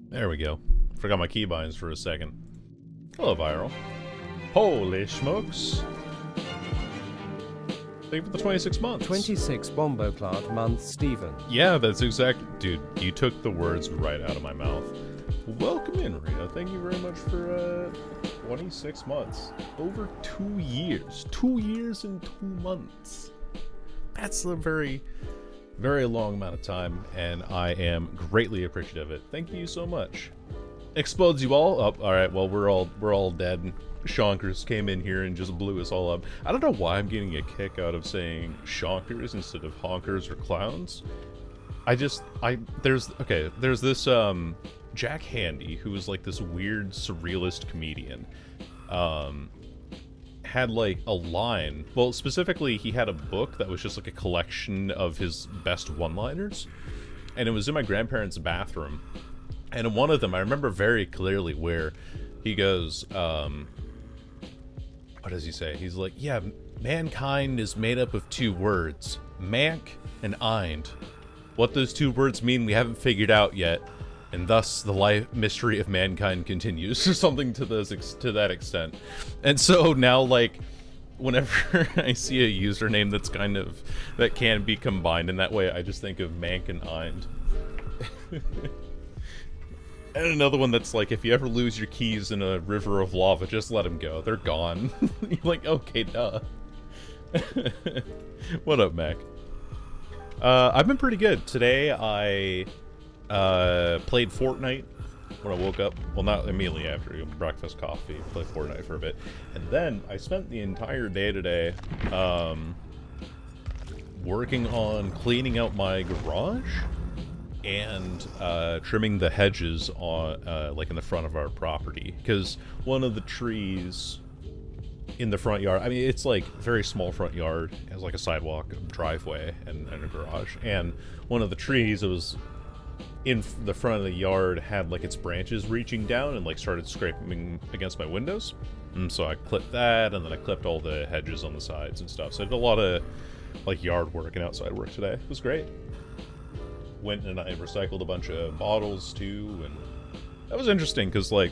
There we go. Forgot my keybinds for a second. Hello, Viral. Holy smokes. Thank you for the 26 months. 26 Bomboclad month, Stephen. Yeah, that's exact. Dude, you took the words right out of my mouth. Welcome in, Rita. Thank you very much for 26 months. Over 2 years. 2 years and 2 months. That's a very, very long amount of time, and I am greatly appreciative of it. Thank you so much. Explodes you all up. All right, well, we're all dead. Shonkers came in here and just blew us all up. I don't know why I'm getting a kick out of saying shonkers instead of honkers or clowns. There's this Jack Handy, who was like this weird surrealist comedian. Had like a line, well, specifically he had a book that was just like a collection of his best one-liners, and it was in my grandparents' bathroom. And in one of them, I remember very clearly where he goes, what does he say? He's like, yeah, mankind is made up of 2 words, mank and eind. What those 2 words mean we haven't figured out yet, and thus the life mystery of mankind continues, or something to that extent. And so now, like, whenever I see a username that can be combined in that way, I just think of mank and eind. And another one that's like, if you ever lose your keys in a river of lava, just let them go. They're gone. You're like, okay, duh. What up, Mac? I've been pretty good. Today, I played Fortnite when I woke up. Well, not immediately after breakfast, coffee. Played Fortnite for a bit. And then I spent the entire day today working on cleaning out my garage and trimming the hedges on like in the front of our property, because one of the trees in the front yard, I mean, it's like very small front yard, it has like a sidewalk, a driveway, and a garage, and one of the trees that was in the front of the yard had like its branches reaching down and like started scraping against my windows, and so I clipped that, and then I clipped all the hedges on the sides and stuff. So I did a lot of like yard work and outside work today. It was great. Went and I recycled a bunch of bottles too, and that was interesting because, like,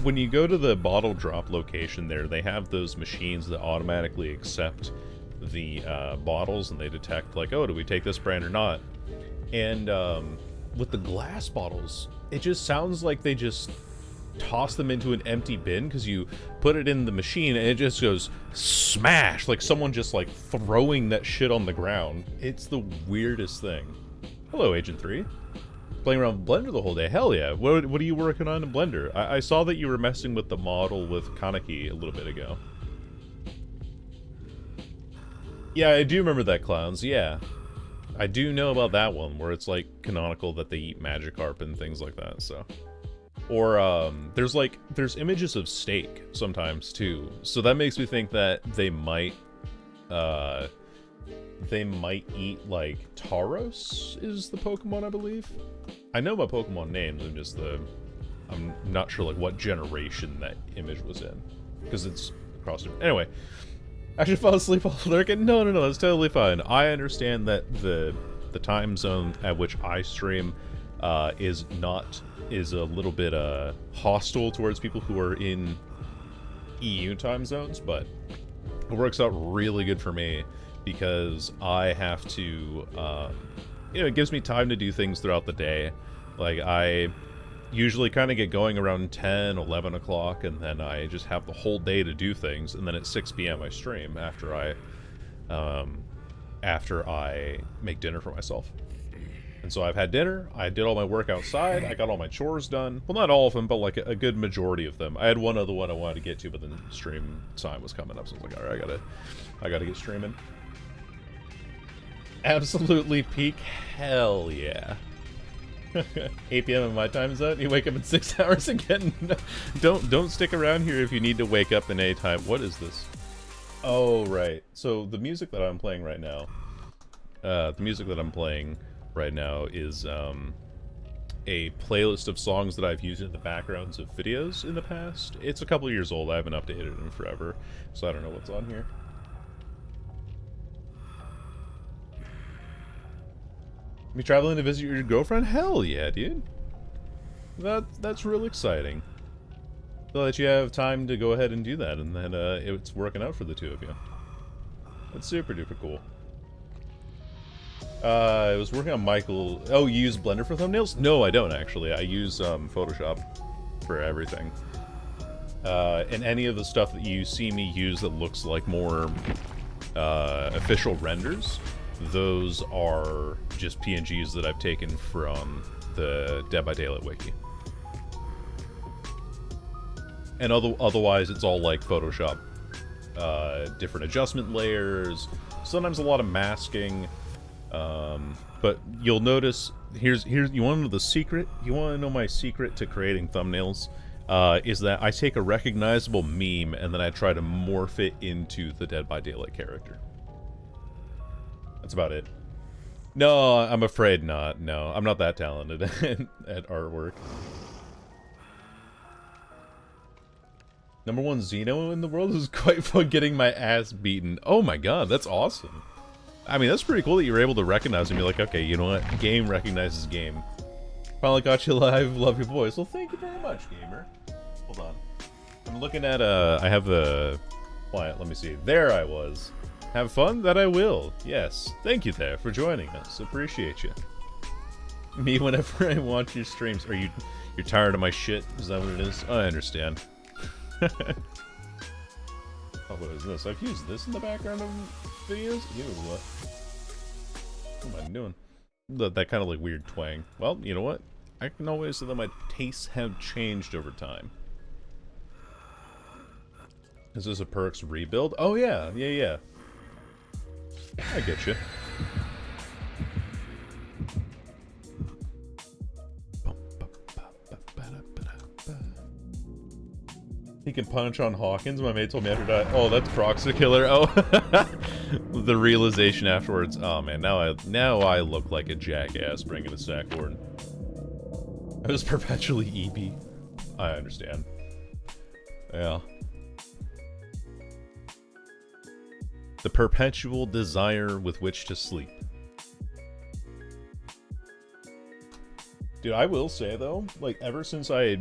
when you go to the bottle drop location there, they have those machines that automatically accept the bottles, and they detect, like, oh, do we take this brand or not? And with the glass bottles, it just sounds like they just toss them into an empty bin, because you put it in the machine and it just goes smash, like someone just like throwing that shit on the ground. It's the weirdest thing. Hello, Agent 3. Playing around with Blender the whole day. Hell yeah. What are you working on in Blender? I saw that you were messing with the model with Kaneki a little bit ago. Yeah, I do remember that, Clowns. Yeah. I do know about that one, where it's like canonical that they eat Magikarp and things like that, so. Or, there's images of steak sometimes, too. So that makes me think that they might eat, like, Tauros is the Pokemon, I believe. I know my Pokemon names, I'm not sure, like, what generation that image was in, because it's across. Anyway, I should fall asleep while lurking? No, that's totally fine. I understand that the time zone at which I stream is a little bit hostile towards people who are in EU time zones, but it works out really good for me, because I have to, it gives me time to do things throughout the day. Like, I usually kind of get going around 10, 11 o'clock, and then I just have the whole day to do things, and then at 6 p.m. I stream after I make dinner for myself. And so I've had dinner, I did all my work outside, I got all my chores done. Well, not all of them, but like a good majority of them. I had one other one I wanted to get to, but then stream time was coming up, so I was like, alright, I gotta get streaming. Absolutely peak, hell yeah. 8 p.m. in my time zone. You wake up in 6 hours again. Don't stick around here if you need to wake up in a time. What is this? Oh, right. So the music that I'm playing right now, is a playlist of songs that I've used in the backgrounds of videos in the past. It's a couple years old. I haven't updated it in forever, so I don't know what's on here. You traveling to visit your girlfriend? Hell yeah, dude. That's real exciting. So that you have time to go ahead and do that, and then it's working out for the two of you. That's super duper cool. I was working on Michael. Oh, you use Blender for thumbnails? No, I don't actually. I use Photoshop for everything. And any of the stuff that you see me use that looks like more official renders, those are just PNGs that I've taken from the Dead by Daylight wiki. And otherwise, it's all like Photoshop. Different adjustment layers, sometimes a lot of masking. But you'll notice, here's you want to know the secret? You want to know my secret to creating thumbnails? Is that I take a recognizable meme and then I try to morph it into the Dead by Daylight character. That's about it. No, I'm afraid not. No, I'm not that talented at artwork. #1 Xeno in the world is quite fun getting my ass beaten. Oh my god, that's awesome. I mean, that's pretty cool that you were able to recognize and be like, okay, you know what? Game recognizes game. Finally got you live. Love your voice. Well, thank you very much, gamer. Hold on. I'm looking at, I have the... Let me see. There I was. Have fun? That I will. Yes. Thank you there for joining us. Appreciate you. Me whenever I watch your streams. Are you... You're tired of my shit? Is that what it is? I understand. Oh, what is this? I've used this in the background of videos? Ew, what? What am I doing? That kind of like weird twang. Well, you know what? I can always say that my tastes have changed over time. Is this a perks rebuild? Oh yeah, yeah. I get you. He can punch on Hawkins. My mate told me after that. Oh, that's Proxy Killer. Oh, the realization afterwards. Oh man, now I look like a jackass bringing a sackboard. I was perpetually EB. I understand. Yeah. The perpetual desire with which to sleep. Dude, I will say though, like ever since I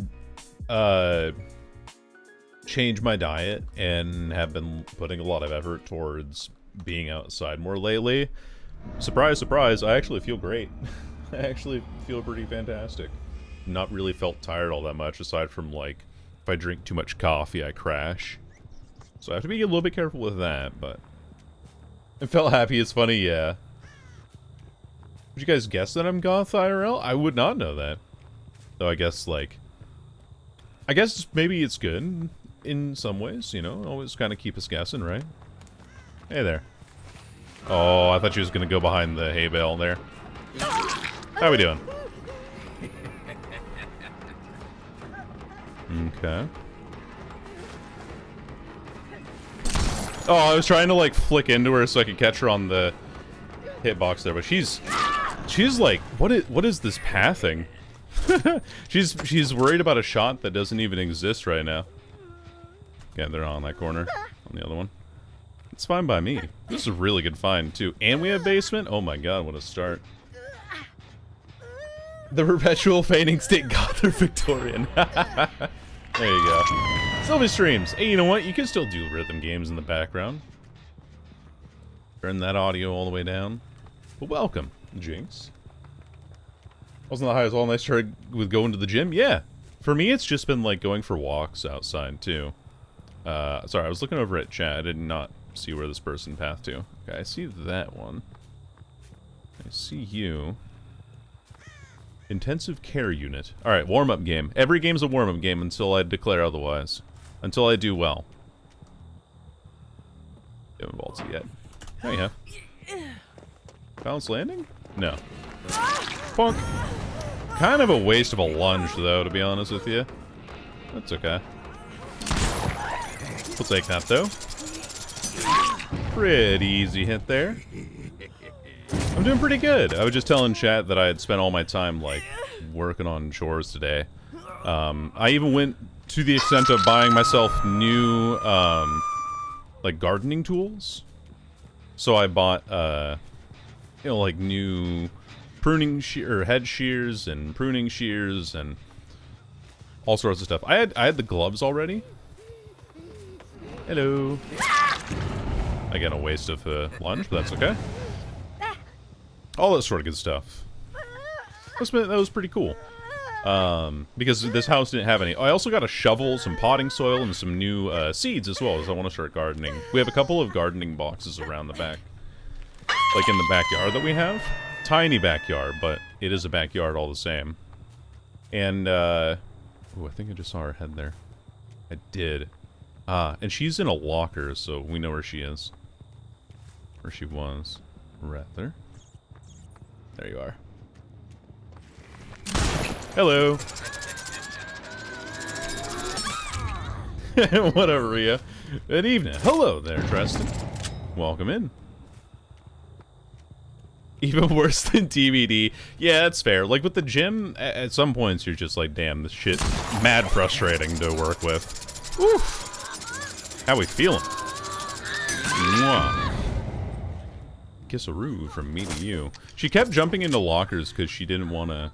changed my diet and have been putting a lot of effort towards being outside more lately, surprise, surprise, I actually feel great. I actually feel pretty fantastic. Not really felt tired all that much, aside from like, if I drink too much coffee, I crash. So I have to be a little bit careful with that, but... I felt happy, it's funny, yeah. Would you guys guess that I'm goth IRL? I would not know that. Though I guess, like... I guess maybe it's good in some ways, you know? Always kind of keep us guessing, right? Hey there. Oh, I thought she was gonna go behind the hay bale there. How we doing? Okay. Oh, I was trying to like flick into her so I could catch her on the hitbox there, but she's like, what is this pathing? she's worried about a shot that doesn't even exist right now. Okay, they're on that corner, on the other one. It's fine by me. This is a really good find too, and we have basement. Oh my god, what a start! The perpetual feigning state Gotham Victorian. There you go. Sylvie streams. Hey, you know what? You can still do rhythm games in the background. Turn that audio all the way down. But welcome, Jinx. Wasn't the highest all nice try with going to the gym? Yeah. For me, it's just been like going for walks outside too. Sorry, I was looking over at chat. I did not see where this person pathed to. Okay, I see that one. I see you. Intensive care unit. Alright, warm-up game. Every game's a warm-up game until I declare otherwise. Until I do well. Haven't vaulted yet. Oh yeah. Balance landing? No. Funk. Kind of a waste of a lunge though, to be honest with you. That's okay. We'll take that though. Pretty easy hit there. I'm doing pretty good. I was just telling chat that I had spent all my time, like, working on chores today. I even went to the extent of buying myself new, like, gardening tools. So I bought, you know, like, new pruning shear, or head shears and pruning shears and all sorts of stuff. I had the gloves already. Hello. Again, a waste of lunch, but that's okay. All that sort of good stuff. That was pretty cool. Because this house didn't have any. I also got a shovel, some potting soil, and some new seeds as well, as I want to start gardening. We have a couple of gardening boxes around the back. Like in the backyard that we have. Tiny backyard, but it is a backyard all the same. And, ooh, I think I just saw her head there. I did. And she's in a locker, so we know where she is. Where she was. Rather. There you are. Hello. Whatever, Rhea. Good evening. Hello there, Tristan. Welcome in. Even worse than TBD. Yeah, that's fair. Like, with the gym, at some points you're just like, damn, this shit's mad frustrating to work with. Oof. How we feeling? Mwah. Kiss-a-roo from me to you. She kept jumping into lockers because she didn't want to...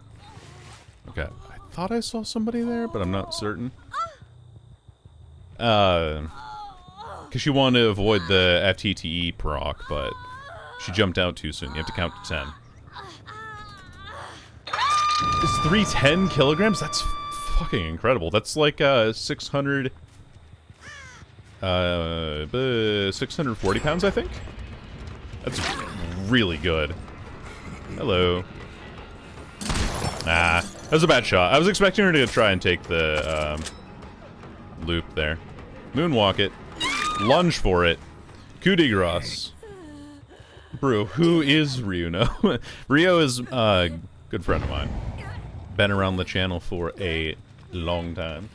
Okay, I thought I saw somebody there, but I'm not certain. Because she wanted to avoid the FTTE proc, but she jumped out too soon. You have to count to 10. It's 310 kilograms? That's fucking incredible. That's like 600... 640 pounds, I think? That's really good. Hello. Ah, that was a bad shot. I was expecting her to try and take the loop there. Moonwalk it. Lunge for it. Coup de grace. Bro, who is Ryuno? Rio is a good friend of mine. Been around the channel for a long time.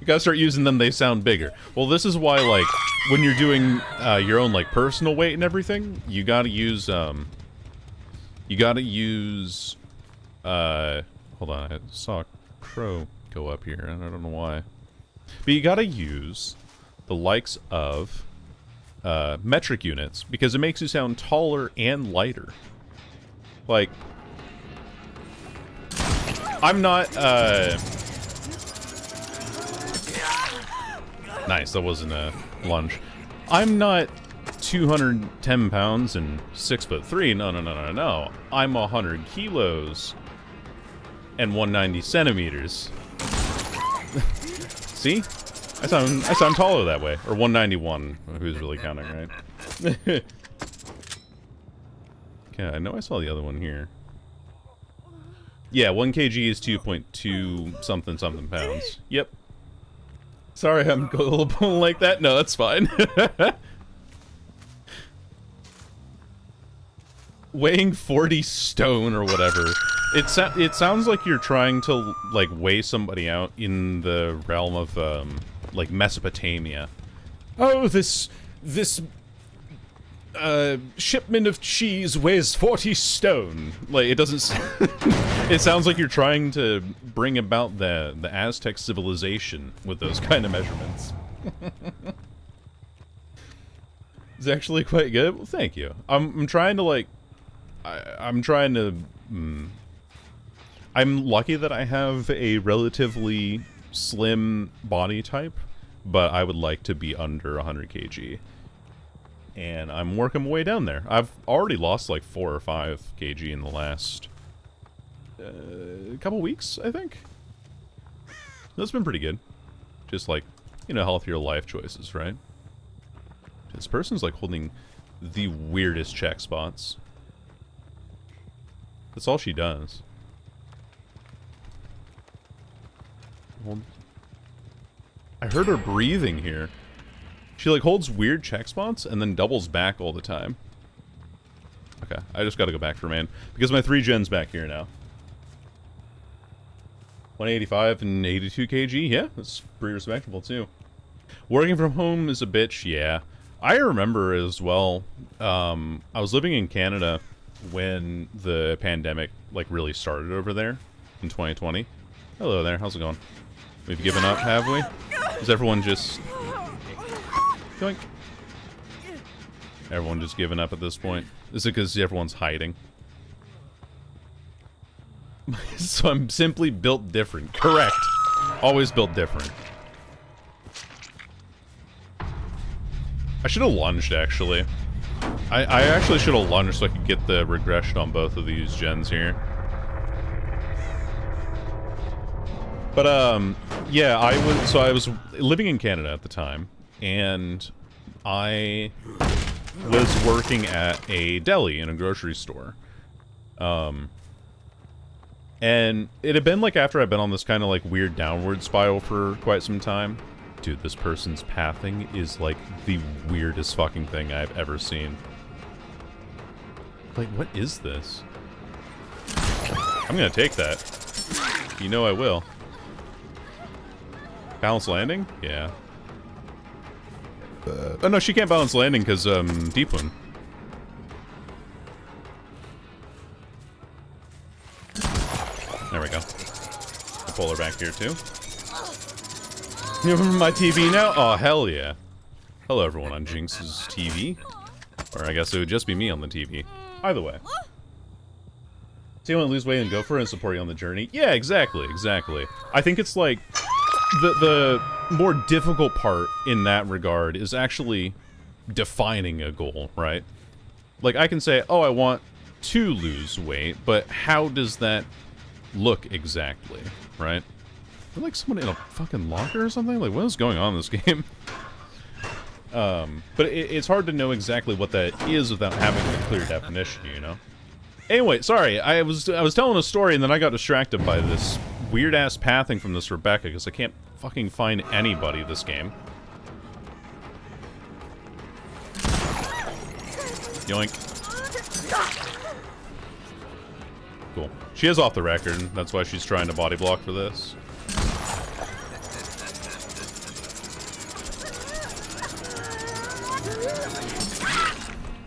You gotta start using them, they sound bigger. Well, this is why, like, when you're doing your own, like, personal weight and everything, you gotta use, hold on, I saw a crow go up here, and I don't know why. But you gotta use the likes of, metric units, because it makes you sound taller and lighter. Like, I'm not, nice, that wasn't a lunge. I'm not 210 pounds and 6'3". No. I'm 100 kilos and 190 centimeters. See? I sound taller that way. Or 191, who's really counting, right? Okay, I know I saw the other one here. Yeah, 1 kg is 2.2 something pounds. Yep. Sorry, I'm gullible like that. No, that's fine. Weighing 40 stone or whatever. It sounds like you're trying to, like, weigh somebody out in the realm of, like, Mesopotamia. Oh, this shipment of cheese weighs 40 stone. Like, it doesn't... It sounds like you're trying to bring about the Aztec civilization with those kind of measurements. It's actually quite good. Well, thank you. I'm trying to, like... I'm trying to... I'm lucky that I have a relatively slim body type, but I would like to be under 100 kg. And I'm working my way down there. I've already lost like 4 or 5 kg in the last couple weeks, I think. That's been pretty good. Just like, you know, healthier life choices, right? This person's like holding the weirdest check spots. That's all she does. I heard her breathing here. She like holds weird check spots and then doubles back all the time. Okay, I just gotta go back for man. Because my 3 gen's back here now. 185 and 82 kg, yeah, that's pretty respectable too. Working from home is a bitch, yeah. I remember as well, I was living in Canada when the pandemic like really started over there in 2020. Hello there, how's it going? We've given up, have we? Is everyone just... Doink. Everyone just giving up at this point? Is it because everyone's hiding? So I'm simply built different. Correct. Always built different. I should have lunged, actually. I actually should have lunged so I could get the regression on both of these gens here. But, yeah, I was living in Canada at the time, and I was working at a deli in a grocery store. And it had been, like, after I'd been on this kind of, like, weird downward spiral for quite some time. Dude, this person's pathing is, like, the weirdest fucking thing I've ever seen. Like, what is this? I'm gonna take that. You know I will. Balance landing? Yeah. Oh, no, she can't balance landing because, deep one. There we go. I'll pull her back here, too. You remember my TV now? Oh, hell yeah. Hello, everyone on Jinx's TV. Or I guess it would just be me on the TV. Either way. So you want to lose weight and go for it and support you on the journey? Yeah, exactly, exactly. I think it's like... The more difficult part in that regard is actually defining a goal, right? Like, I can say, oh, I want to lose weight, but how does that look exactly, right? Is there, like, someone in a fucking locker or something? Like, what is going on in this game? But it's hard to know exactly what that is without having a clear definition, you know? Anyway, sorry, I was telling a story and then I got distracted by this weird-ass pathing from this Rebecca, because I can't fucking find anybody this game. Yoink. Cool. She is off the record, that's why she's trying to body block for this.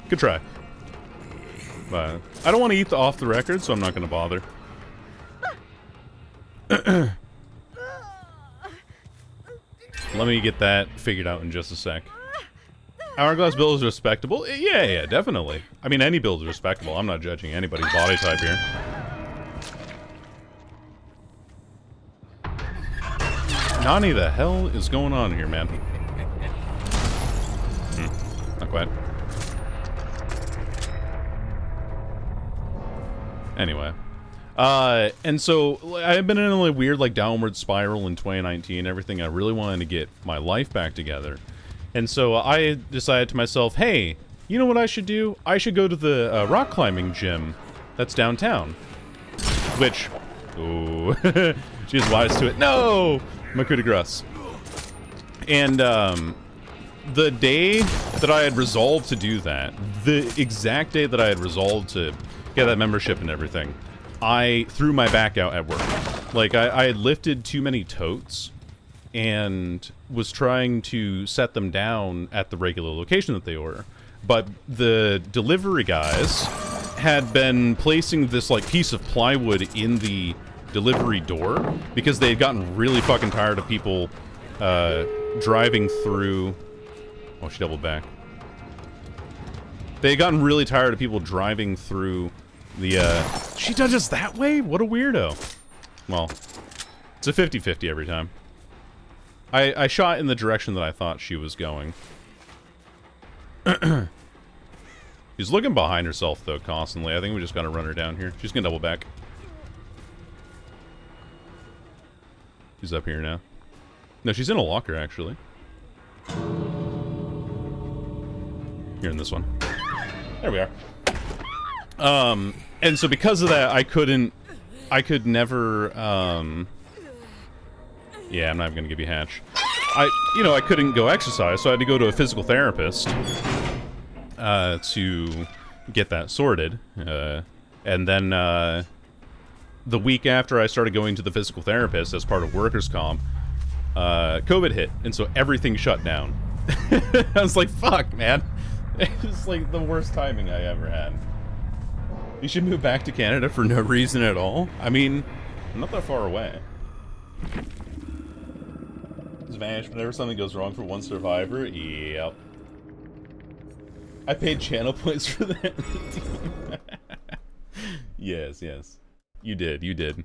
Good try. But I don't want to eat the off the record, so I'm not going to bother. Let me get that figured out in just a sec. Hourglass build is respectable? Yeah, definitely. I mean, any build is respectable. I'm not judging anybody's body type here. Nani, the hell is going on here, man? Not quite. Anyway. And so, I've been in a weird, like, downward spiral in 2019 and everything. I really wanted to get my life back together. And so, I decided to myself, hey, you know what I should do? I should go to the rock climbing gym that's downtown. Which, ooh, she was wise to it. No! My coup de grace. And, the day that I had resolved to do that, the exact day that I had resolved to get that membership and everything, I threw my back out at work. Like, I had lifted too many totes and was trying to set them down at the regular location that they were. But the delivery guys had been placing this, like, piece of plywood in the delivery door because they had gotten really fucking tired of people driving through... Oh, she doubled back. They had gotten really tired of people driving through the, She dodges that way? What a weirdo. Well, it's a 50-50 every time. I shot in the direction that I thought she was going. She's looking behind herself, though, constantly. I think we just gotta run her down here. She's gonna double back. She's up here now. No, she's in a locker, actually. Here in this one. There we are. And so because of that, I could never, yeah, I'm not even gonna give you Hatch. I couldn't go exercise, so I had to go to a physical therapist, to get that sorted. And then, the week after I started going to the physical therapist as part of workers' comp, COVID hit, and so everything shut down. I was like, fuck, man. It was like the worst timing I ever had. You should move back to Canada for no reason at all? I mean, I'm not that far away. It's vanished whenever something goes wrong for one survivor. Yep. I paid channel points for that. Yes. You did.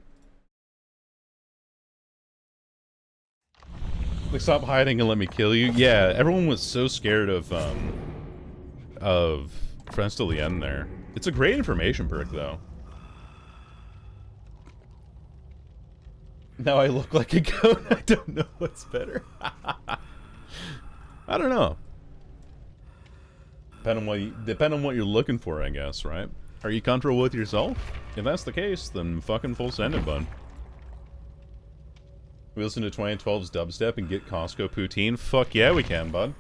Like, stop hiding and let me kill you. Yeah, everyone was so scared of Friends Till the End there. It's a great information perk, though. Now I look like a goat. I don't know what's better. I don't know. Depend on what you're looking for, I guess, right? Are you comfortable with yourself? If that's the case, then fucking full send it, bud. We listen to 2012's dubstep and get Costco poutine? Fuck yeah, we can, bud.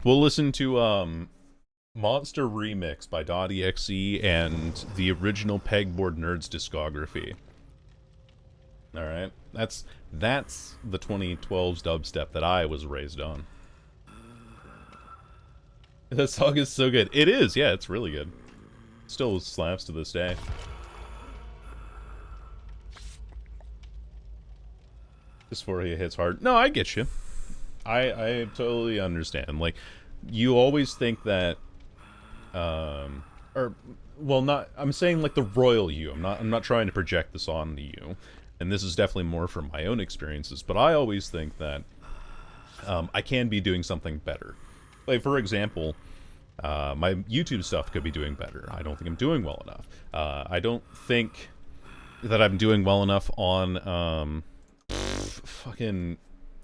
We'll listen to, Monster Remix by .exe and the original Pegboard Nerds discography. Alright? That's the 2012's dubstep that I was raised on. That song is so good. It is, yeah, it's really good. Still slaps to this day. Dysphoria hits hard. No, I get you. I totally understand. Like, you always think that, or, well, not, I'm saying like the royal you. I'm not trying to project this on you. And this is definitely more from my own experiences, but I always think that, I can be doing something better. Like, for example, my YouTube stuff could be doing better. I don't think I'm doing well enough. I don't think that I'm doing well enough on, fucking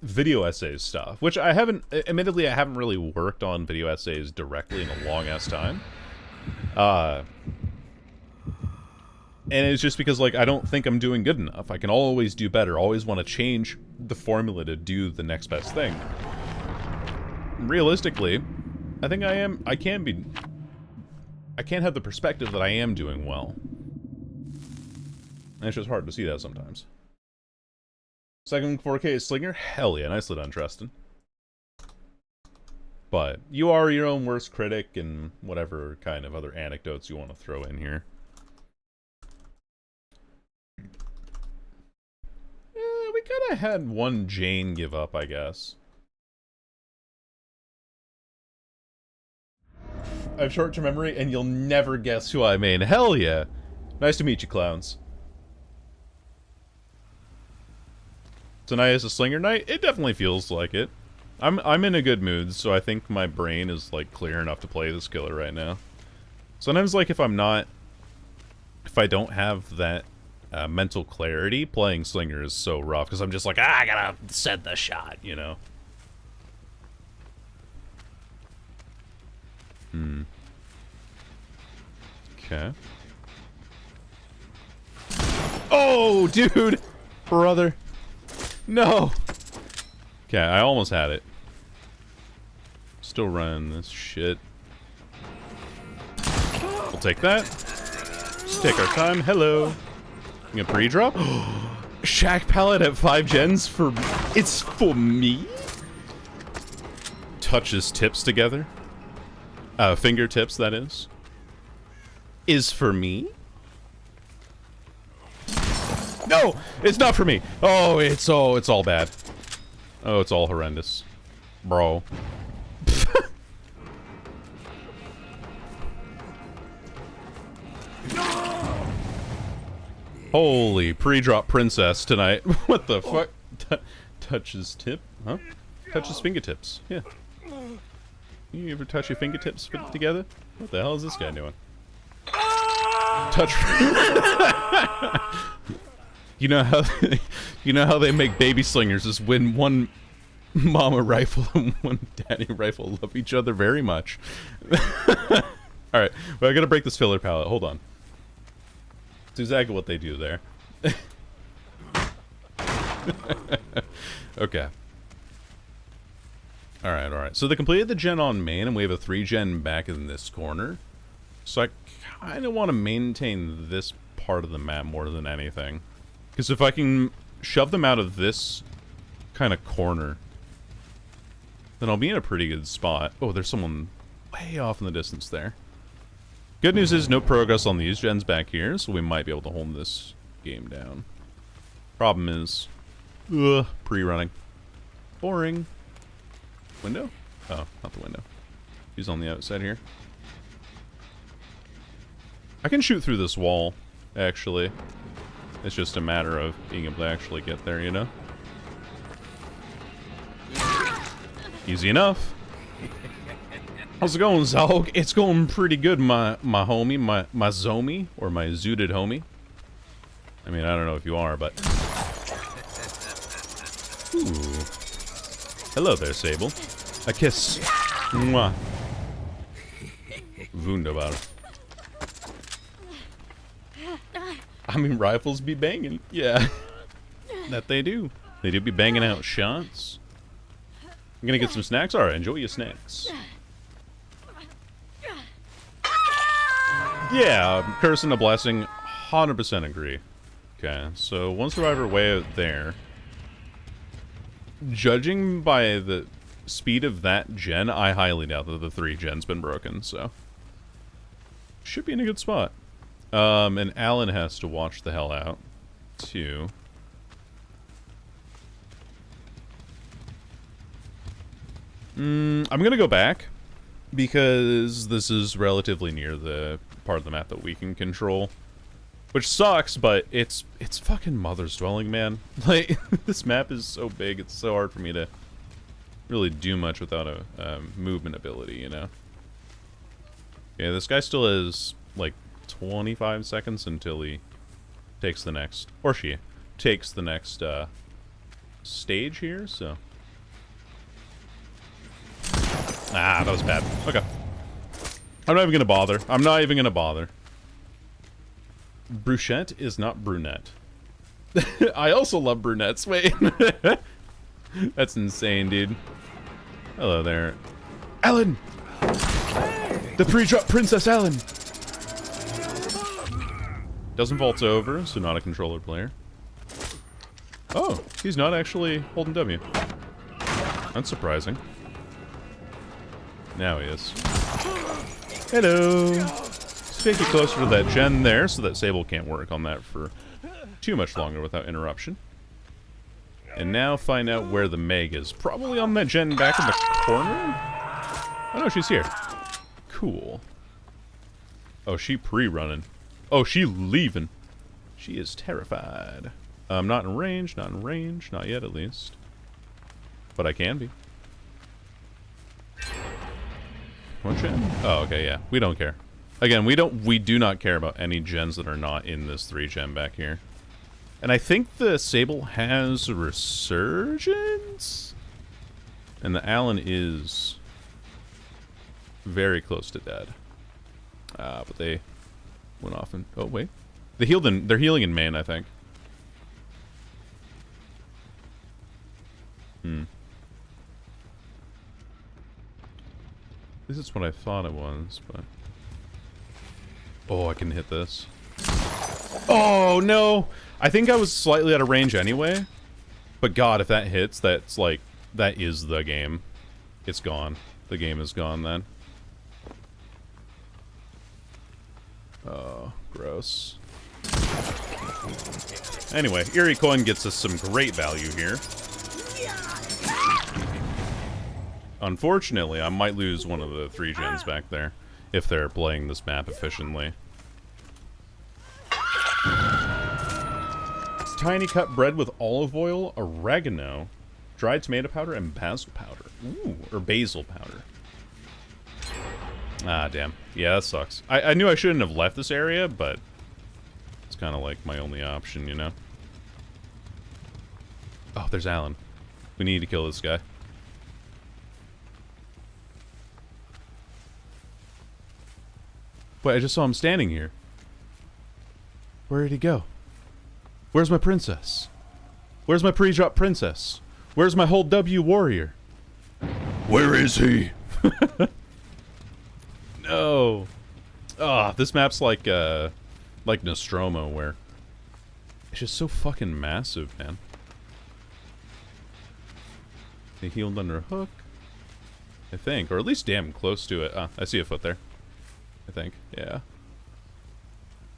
video essays stuff, which I haven't, admittedly, I haven't really worked on video essays directly in a long-ass time. And it's just because, like, I don't think I'm doing good enough. I can always do better, always want to change the formula to do the next best thing. Realistically, I think I can have the perspective that I am doing well. And it's just hard to see that sometimes. Second 4K Slinger? Hell yeah, nicely done, Tristan. But you are your own worst critic and whatever kind of other anecdotes you want to throw in here. We kind of had one Jane give up, I guess. I have short-term memory, and you'll never guess who I mean. Hell yeah! Nice to meet you, clowns. Tonight is a slinger night? It definitely feels like it. I'm in a good mood, so I think my brain is, like, clear enough to play this killer right now. Sometimes, like, if I don't have that mental clarity, playing slinger is so rough, because I'm just like, I gotta set the shot, you know? Okay. Oh, dude! Brother. No! Okay, I almost had it. Still running this shit. We'll take that. Just take our time. Hello. You gonna pre-drop? Shack palette at 5 gens for... It's for me? Touches tips together. Fingertips, that is. Is for me? No! It's not for me! Oh, it's all bad. Oh, it's all horrendous. Bro. Holy pre-drop princess tonight. What the fuck? Touches tip? Huh? Touches fingertips. Yeah. You ever touch your fingertips together? What the hell is this guy doing? Touch. You know how they make baby slingers is when one mama rifle and one daddy rifle love each other very much. Alright, well, I gotta break this filler palette. Hold on. It's exactly what they do there. Okay. Alright. So they completed the gen on main, and we have a 3 gen back in this corner. So I kind of want to maintain this part of the map more than anything. Because if I can shove them out of this kind of corner, then I'll be in a pretty good spot. Oh, there's someone way off in the distance there. Good news is no progress on these gens back here, so we might be able to hold this game down. Problem is, pre-running. Boring. Window? Oh, not the window. He's on the outside here. I can shoot through this wall, actually. It's just a matter of being able to actually get there, you know? Easy enough. How's it going, Zog? It's going pretty good, my homie, my Zomi, or my zooted homie. I mean, I don't know if you are, but... Ooh. Hello there, Sable. A kiss. Mwah. Wunderbar. I mean, rifles be banging. Yeah. That they do. They do be banging out shots. I'm gonna get some snacks? Alright, enjoy your snacks. Yeah, curse and a blessing. 100% agree. Okay, so one survivor way out there. Judging by the speed of that gen, I highly doubt that the 3 gen's been broken, so. Should be in a good spot. And Alan has to watch the hell out, too. I'm gonna go back, because this is relatively near the part of the map that we can control. Which sucks, but it's fucking Mother's Dwelling, man. Like, this map is so big, it's so hard for me to really do much without a movement ability, you know? Yeah, this guy still has, like, 25 seconds until he takes the next, or she takes the next, stage here, so... Ah, that was bad. Okay. I'm not even gonna bother. I'm not even gonna bother. Bruchette is not brunette. I also love brunettes. Wait. That's insane, dude. Hello there. Alan! The pre-drop Princess Alan! Doesn't vault over, so not a controller player. Oh, he's not actually holding W. That's surprising. Now he is. Hello! Let's take you closer to that gen there so that Sable can't work on that for too much longer without interruption. And now find out where the Meg is. Probably on that gen back in the corner? Oh no, she's here. Cool. Oh, she pre-running. Oh, she leaving. She is terrified. Not in range, not in range. Not yet, at least. But I can be. What gen? Oh, okay, yeah. We don't care. Again, we do not care about any gens that are not in this 3 gen back here. And I think the Sable has Resurgence? And the Alan is very close to dead. But they went off and... Oh, wait. They're healing in main, I think. This is what I thought it was, but... Oh, I can hit this. Oh, no! I think I was slightly out of range anyway. But God, if that hits, that's like... That is the game. It's gone. The game is gone then. Oh, gross. Anyway, Eerie Coin gets us some great value here. Unfortunately, I might lose one of the 3 gens back there if they're playing this map efficiently. Tiny cut bread with olive oil, oregano, dried tomato powder, and basil powder. Ooh, or basil powder. Ah, damn. Yeah, that sucks. I knew I shouldn't have left this area, but it's kind of like my only option, you know? Oh, there's Alan. We need to kill this guy. Wait, I just saw him standing here. Where did he go? Where's my princess? Where's my pre-drop princess? Where's my whole W warrior? Where is he? No. Ah, this map's like Nostromo, where it's just so fucking massive, man. They healed under a hook, I think, or at least damn close to it. I see a foot there. I think, yeah.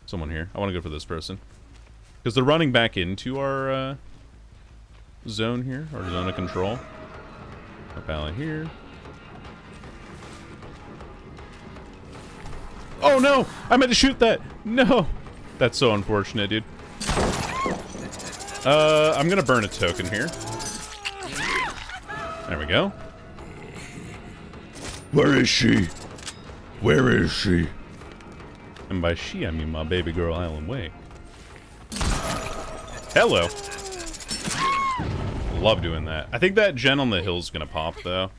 Someone here. I want to go for this person. Because they're running back into our zone here, our zone of control. Up alley here. Oh no! I meant to shoot that! No! That's so unfortunate, dude. I'm gonna burn a token here. There we go. Where is she? Where is she? And by she, I mean my baby girl, Alan Wake. Hello. Love doing that. I think that gen on the hill's gonna pop, though.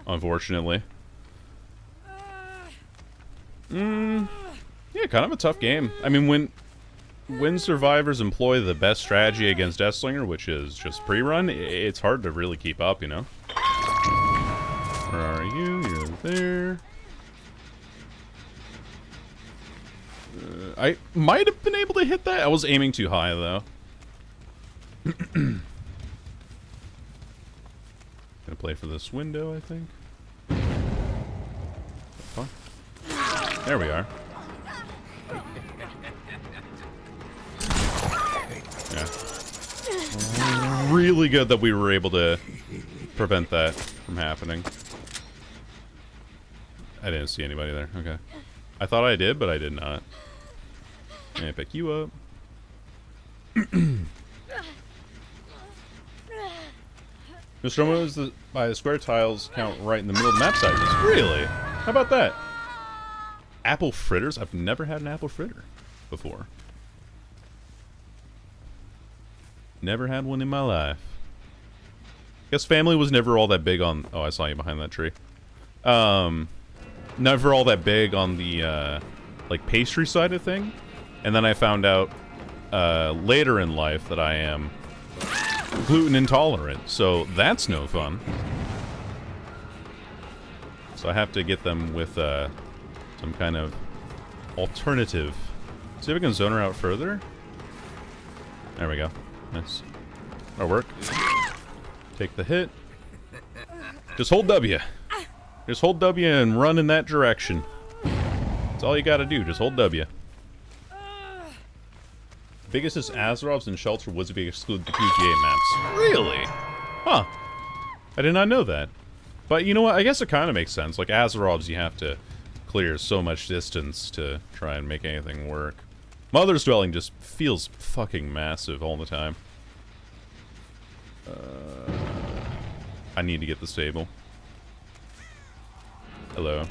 Unfortunately. Yeah, kind of a tough game. I mean, when survivors employ the best strategy against Deathslinger, which is just pre-run, it's hard to really keep up, you know? Where are you? You're there. I might have been able to hit that. I was aiming too high, though. Gonna play for this window, I think. Huh? There we are. Yeah. Really good that we were able to prevent that from happening. I didn't see anybody there. Okay. I thought I did, but I did not. Can I pick you up? Nostromo is by the square tiles count right in the middle of the map sizes. Really? How about that? Apple fritters? I've never had an apple fritter before. Never had one in my life. Guess family was never all that big on... Oh, I saw you behind that tree. Never all that big on the, like, pastry side of thing. And then I found out, later in life that I am gluten intolerant. So that's no fun. So I have to get them with, some kind of alternative. See if we can zone her out further. There we go. Nice. That'll work. Take the hit. Just hold W. Just hold W and run in that direction. That's all you gotta do. Just hold W. Biggest is Azerovs and Shelter Woods if you exclude the PGA maps. Really? Huh. I did not know that. But you know what? I guess it kind of makes sense. Like, Azerovs, you have to clear so much distance to try and make anything work. Mother's Dwelling just feels fucking massive all the time. I need to get the stable. Hello.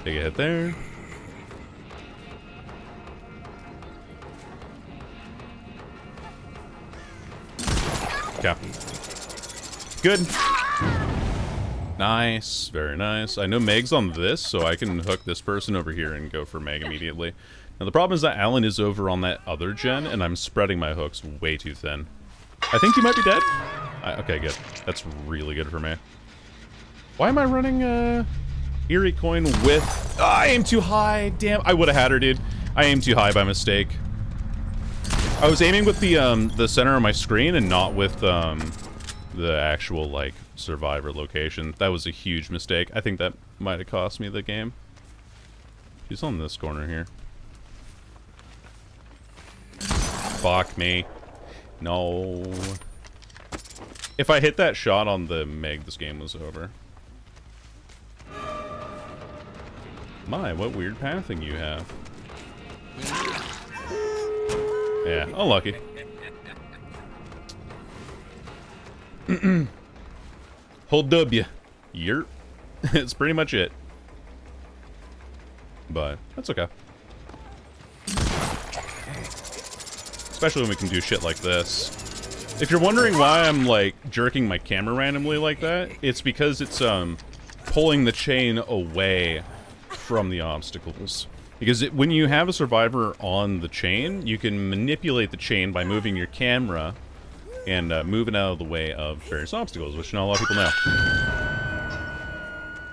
Take a hit there. Okay. Good. Nice. Very nice. I know Meg's on this, so I can hook this person over here and go for Meg immediately. Now, the problem is that Alan is over on that other gen, and I'm spreading my hooks way too thin. I think he might be dead. Okay, good. That's really good for me. Why am I running, Eerie Coin with... Oh, I aimed too high. Damn. I would have had her, dude. I aimed too high by mistake. I was aiming with the center of my screen and not with, the actual, like, survivor location. That was a huge mistake. I think that might have cost me the game. She's on this corner here. Fuck me. No. If I hit that shot on the Meg, this game was over. My, what weird pathing you have. Yeah, unlucky. Hold W. Yerp. It's pretty much it. But that's okay. Especially when we can do shit like this. If you're wondering why I'm, like, jerking my camera randomly like that, it's because it's, pulling the chain away from the obstacles. Because when you have a survivor on the chain, you can manipulate the chain by moving your camera and moving out of the way of various obstacles, which not a lot of people know.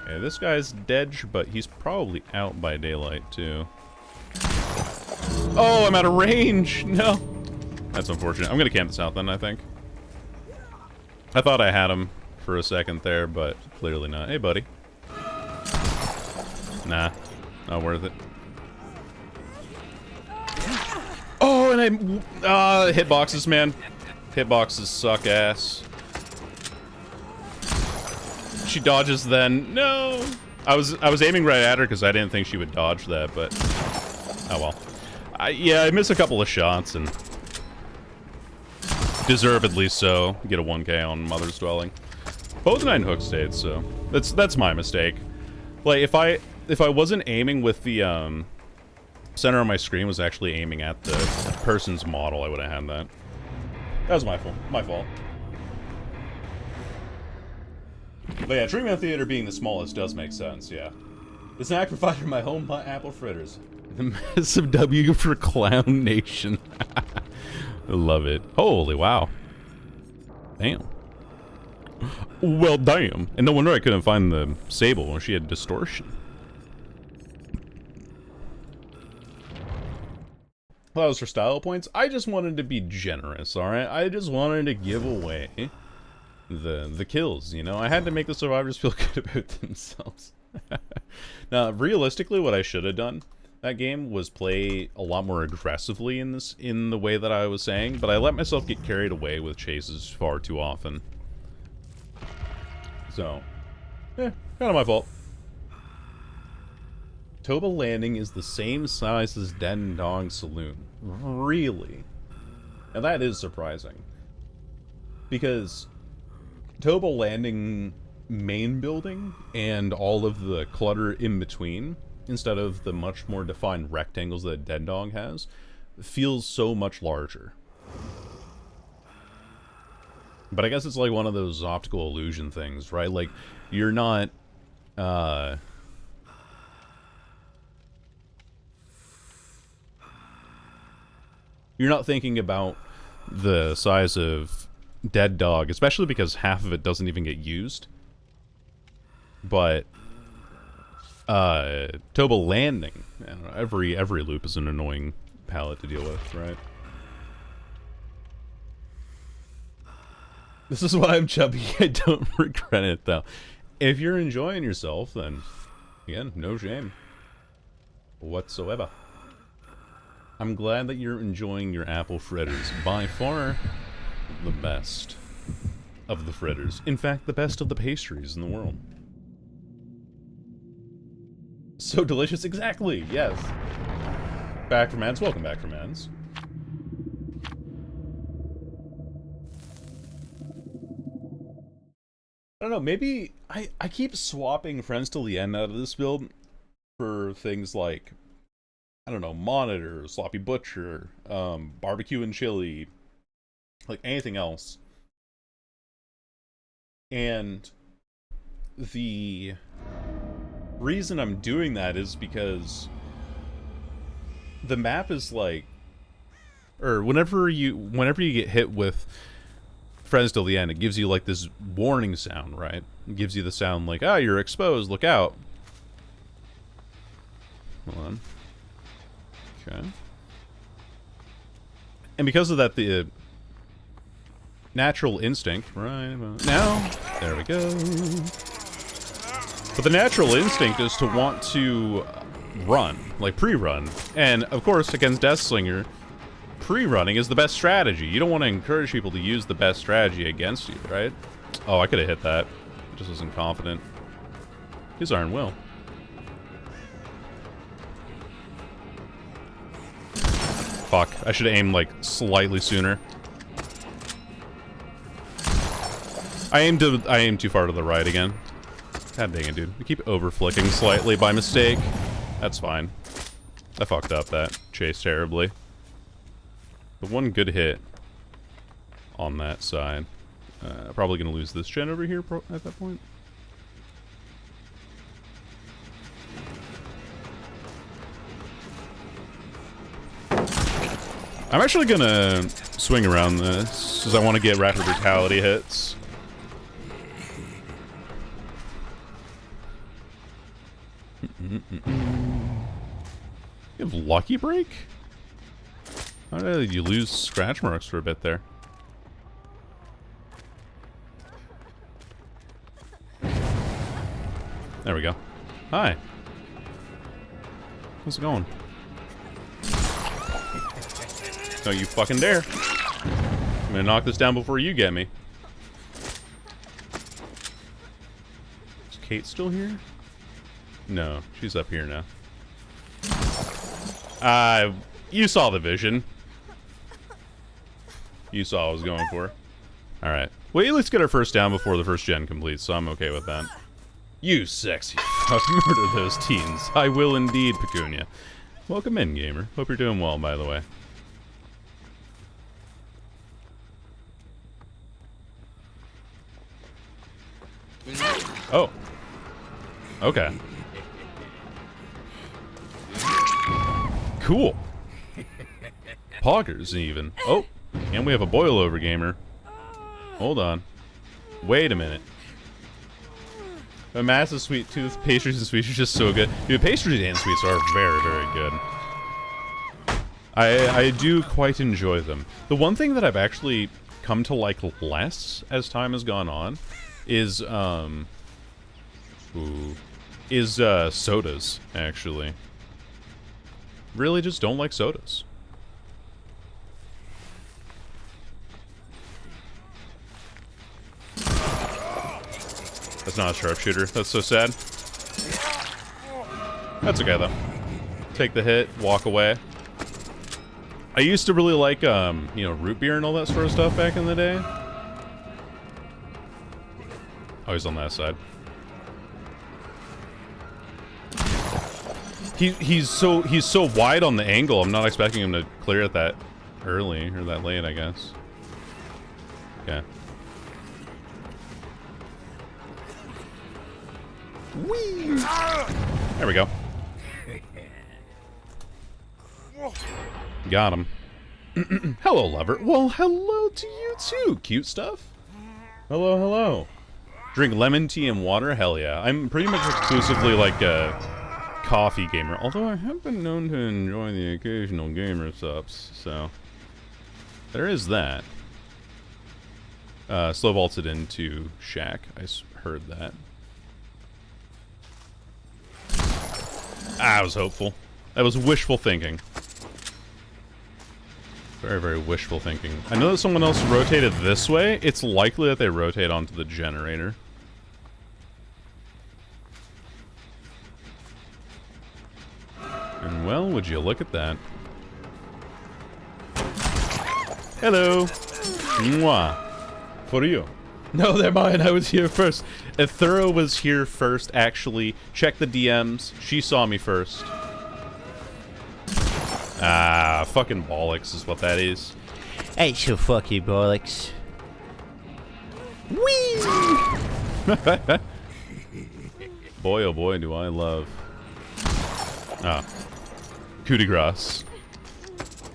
Okay, this guy's dead, but he's probably out by daylight, too. Oh, I'm out of range! No! That's unfortunate. I'm gonna camp this out then, I think. I thought I had him for a second there, but clearly not. Hey, buddy. Nah. Not worth it. Oh, and I... hitboxes, man. Hitboxes suck ass. She dodges then. No! I was aiming right at her because I didn't think she would dodge that, but... Oh well. Yeah, I missed a couple of shots, and... Deservedly so. Get a 1K on Mother's Dwelling. Both 9 hook states, so that's my mistake. Like if I wasn't aiming with the center of my screen was actually aiming at the person's model, I would have had that. That was my fault. My fault. But yeah, Dreamland Theater being the smallest does make sense, yeah. The snack provider, my home apple fritters. The massive W for Clown Nation. I love it. Holy wow. Damn. Well, damn. And no wonder I couldn't find the Sable when she had distortion. Well, that was for style points. I just wanted to be generous, alright? I just wanted to give away the kills, you know? I had to make the survivors feel good about themselves. Now, realistically, what I should have done that game was play a lot more aggressively in the way that I was saying, but I let myself get carried away with chases far too often. So, kind of my fault. Toba Landing is the same size as Den Dong Saloon. Really? And that is surprising. Because Toba Landing main building and all of the clutter in between, instead of the much more defined rectangles that Den Dong has, feels so much larger. But I guess it's like one of those optical illusion things, right? Like, you're not, you're not thinking about the size of Dead Dog, especially because half of it doesn't even get used. But Toba Landing, I don't know, every loop is an annoying palette to deal with, right? This is why I'm chubby. I don't regret it, though. If you're enjoying yourself, then, again, no shame whatsoever. I'm glad that you're enjoying your apple fritters. By far, the best of the fritters. In fact, the best of the pastries in the world. So delicious, exactly, yes. Back from Ends, welcome back from Ends. I don't know, maybe I keep swapping Friends Till the End out of this build for things like, I don't know, Monitor, Sloppy Butcher, Barbecue and Chili, like anything else. And the reason I'm doing that is because the map is like, or whenever you get hit with Friends Till the End, it gives you like this warning sound, right? It gives you the sound like, ah, you're exposed, look out. Hold on. Okay. And because of that, the natural instinct, right about now, there we go. But the natural instinct is to want to run, like pre-run. And of course, against Deathslinger, pre-running is the best strategy. You don't want to encourage people to use the best strategy against you, right? Oh, I could have hit that. I just wasn't confident. His iron will. Fuck, I should have aimed like slightly sooner. I aimed too far to the right again. God dang it, dude. I keep over-flicking slightly by mistake. That's fine. I fucked up that chase terribly. But one good hit on that side. Probably gonna lose this gen over here at that point. I'm actually gonna swing around this, because I want to get Rapid Brutality hits. You have Lucky Break? How did you lose scratch marks for a bit there? There we go. Hi. How's it going? Don't you fucking dare. I'm gonna knock this down before you get me. Is Kate still here? No, she's up here now. You saw the vision. You saw what I was going for. Alright. Well, let's get our first down before the first gen completes, so I'm okay with that. You sexy fuck, murder those teens. I will indeed, Pecunia. Welcome in, gamer. Hope you're doing well, by the way. Oh. Okay. Cool. Poggers, even. Oh, and we have a boil-over gamer. Hold on. Wait a minute. A massive sweet tooth. Pastries and sweets are just so good. Dude, pastries and sweets are very, very good. I do quite enjoy them. The one thing that I've actually come to like less as time has gone on is sodas, actually. Really just don't like sodas. That's not a sharpshooter. That's so sad. That's okay, though. Take the hit, walk away. I used to really like, you know, root beer and all that sort of stuff back in the day. Oh, he's on that side. He's so wide on the angle. I'm not expecting him to clear it that early or that late, I guess. Okay. Whee! There we go. Got him. Hello, lover. Well, hello to you too, cute stuff. Hello, hello. Drink lemon tea and water? Hell yeah. I'm pretty much exclusively like a coffee gamer, although I have been known to enjoy the occasional gamer subs, so there is that. Slow vaulted into Shack. I heard that. I was hopeful. That was wishful thinking. Very, very wishful thinking. I know that someone else rotated this way. It's likely that they rotate onto the generator. And well, would you look at that. Hello. Mwah. For you. No, they're mine. I was here first. Ethura was here first, actually. Check the DMs. She saw me first. Ah, fucking bollocks is what that is. Hey, so fuck you, bollocks. Whee! Boy, oh boy, do I love. Ah. Coup de grace.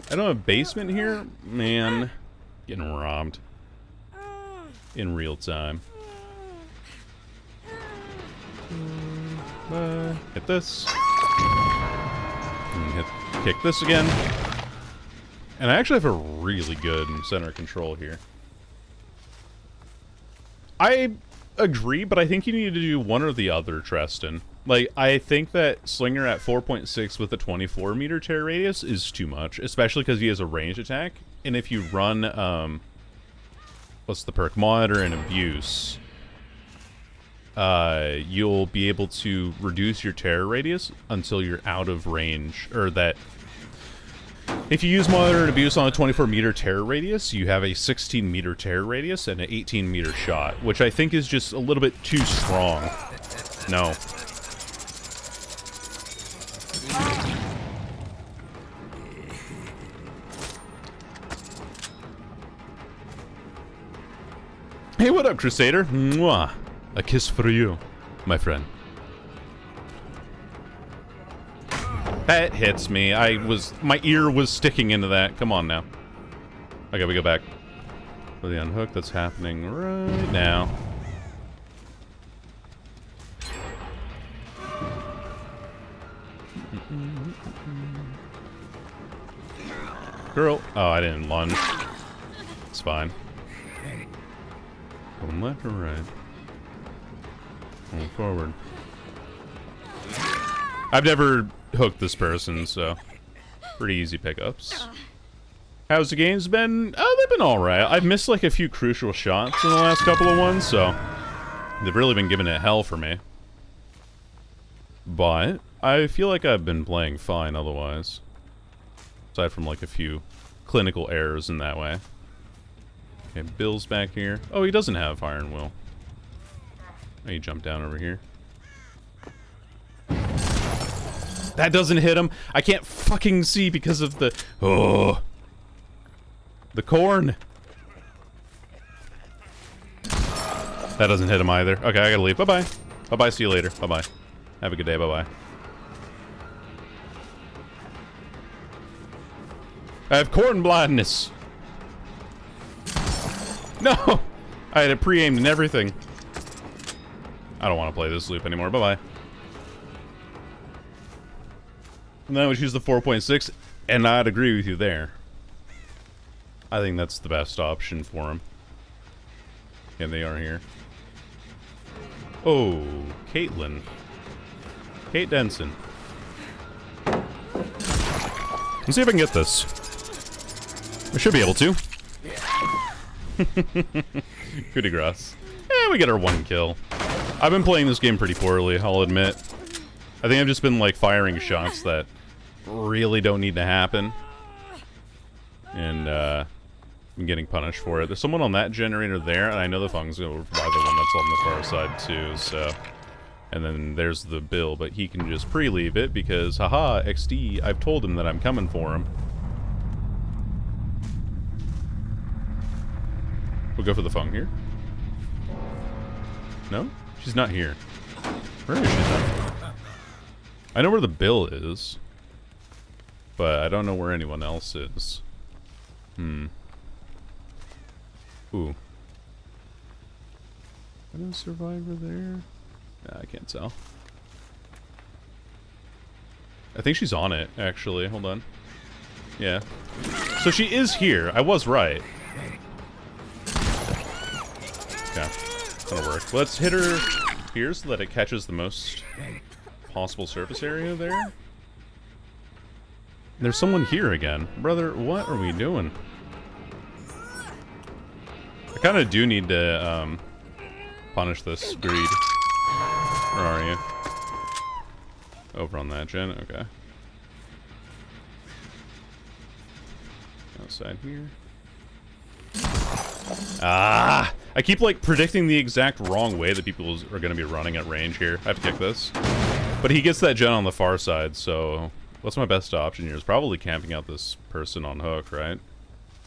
I don't have a basement here? Man. Getting robbed. In real time. Hit this. And kick this again. And I actually have a really good center control here. I agree, but I think you need to do one or the other, Treston. Like, I think that Slinger at 4.6 with a 24 meter tear radius is too much, especially because he has a range attack. And if you run, what's the perk? Monitor and Abuse. You'll be able to reduce your terror radius until you're out of range, or that if you use Monitor and Abuse on a 24 meter terror radius, you have a 16 meter terror radius and an 18 meter shot, which I think is just a little bit too strong. No. Hey, what up, Crusader? Mwah. A kiss for you, my friend. That hits me. My ear was sticking into that. Come on now. Okay, we go back. For the unhook that's happening right now. Girl. Oh, I didn't lunge. It's fine. Going left or right? Going forward. I've never hooked this person, so pretty easy pickups. How's the games been? Oh, they've been alright. I've missed like a few crucial shots in the last couple of ones, so they've really been giving it hell for me. But I feel like I've been playing fine otherwise. Aside from like a few clinical errors in that way. Okay, Bill's back here. Oh, he doesn't have Iron Will. Oh, he jumped down over here. That doesn't hit him. I can't fucking see because of the... Oh. The corn. That doesn't hit him either. Okay, I gotta leave. Bye-bye. Bye-bye, see you later. Bye-bye. Have a good day. Bye-bye. I have corn blindness. No! I had it pre-aimed and everything. I don't want to play this loop anymore. Bye-bye. And then I would choose the 4.6, and I'd agree with you there. I think that's the best option for him. And they are here. Oh, Caitlin. Kate Denson. Let's see if I can get this. I should be able to. Coup de grace. We get our 1 kill. I've been playing this game pretty poorly, I'll admit. I think I've just been, like, firing shots that really don't need to happen. And, I'm getting punished for it. There's someone on that generator there, and I know the Fung's gonna provide the one that's on the far side, too, so... And then there's the Bill, but he can just pre-leave it, because, haha, XD, I've told him that I'm coming for him. We'll go for the Fung here. No? She's not here. Where is she then? I know where the Bill is. But I don't know where anyone else is. Ooh. Is a survivor there? I can't tell. I think she's on it, actually. Hold on. Yeah. So she is here. I was right. Okay. That'll work. Let's hit her here so that it catches the most possible surface area there. There's someone here again. Brother, what are we doing? I kind of do need to, punish this greed. Where are you? Over on that gen? Okay. Outside here. Ah! I keep, like, predicting the exact wrong way that people are going to be running at range here. I have to kick this. But he gets that gen on the far side, so... What's my best option here? Is probably camping out this person on hook, right?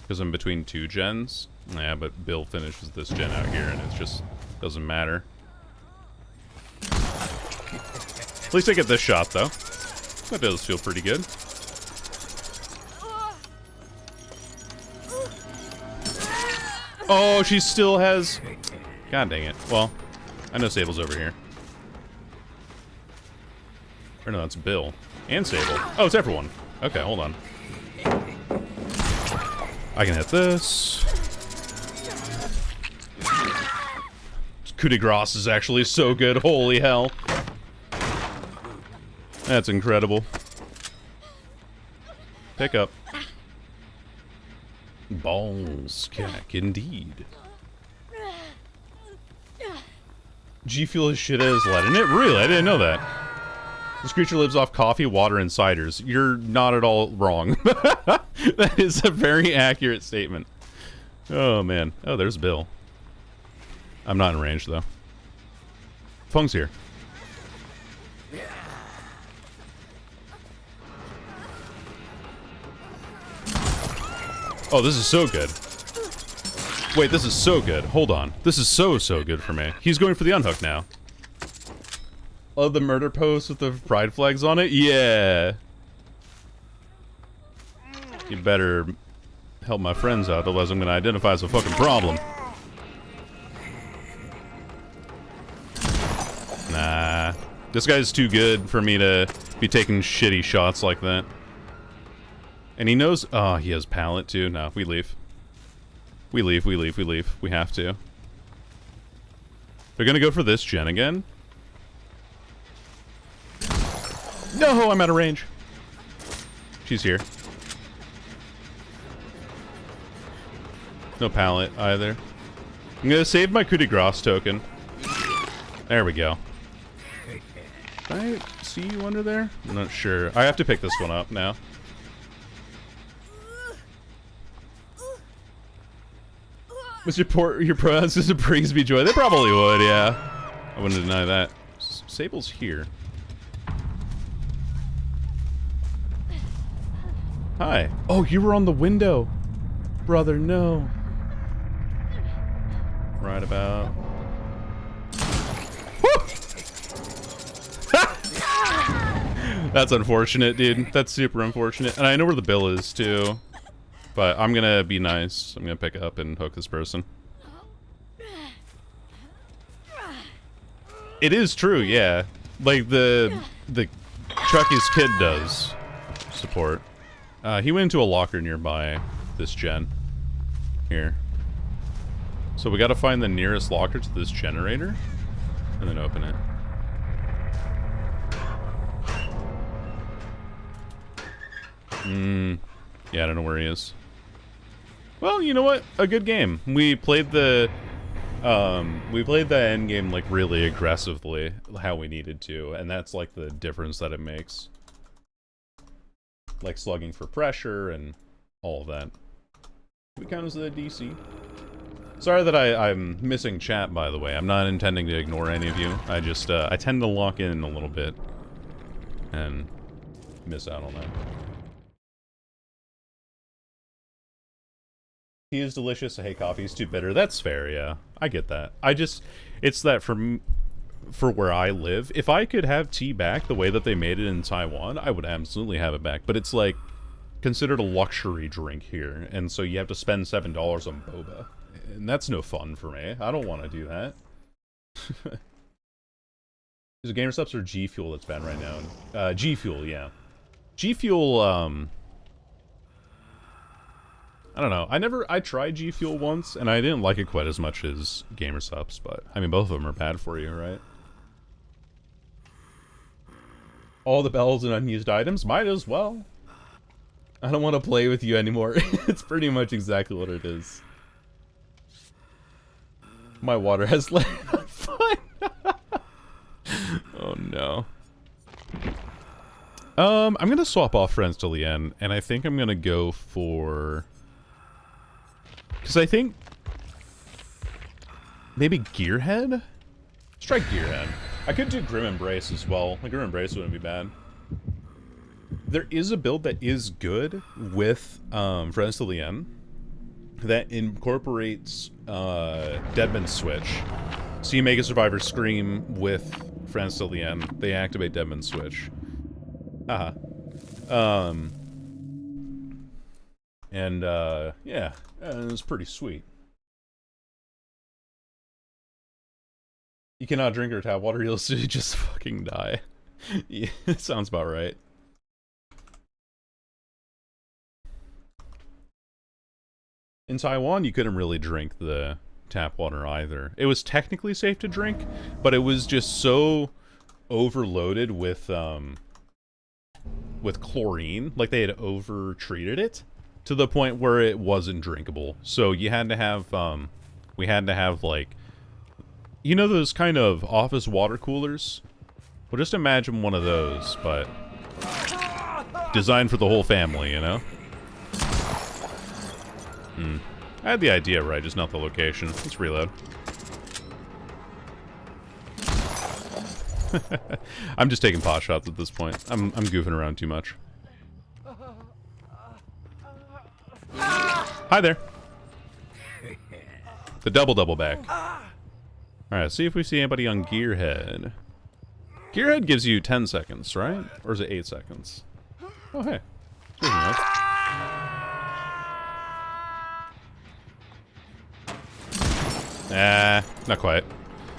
Because I'm between 2 gens. Yeah, but Bill finishes this gen out here, and it just doesn't matter. At least I get this shot, though. That does feel pretty good. Oh, she still has... God dang it. Well, I know Sable's over here. Or no, that's Bill. And Sable. Oh, it's everyone. Okay, hold on. I can hit this. Coup de grace is actually so good. Holy hell. That's incredible. Pick up. Balls cack, indeed. G Fuel is shit as lead in it? Really? I didn't know that. This creature lives off coffee, water, and ciders. You're not at all wrong. That is a very accurate statement. Oh, man. Oh, there's Bill. I'm not in range, though. Fung's here. Oh, this is so good. Wait, this is so good. Hold on. This is so good for me. He's going for the unhook now. Oh, the murder post with the pride flags on it? Yeah. You better help my friends out, otherwise I'm gonna identify as a fucking problem. Nah. This guy's too good for me to be taking shitty shots like that. And he knows... Oh, he has pallet too. No, we leave. We leave. We have to. They're gonna go for this gen again? No, I'm out of range. She's here. No pallet either. I'm gonna save my coup de grace token. There we go. Can I see you under there? I'm not sure. I have to pick this one up now. Was your pronouns a brings me joy? They probably would, yeah. I wouldn't deny that. Sable's here. Hi. Oh, you were on the window. Brother, no. Right about. That's unfortunate, dude. That's super unfortunate. And I know where the bill is, too. But I'm gonna be nice. I'm gonna pick up and hook this person. It is true, yeah. Like, the Chucky's kid does support. He went into a locker nearby this gen. Here. So we gotta find the nearest locker to this generator. And then open it. Yeah, I don't know where he is. Well, you know what? A good game. We played the end game like really aggressively, how we needed to, and that's like the difference that it makes. Like slugging for pressure and all of that. We count as the DC. Sorry that I'm missing chat, by the way. I'm not intending to ignore any of you. I just I tend to lock in a little bit and miss out on that. Tea is delicious. I hate coffee. It's too bitter. That's fair, yeah. I get that. It's that for where I live, if I could have tea back the way that they made it in Taiwan, I would absolutely have it back. But it's like considered a luxury drink here, and so you have to spend $7 on boba. And that's no fun for me. I don't want to do that. Is it GamerSups or G Fuel that's banned right now? G Fuel, yeah. G Fuel, I don't know. I tried G Fuel once, and I didn't like it quite as much as GamerSups, but, I mean, both of them are bad for you, right? All the bells and unused items? Might as well. I don't want to play with you anymore. It's pretty much exactly what it is. My water has let on fire. Oh no. I'm gonna swap off friends till the end, and I think I'm gonna go for... Because I think... maybe Gearhead? Let's try Gearhead. I could do Grim Embrace as well. Like, Grim Embrace wouldn't be bad. There is a build that is good with Friends Till the End that incorporates Deadman's Switch. So you make a survivor scream with Friends Till the End. They activate Deadman's Switch. Yeah. Yeah, it's pretty sweet. You cannot drink or tap water, you'll just fucking die. Yeah, it sounds about right. In Taiwan, you couldn't really drink the tap water either. It was technically safe to drink, but it was just so overloaded with chlorine, like they had over-treated it, to the point where it wasn't drinkable. So you had to have, we had to have, like, you know those kind of office water coolers? Well, just imagine one of those, but designed for the whole family, you know? I had the idea right, just not the location. Let's reload. I'm just taking pot shots at this point. I'm goofing around too much. Hi there. The double back. Alright, see if we see anybody on Gearhead. Gearhead gives you 10 seconds, right? Or is it 8 seconds? Oh, hey. Nice. Not quite. A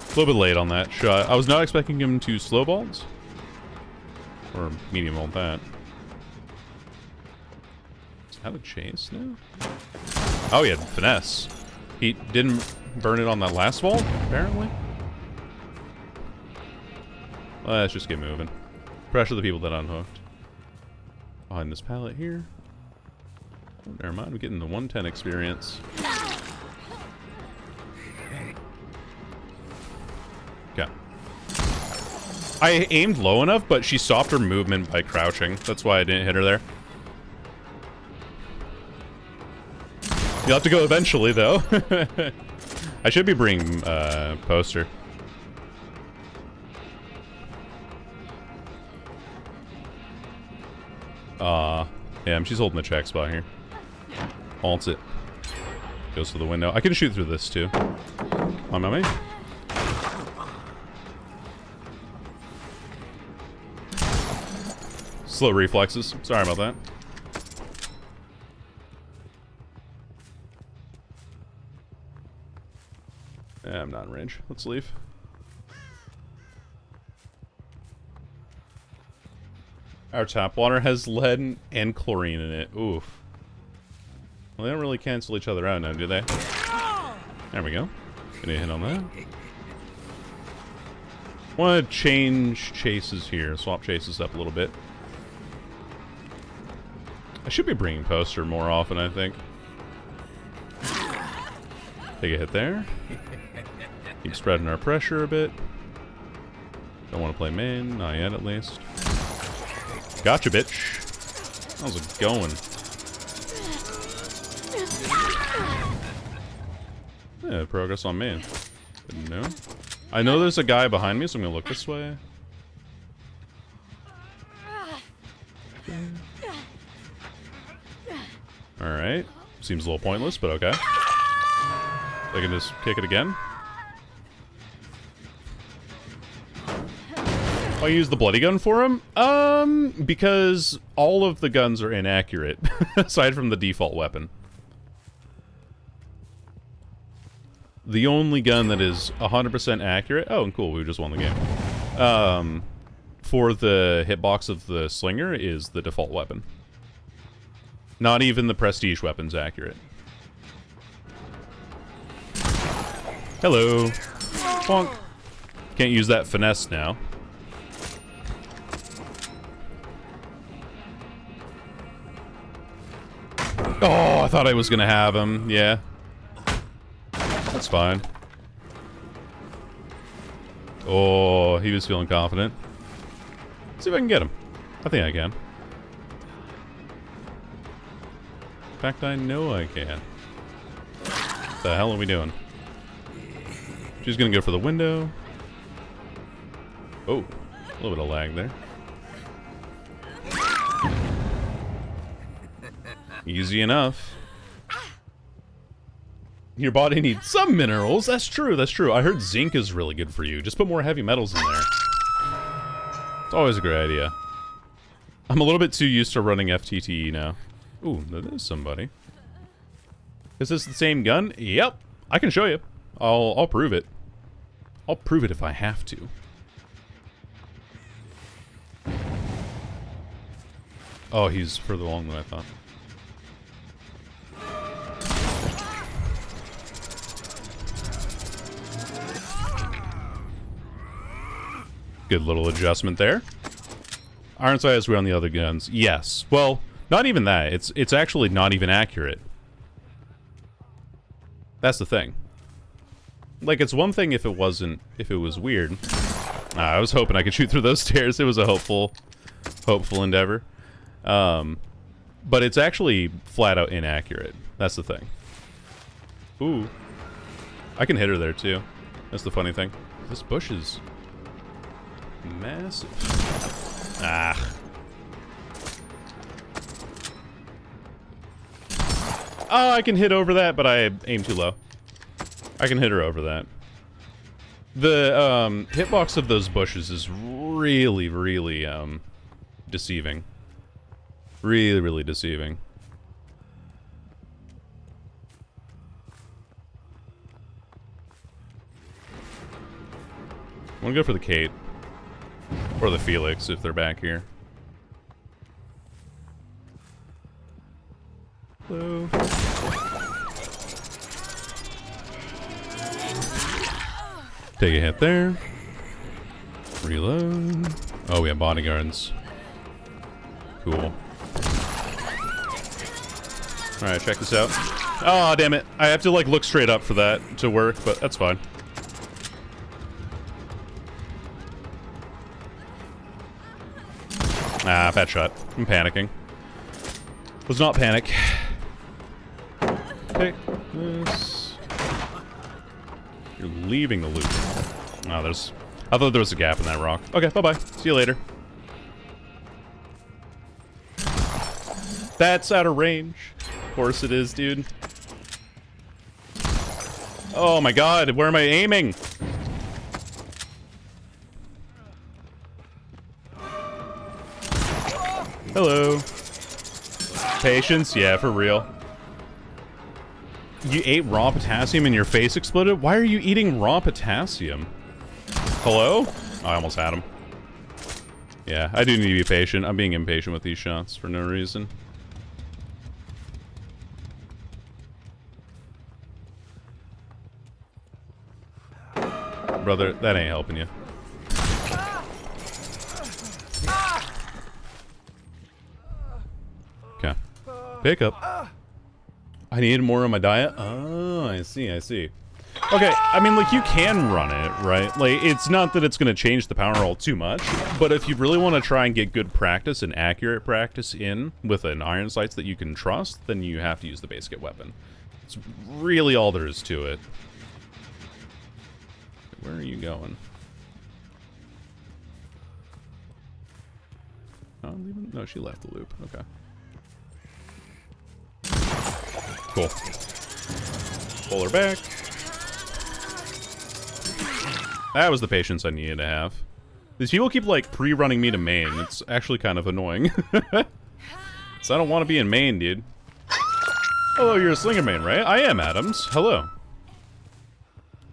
little bit late on that shot. I was not expecting him to slow balls. Or medium ult that. Is that a chase now? Oh, he had finesse. He didn't burn it on that last vault, apparently. Let's just get moving. Pressure the people that unhooked. Behind this pallet here. Oh, never mind, we're getting the 110 experience. Okay. I aimed low enough, but she stopped her movement by crouching. That's why I didn't hit her there. You'll have to go eventually, though. I should be bringing poster. Yeah, she's holding the check spot here. Halts it. Goes to the window. I can shoot through this, too. On my way. Slow reflexes. Sorry about that. Yeah, I'm not in range. Let's leave. Our tap water has lead and chlorine in it. Oof. Well, they don't really cancel each other out now, do they? There we go. Gonna hit on that. Want to change chases here. Swap chases up a little bit. I should be bringing poster more often, I think. Take a hit there. Keep spreading our pressure a bit. Don't want to play main. Not yet, at least. Gotcha, bitch. How's it going? Yeah, progress on main. Didn't know. I know there's a guy behind me, so I'm gonna look this way. Alright. Seems a little pointless, but okay. I can just kick it again. I use the bloody gun for him? Because all of the guns are inaccurate, aside from the default weapon. The only gun that is 100% accurate... Oh, and cool, we just won the game. For the hitbox of the slinger is the default weapon. Not even the prestige weapon's accurate. Hello. Bonk. Can't use that finesse now. Oh, I thought I was gonna have him. Yeah. That's fine. Oh, he was feeling confident. Let's see if I can get him. I think I can. In fact, I know I can. What the hell are we doing? She's gonna go for the window. Oh, a little bit of lag there. Easy enough. Your body needs some minerals. That's true, that's true. I heard zinc is really good for you. Just put more heavy metals in there. It's always a great idea. I'm a little bit too used to running FTTE now. Ooh, that is somebody. Is this the same gun? Yep. I can show you. I'll prove it. I'll prove it if I have to. Oh, he's further along than I thought. Good little adjustment there. Iron sight as we on the other guns. Yes. Well, not even that. It's actually not even accurate. That's the thing. Like, it's one thing if it was weird. I was hoping I could shoot through those stairs. It was a hopeful endeavor. But it's actually flat out inaccurate. That's the thing. Ooh. I can hit her there too. That's the funny thing. This bush is massive. Ah. Oh, I can hit over that, but I aim too low. I can hit her over that. The hitbox of those bushes is really, really deceiving. Really, really deceiving. I'm gonna go for the Kate. Or the Felix, if they're back here. Hello. Take a hit there. Reload. Oh, we have bodyguards. Cool. Alright, check this out. Oh, damn it. I have to, like, look straight up for that to work, but that's fine. Ah, bad shot. I'm panicking. Let's not panic. Pick this. You're leaving the loop. Oh, there's... I thought there was a gap in that rock. Okay, bye-bye. See you later. That's out of range. Of course it is, dude. Oh my god, where am I aiming? Hello. Patience? Yeah, for real. You ate raw potassium and your face exploded? Why are you eating raw potassium? Hello? Oh, I almost had him. Yeah, I do need to be patient. I'm being impatient with these shots for no reason. Brother, that ain't helping you. Okay. Pick up. I need more on my diet? Oh, I see, I see. Okay, I mean, like, you can run it, right? Like, it's not that it's going to change the power roll too much, but if you really want to try and get good practice and accurate practice in with an iron sights that you can trust, then you have to use the basic weapon. It's really all there is to it. Where are you going? Oh, leaving? No, she left the loop. Okay. Cool. Pull her back. That was the patience I needed to have. These people keep, like, pre-running me to main. It's actually kind of annoying. So I don't want to be in main, dude. Hello, you're a slinger main, right? I am, Adams. Hello.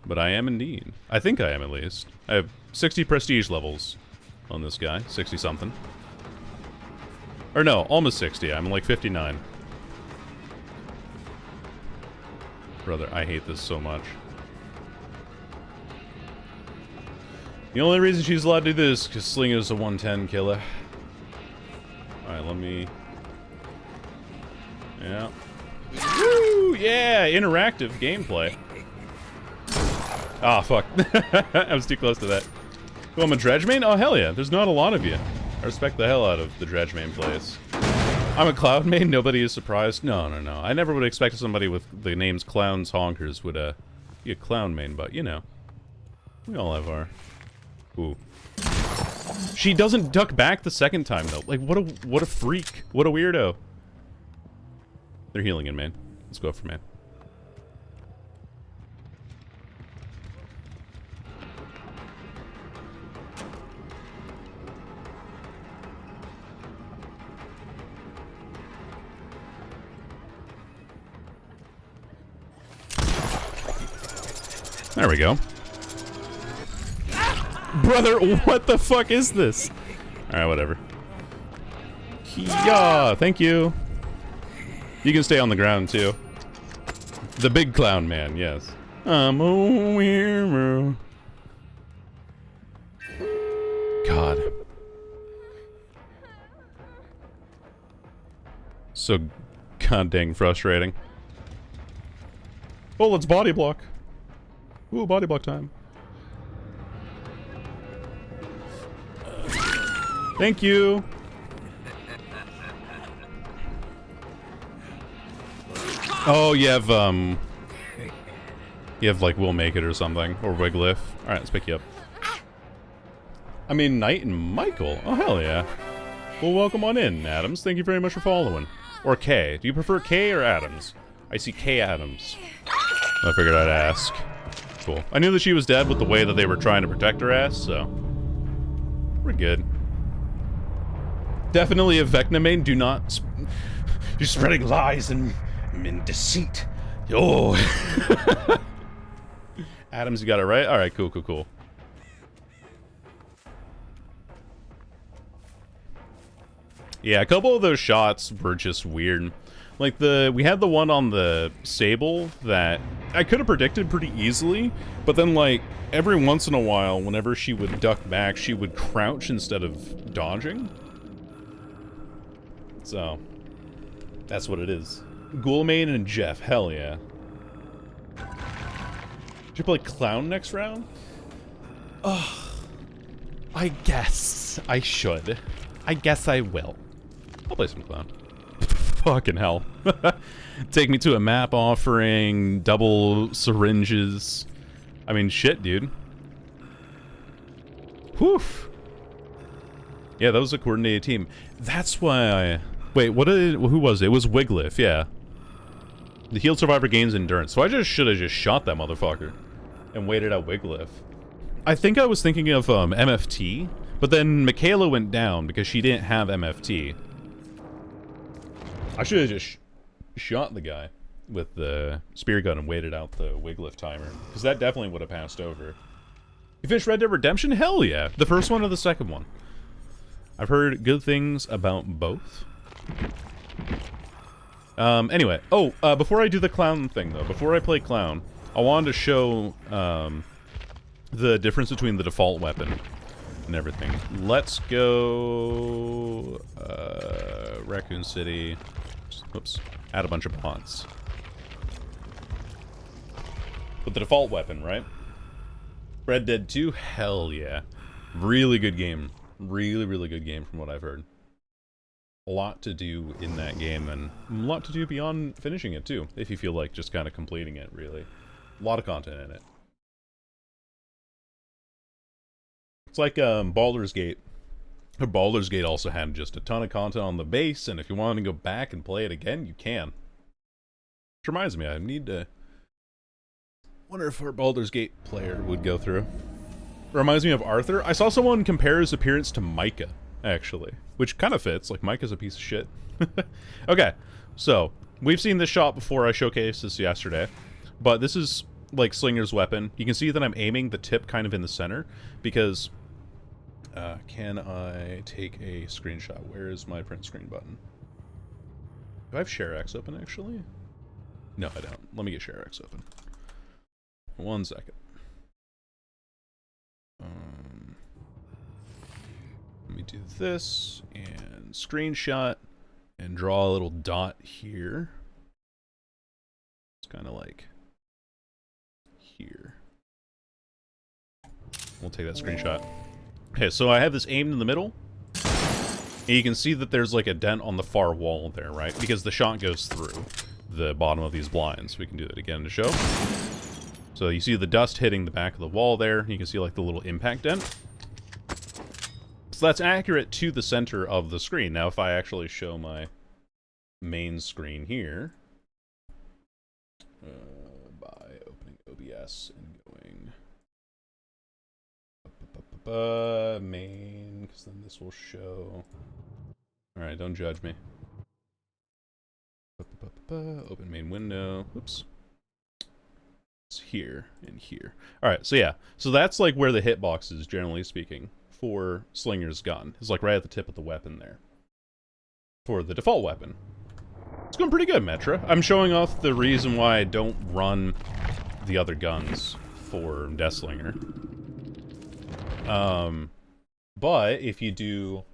But I am indeed. I think I am, at least. I have 60 prestige levels on this guy. 60-something. Or no, almost 60. I'm like 59. Brother, I hate this so much. The only reason she's allowed to do this is because Slinger is a 110 killer. Alright, let me... Yeah. Woo! Yeah! Interactive gameplay. Ah, fuck. I was too close to that. Oh, I'm a dredge main? Oh, hell yeah. There's not a lot of you. I respect the hell out of the dredge main plays. I'm a cloud main? Nobody is surprised? No, no, no. I never would expect somebody with the names Clowns Honkers would, be a clown main, but, you know. We all have our... Ooh. She doesn't duck back the second time, though. Like, what a freak. What a weirdo. They're healing in main. Let's go for main. There we go. Brother, what the fuck is this? Alright, whatever. Yeah, thank you. You can stay on the ground, too. The big clown man, yes. I'm a weirdo. God. So god dang frustrating. Oh, let's body block. Ooh, body block time. Thank you. Oh, you have like We'll Make It or something, or Wigliff. All right, let's pick you up. I mean, Knight and Michael. Oh hell yeah. Well, welcome on in, Adams. Thank you very much for following. Or K. Do you prefer K or Adams? I see K Adams. I figured I'd ask. Cool. I knew that she was dead with the way that they were trying to protect her ass, so we're good. Definitely a Vecna main. Do not. You're spreading lies and deceit. Oh. Adams, you got it right? Alright, cool, cool, cool. Yeah, a couple of those shots were just weird. Like, we had the one on the Sable that I could have predicted pretty easily, but then, like, every once in a while, whenever she would duck back, she would crouch instead of dodging. So, that's what it is. Ghoulmain and Jeff, hell yeah. Should you play Clown next round? Ugh. I guess I should. I guess I will. I'll play some Clown. Fucking hell. Take me to a map offering double syringes. I mean, shit, dude. Whew. Yeah, that was a coordinated team. That's why I... Wait, who was it? It was Wiglif, yeah. The healed survivor gains endurance. So I just should have just shot that motherfucker and waited out Wiglif. I think I was thinking of MFT, but then Michaela went down because she didn't have MFT. I should have just shot the guy with the spear gun and waited out the Wiglif timer, because that definitely would have passed over. You finished Red Dead Redemption? Hell yeah. The first one or the second one? I've heard good things about both. Anyway. Oh, before I do the clown thing, though, before I play clown, I wanted to show, the difference between the default weapon and everything. Let's go, Raccoon City. Oops. Add a bunch of bots. But the default weapon, right? Red Dead 2? Hell yeah. Really good game. Really, really good game from what I've heard. A lot to do in that game, and a lot to do beyond finishing it, too. If you feel like just kind of completing it, really. A lot of content in it. It's like, Baldur's Gate. Baldur's Gate also had just a ton of content on the base, and if you want to go back and play it again, you can. Which reminds me, I need to... wonder if our Baldur's Gate player would go through. Reminds me of Arthur. I saw someone compare his appearance to Micah, actually. Which kind of fits, like Micah's a piece of shit. Okay, so, we've seen this shot before. I showcased this yesterday. But this is, like, Slinger's weapon. You can see that I'm aiming the tip kind of in the center, because... can I take a screenshot? Where is my print screen button? Do I have ShareX open, actually? No, I don't. Let me get ShareX open. 1 second. Let me do this, and screenshot, and draw a little dot here. It's kind of like here. We'll take that screenshot. Okay, so I have this aimed in the middle, and you can see that there's like a dent on the far wall there, right? Because the shot goes through the bottom of these blinds. We can do that again to show. So you see the dust hitting the back of the wall there. You can see like the little impact dent. So that's accurate to the center of the screen. Now if I actually show my main screen here, by opening OBS and going main, because then this will show. Alright, don't judge me. Open main window. Oops. It's here and here. Alright, so yeah. So that's like where the hitbox is, generally speaking, for Slinger's gun. It's like right at the tip of the weapon there. For the default weapon. It's going pretty good, Metra. I'm showing off the reason why I don't run the other guns for Deathslinger. But if you do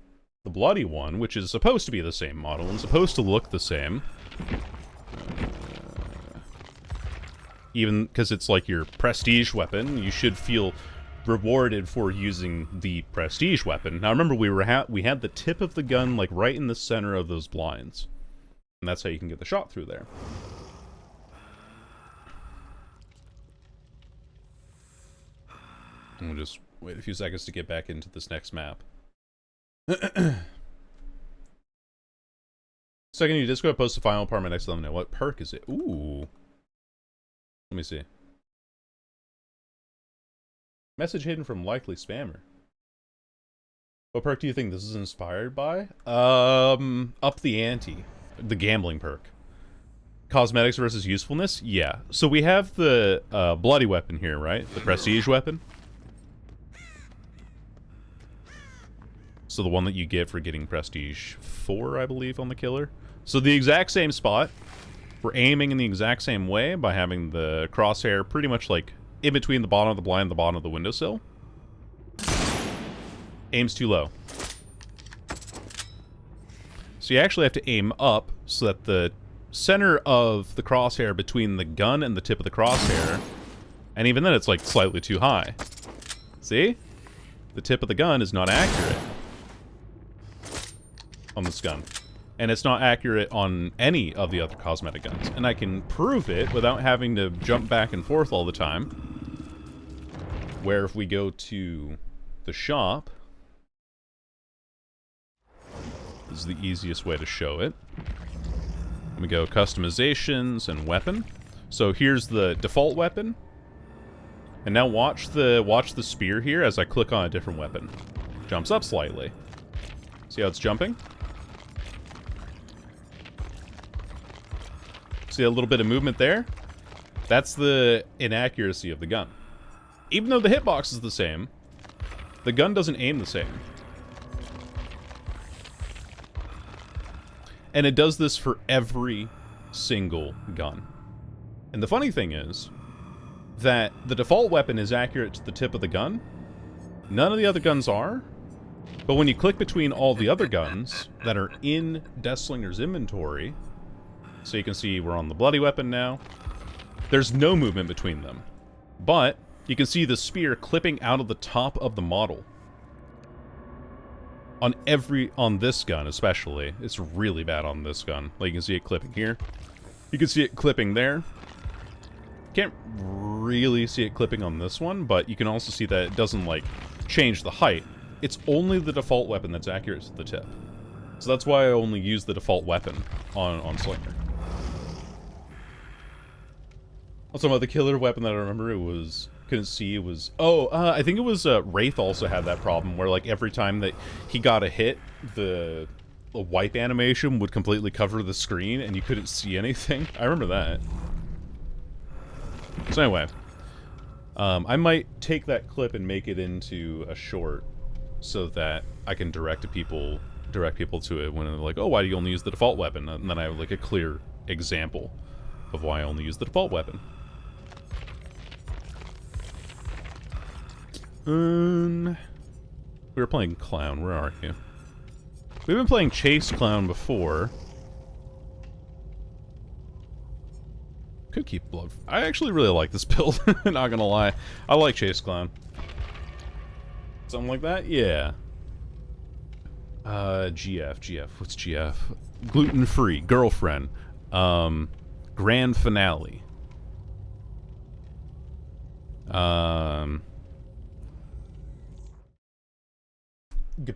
the bloody one, which is supposed to be the same model and supposed to look the same, even because it's like your prestige weapon, you should feel rewarded for using the prestige weapon. Now remember, we had the tip of the gun like right in the center of those blinds, and that's how you can get the shot through there. And we'll just wait a few seconds to get back into this next map. Second, you Discord post the final part of my next thumbnail. What perk is it? Ooh. Let me see. Message hidden from likely spammer. What perk do you think this is inspired by? Up the ante. The gambling perk. Cosmetics versus usefulness? Yeah. So we have the bloody weapon here, right? The prestige weapon. So the one that you get for getting prestige 4, I believe, on the killer. So the exact same spot. We're aiming in the exact same way by having the crosshair pretty much like in between the bottom of the blind and the bottom of the windowsill. Aims too low. So you actually have to aim up so that the center of the crosshair between the gun and the tip of the crosshair, and even then it's like slightly too high. See? The tip of the gun is not accurate on this gun. And it's not accurate on any of the other cosmetic guns. And I can prove it without having to jump back and forth all the time. Where if we go to the shop, this is the easiest way to show it. We go customizations and weapon. So here's the default weapon. And now watch the spear here as I click on a different weapon. Jumps up slightly. See how it's jumping? See a little bit of movement there? That's the inaccuracy of the gun. Even though the hitbox is the same, the gun doesn't aim the same. And it does this for every single gun. And the funny thing is that the default weapon is accurate to the tip of the gun. None of the other guns are. But when you click between all the other guns that are in Deathslinger's inventory, so you can see we're on the bloody weapon now, there's no movement between them. But you can see the spear clipping out of the top of the model. On this gun especially, it's really bad on this gun. Like you can see it clipping here. You can see it clipping there. Can't really see it clipping on this one, but you can also see that it doesn't, like, change the height. It's only the default weapon that's accurate to the tip. So that's why I only use the default weapon on Slinger. Also, about the killer weapon that I remember, it was... couldn't see, it was... Oh, I think it was, Wraith also had that problem, where, like, every time that he got a hit, the wipe animation would completely cover the screen, and you couldn't see anything. I remember that. So anyway, I might take that clip and make it into a short, so that I can direct people to it when they're like, oh, why do you only use the default weapon? And then I have, like, a clear example of why I only use the default weapon. We were playing Clown. Where are you? We've been playing Chase Clown before. Could keep blood. I actually really like this build. Not gonna lie. I like Chase Clown. Something like that? Yeah. GF. What's GF? Gluten-free. Girlfriend. Grand Finale.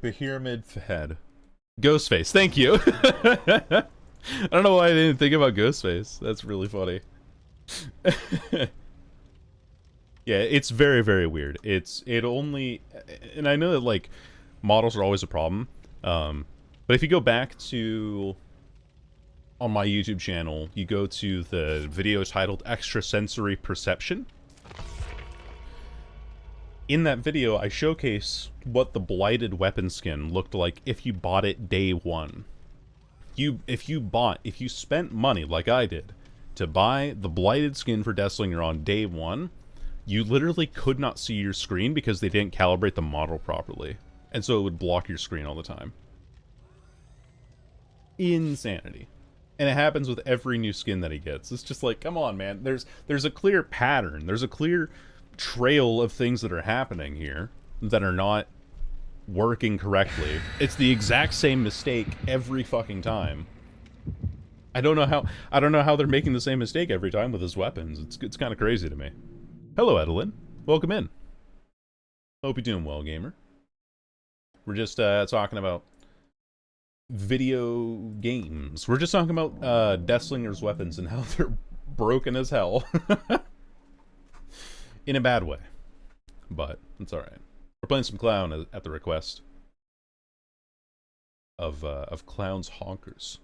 Pyramid Head. Ghostface, thank you! I don't know why I didn't think about Ghostface. That's really funny. Yeah, it's very, very weird. It only... And I know that, like, models are always a problem. But if you go back to... On my YouTube channel, you go to the video titled Extrasensory Perception. In that video, I showcase what the blighted weapon skin looked like if you bought it day one. If you spent money, like I did, to buy the blighted skin for Deathslinger on day one, you literally could not see your screen because they didn't calibrate the model properly. And so it would block your screen all the time. Insanity. And it happens with every new skin that he gets. It's just like, come on, man. There's a clear pattern. There's a clear trail of things that are happening here that are not working correctly. It's the exact same mistake every fucking time. I don't know how they're making the same mistake every time with his weapons. It's kind of crazy to me. Hello, Edelyn. Welcome in. Hope you're doing well, gamer. We're just talking about video games. We're just talking about Deathslinger's weapons and how they're broken as hell. In a bad way. But it's alright. We're playing some Clown at the request of Clown's Honkers.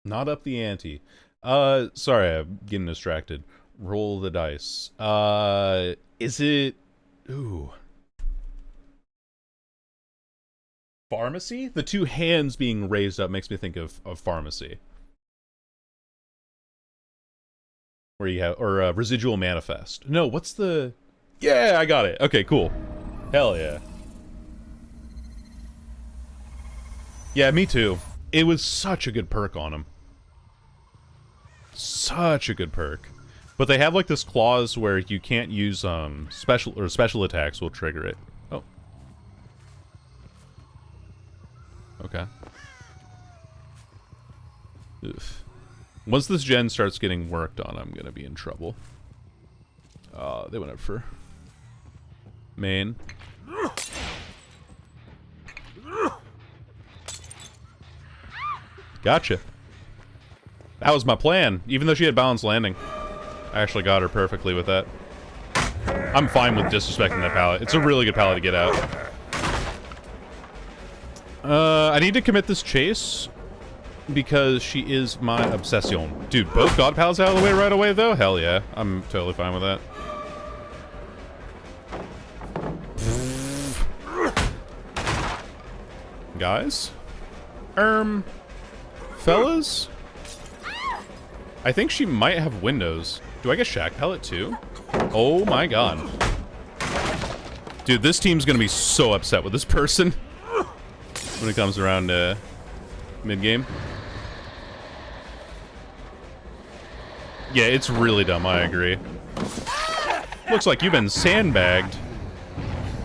Not up the ante. Sorry, I'm getting distracted. Roll the dice. Is it... Ooh. Pharmacy? The two hands being raised up makes me think of Pharmacy. Where you have... Or Residual Manifest. No, what's the... Yeah, I got it. Okay, cool. Hell yeah. Yeah, me too. It was such a good perk on him. Such a good perk. But they have like this clause where you can't use special attacks will trigger it. Oh. Okay. Oof. Once this gen starts getting worked on, I'm gonna be in trouble. They went up for main. Gotcha. That was my plan. Even though she had balanced landing, I actually got her perfectly with that. I'm fine with disrespecting that pallet. It's a really good pallet to get out. I need to commit this chase because she is my obsession. Dude, both god pallets out of the way right away, though? Hell yeah. I'm totally fine with that. Guys? Fellas? I think she might have windows. Do I get shack pellet too? Oh my god. Dude, this team's gonna be so upset with this person when it comes around mid-game. Yeah, it's really dumb, I agree. Looks like you've been sandbagged.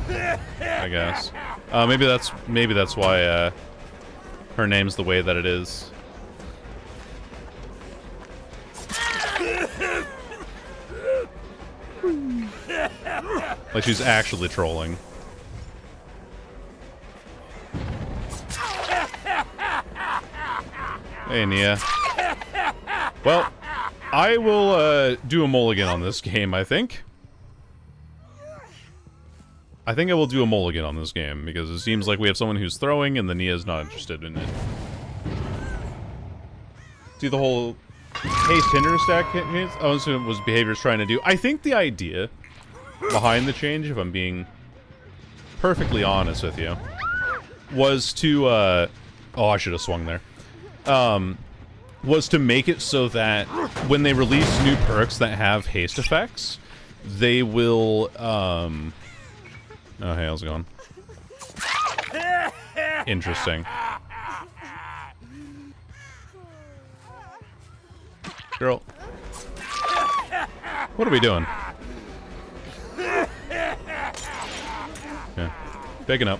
I guess. Maybe that's why her name's the way that it is. Like she's actually trolling. Hey, Nia. Well, I will do a mulligan on this game, I think. I think I will do a mulligan on this game, because it seems like we have someone who's throwing, and the Nia's not interested in it. See the whole haste hinder stack was behavior's trying to do. I think the idea behind the change, if I'm being perfectly honest with you, was to, oh, I should have swung there. Was to make it so that when they release new perks that have haste effects, they will, oh, hey, how's it going? Interesting. Girl. What are we doing? Yeah. Picking up.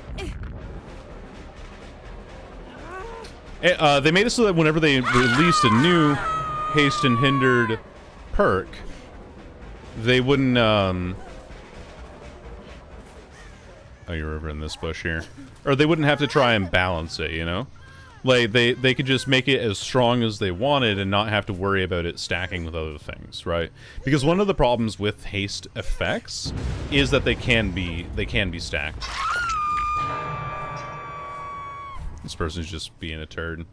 They made it so that whenever they released a new haste and hindered perk, they wouldn't, oh, you're over in this bush here. Or they wouldn't have to try and balance it, you know? Like, they could just make it as strong as they wanted and not have to worry about it stacking with other things, right? Because one of the problems with haste effects is that they can be stacked. This person's just being a turd.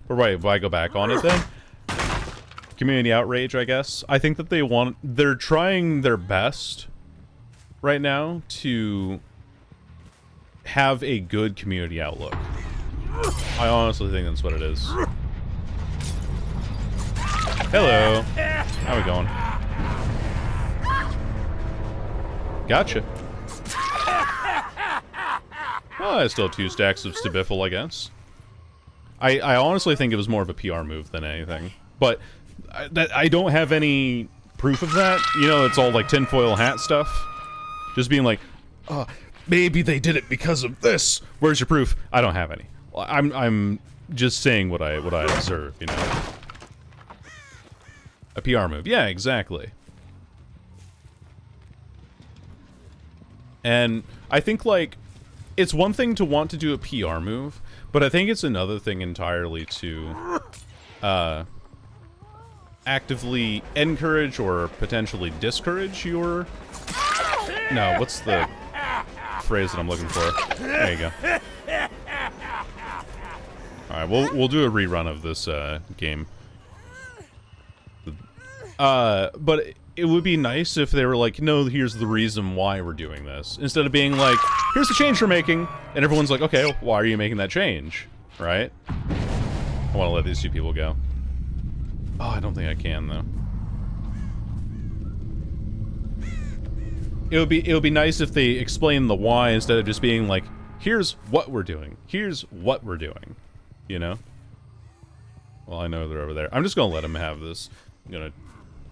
But right, if I go back on it then? Community outrage, I guess. I think that they're trying their best right now to have a good community outlook. I honestly think that's what it is. Hello. How we going? Gotcha. Well, I still have 2 stacks of Stabiffle, I guess. I honestly think it was more of a PR move than anything. But I don't have any proof of that. You know, it's all like tinfoil hat stuff. Just being like, maybe they did it because of this. Where's your proof? I don't have any. I'm just saying what I observe, you know. A PR move. Yeah, exactly. And I think, like, it's one thing to want to do a PR move, but I think it's another thing entirely to actively encourage or potentially discourage your... No, what's the phrase that I'm looking for? There you go. Alright, we'll do a rerun of this game. But it would be nice if they were like, no, here's the reason why we're doing this. Instead of being like, here's the change we're making, and everyone's like, okay, why are you making that change? Right? I want to let these 2 people go. Oh, I don't think I can, though. It would be nice if they explained the why instead of just being like, here's what we're doing. Here's what we're doing. You know? Well, I know they're over there. I'm just gonna let them have this. I'm gonna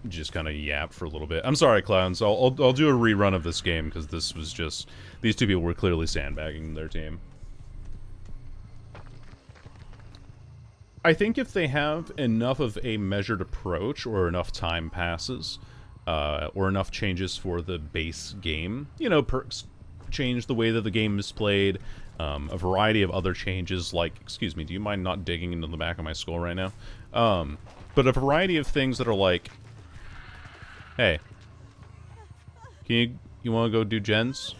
just kind of yap for a little bit. I'm sorry, clowns. I'll do a rerun of this game because this was just... These 2 people were clearly sandbagging their team. I think if they have enough of a measured approach, or enough time passes, or enough changes for the base game, you know, perks change the way that the game is played, a variety of other changes, like, excuse me, do you mind not digging into the back of my skull right now? But a variety of things that are like, hey, you want to go do gens?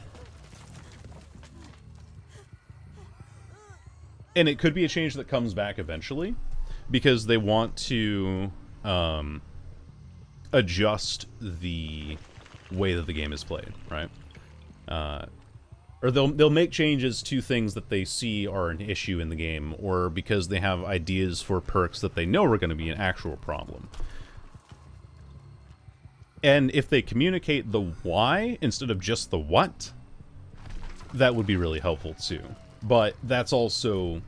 And it could be a change that comes back eventually, because they want to adjust the way that the game is played, right? Or they'll make changes to things that they see are an issue in the game, or because they have ideas for perks that they know are going to be an actual problem. And if they communicate the why instead of just the what, that would be really helpful too. But that's also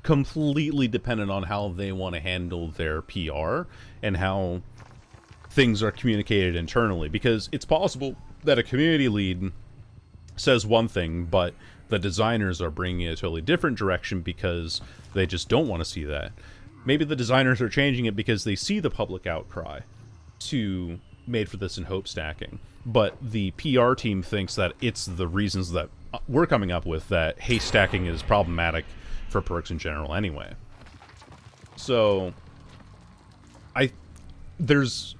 completely dependent on how they want to handle their PR and how things are communicated internally. Because it's possible that a community lead says one thing, but the designers are bringing it a totally different direction because they just don't want to see that. Maybe the designers are changing it because they see the public outcry to Made for This and Hope stacking. But the PR team thinks that it's the reasons that we're coming up with, that haste stacking is problematic for perks in general anyway. So there's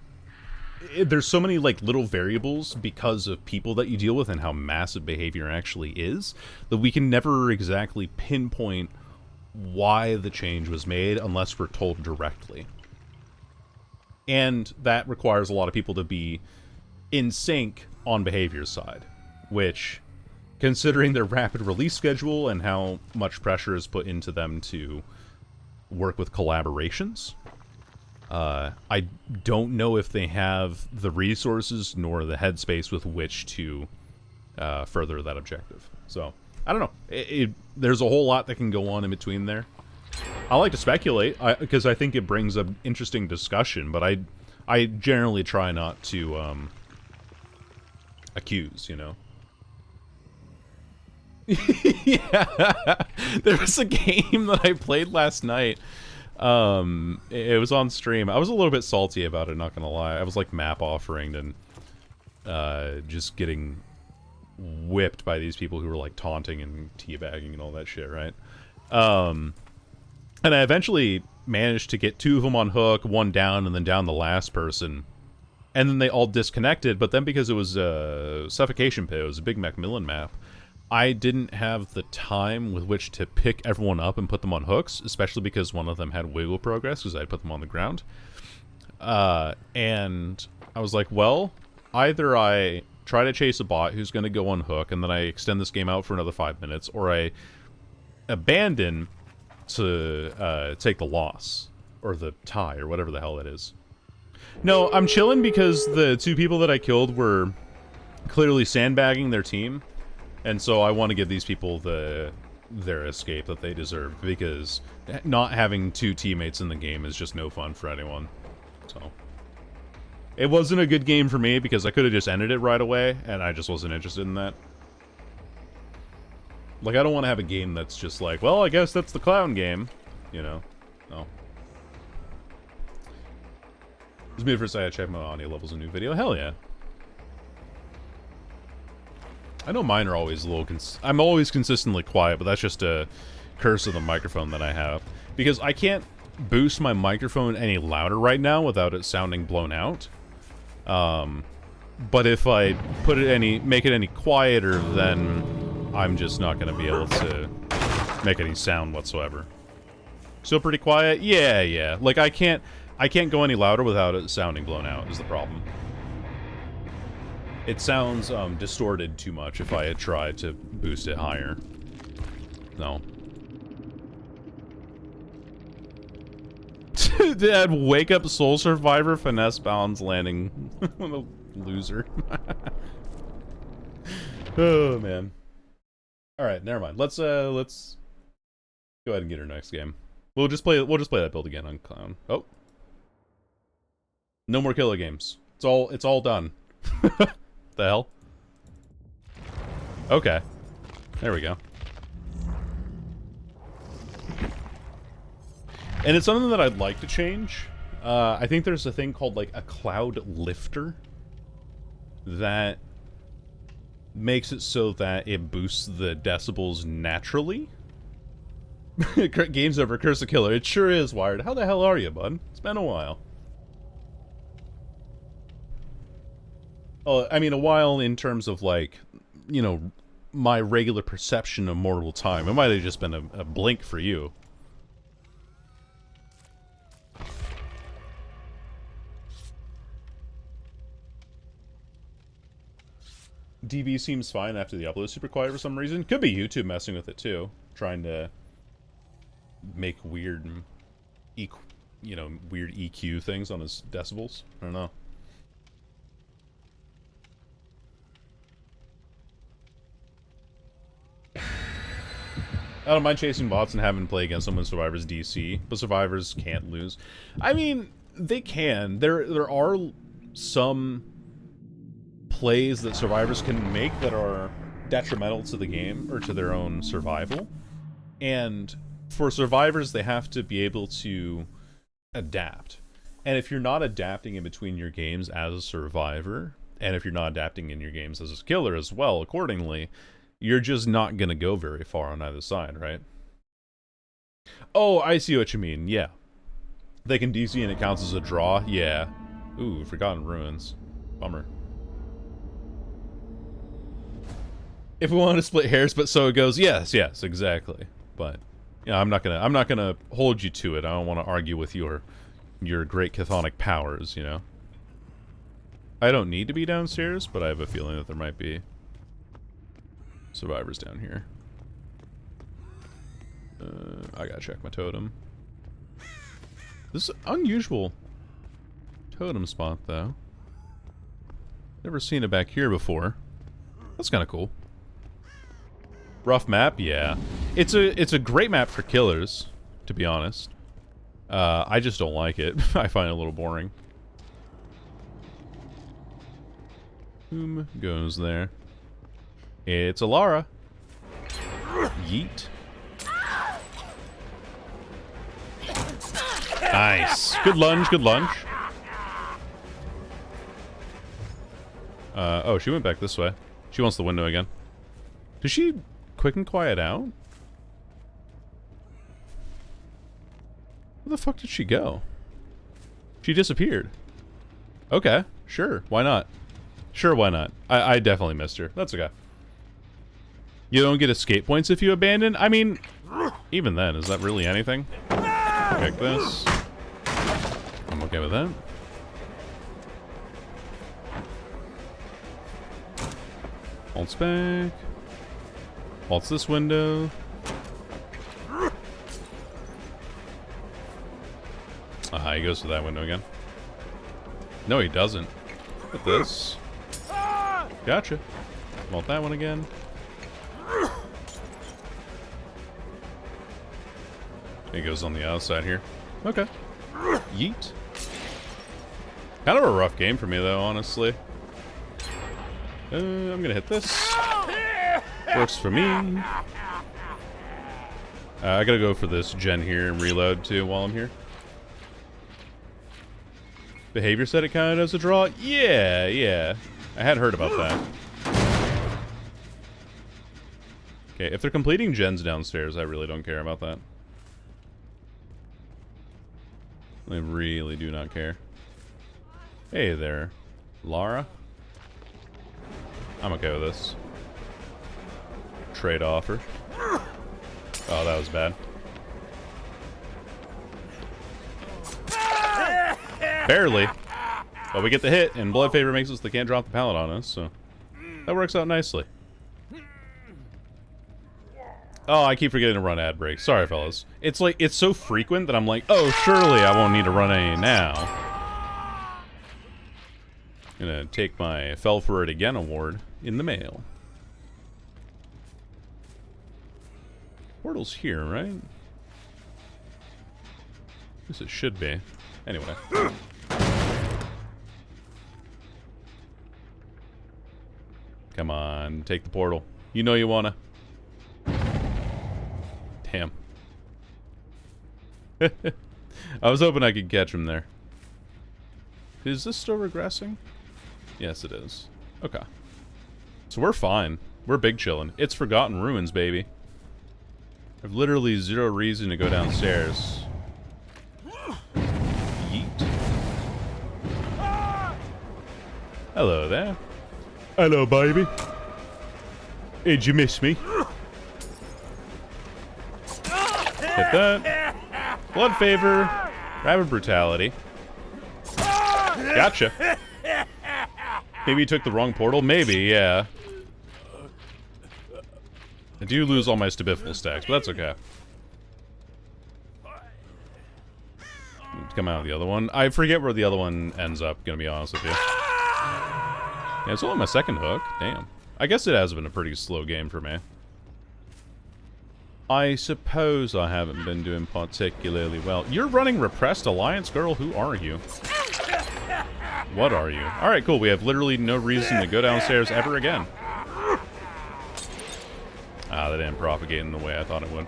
so many like little variables because of people that you deal with and how massive behavior actually is, that we can never exactly pinpoint why the change was made unless we're told directly. And that requires a lot of people to be in sync on behavior side, which, considering their rapid release schedule and how much pressure is put into them to work with collaborations, I don't know if they have the resources nor the headspace with which to further that objective. So, I don't know. There's a whole lot that can go on in between there. I like to speculate, because I think it brings up interesting discussion, but I generally try not to accuse, you know? Yeah, there was a game that I played last night. It was on stream. I was a little bit salty about it, not gonna lie. I was like map offering and just getting whipped by these people who were like taunting and teabagging and all that shit, right? And I eventually managed to get 2 of them on hook, 1 down, and then down the last person. And then they all disconnected, but then because it was a Suffocation Pit, it was a big Macmillan map, I didn't have the time with which to pick everyone up and put them on hooks, especially because one of them had wiggle progress, because I put them on the ground. And I was like, well, either I try to chase a bot who's going to go on hook, and then I extend this game out for another 5 minutes, or I abandon to take the loss, or the tie, or whatever the hell that is. No, I'm chilling because the 2 people that I killed were clearly sandbagging their team, and so I want to give these people their escape that they deserve, because not having 2 teammates in the game is just no fun for anyone. So it wasn't a good game for me because I could have just ended it right away, and I just wasn't interested in that. Like, I don't want to have a game that's just like, well, I guess that's the clown game, you know? No. This is me the first time I checked my audio levels in a new video. Hell yeah. I know mine are always a little... I'm always consistently quiet, but that's just a curse of the microphone that I have. Because I can't boost my microphone any louder right now without it sounding blown out. But if I put it make it any quieter, then I'm just not going to be able to make any sound whatsoever. Still pretty quiet? Yeah, yeah. Like, I can't go any louder without it sounding blown out, is the problem. It sounds distorted too much if I had tried to boost it higher. No. Dad, wake up Soul Survivor, finesse balance landing. What a loser. Oh man. Alright, never mind. Let's go ahead and get our next game. We'll just play that build again on Clown. Oh. No more killer games. It's all done. The hell? Okay. There we go. And it's something that I'd like to change. I think there's a thing called, like, a cloud lifter that makes it so that it boosts the decibels naturally. Game's over, Curse the Killer. It sure is, Wired. How the hell are you, bud? It's been a while. Oh, I mean, a while in terms of, like, you know, my regular perception of mortal time. It might have just been a blink for you. DB seems fine after the upload. Super quiet for some reason. Could be YouTube messing with it too, trying to make weird, weird EQ things on his decibels. I don't know. I don't mind chasing bots and having to play against them when Survivor's DC, but Survivors can't lose. I mean, they can. There are some plays that Survivors can make that are detrimental to the game, or to their own survival. And for Survivors, they have to be able to adapt. And if you're not adapting in between your games as a Survivor, and if you're not adapting in your games as a Killer as well, accordingly, you're just not going to go very far on either side, right? Oh, I see what you mean, yeah. They can DC and it counts as a draw, yeah. Ooh, Forgotten Ruins. Bummer. If we wanted to split hairs, but so it goes, yes, exactly. But, yeah, I'm not gonna hold you to it. I don't want to argue with your great chthonic powers, you know? I don't need to be downstairs, but I have a feeling that there might be Survivors down here. I gotta check my totem. This is an unusual totem spot, though. Never seen it back here before. That's kind of cool. Rough map, yeah. It's a great map for killers, to be honest. I just don't like it. I find it a little boring. Whom goes there? It's Alara. Yeet. Nice. Good lunge, good lunge. Oh, she went back this way. She wants the window again. Did she quick and quiet out? Where the fuck did she go? She disappeared. Okay, sure. Why not? Sure, why not? I definitely missed her. That's okay. You don't get escape points if you abandon? I mean, even then, is that really anything? Pick this. I'm okay with that. Waltz back. Waltz this window. He goes to that window again. No, he doesn't. Look at this. Gotcha. Vault that one again. He goes on the outside here. Okay. Yeet. Kind of a rough game for me, though, honestly. I'm gonna hit this. Works for me. I gotta go for this gen here and reload, too, while I'm here. Behavior said it counted as a draw? Yeah. I had heard about that. Okay, if they're completing gens downstairs, I really don't care about that. I really do not care. Hey there, Lara. I'm okay with this. Trade offer. Oh, that was bad. Barely. But we get the hit, and Blood Favor makes us they can't drop the pallet on us, so that works out nicely. Oh, I keep forgetting to run ad breaks. Sorry, fellas. It's like, it's so frequent that I'm like, oh, surely I won't need to run any now. Gonna take my Fell For It Again award in the mail. Portal's here, right? Guess it should be. Anyway. Come on, take the portal. You know you wanna. Damn. I was hoping I could catch him there. Is this still regressing? Yes, it is. Okay. So we're fine. We're big chillin'. It's Forgotten Ruins, baby. I've literally zero reason to go downstairs. Yeet. Hello there. Hello, baby. Did you miss me? Hit that. Blood favor. Rabbit brutality. Gotcha. Maybe you took the wrong portal? Maybe, yeah. I do lose all my Stabiffle stacks, but that's okay. Come out of the other one. I forget where the other one ends up, gonna be honest with you. Yeah, it's only my second hook. Damn. I guess it has been a pretty slow game for me. I suppose I haven't been doing particularly well. You're running Repressed Alliance, girl? Who are you? What are you? Alright, cool. We have literally no reason to go downstairs ever again. Ah, that didn't propagate in the way I thought it would.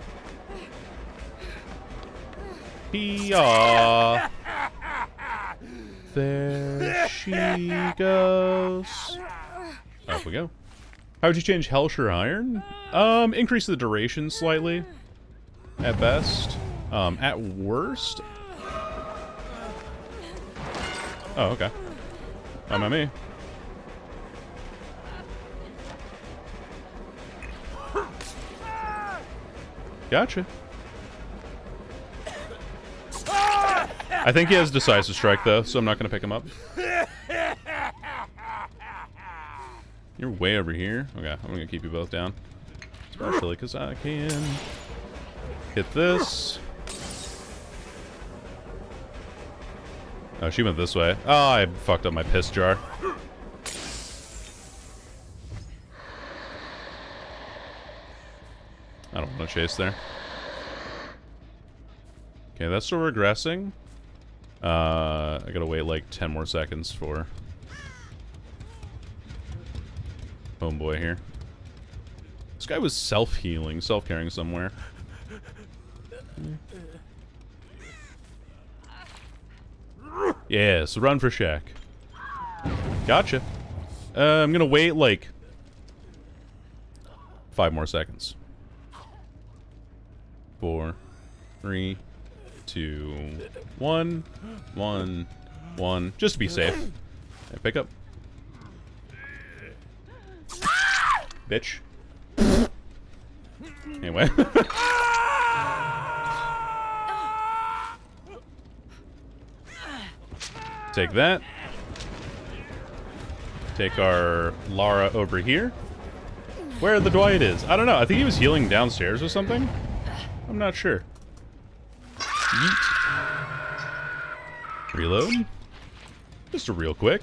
Hee-yaw! There she goes. Off we go. How would you change Hellshire Iron? Increase the duration slightly. At best. At worst. Oh, okay. Not me. Gotcha. I think he has Decisive Strike, though, so I'm not going to pick him up. You're way over here. Okay, I'm going to keep you both down. Especially because I can hit this. Oh, she went this way. Oh, I fucked up my piss jar. I don't want to chase there. Okay, that's still regressing. I gotta wait like 10 more seconds for homeboy here. This guy was self-healing, self-carrying somewhere. Yeah, so run for Shaq. Gotcha. I'm gonna wait like 5 more seconds. 4, 3, 2, 1, 1, 1. Just to be safe. Okay, pick up. Bitch. Anyway. Take that. Take our Lara over here. Where the Dwight is. I don't know. I think he was healing downstairs or something. I'm not sure. Yeet. Reload. Just a real quick.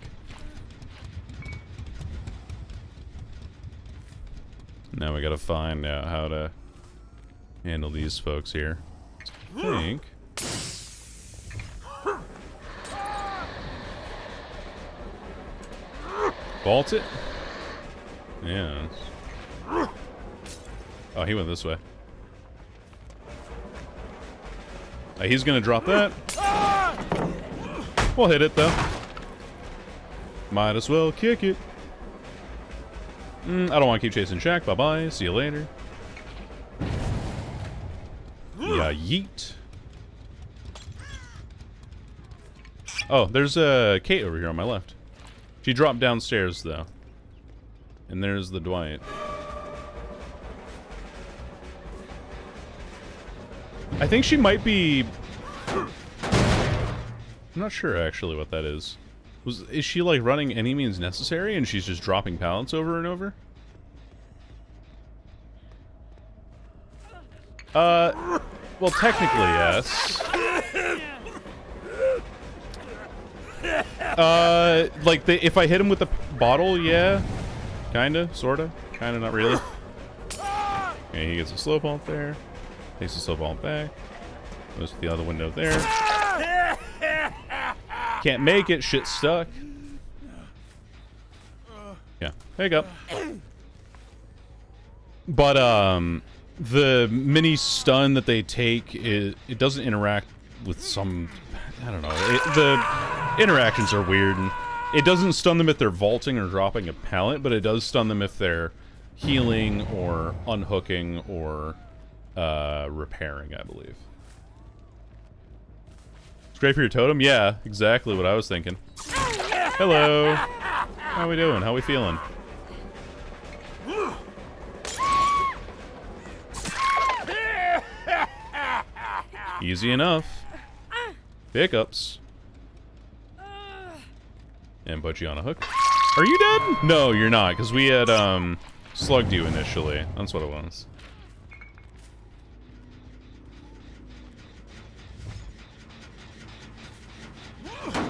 Now we gotta find out how to handle these folks here. I think. Vault it? Yeah. Oh, he went this way. He's gonna drop that. We'll hit it, though. Might as well kick it. I don't want to keep chasing Shaq. Bye-bye. See you later. Yeah, yeet. Oh, there's a Kate over here on my left. She dropped downstairs, though. And there's the Dwight. I think she might be... I'm not sure, actually, what that is. Is she, like, running any means necessary, and she's just dropping pallets over and over? Well, technically, yes. Like, if I hit him with the bottle, yeah. Kinda, sorta. Kinda, not really. Okay, he gets a slow ball there. Takes the slow ball back. Goes to the other window there. Can't make it, shit stuck. Yeah, there you go. But, the mini stun that they take, it doesn't interact with some, I don't know. The interactions are weird. And it doesn't stun them if they're vaulting or dropping a pallet, but it does stun them if they're healing or unhooking or repairing, I believe. It's great for your totem? Yeah, exactly what I was thinking. Hello. How we doing? How we feeling? Easy enough. Pickups. And put you on a hook. Are you dead? No, you're not, because we had slugged you initially. That's what it was.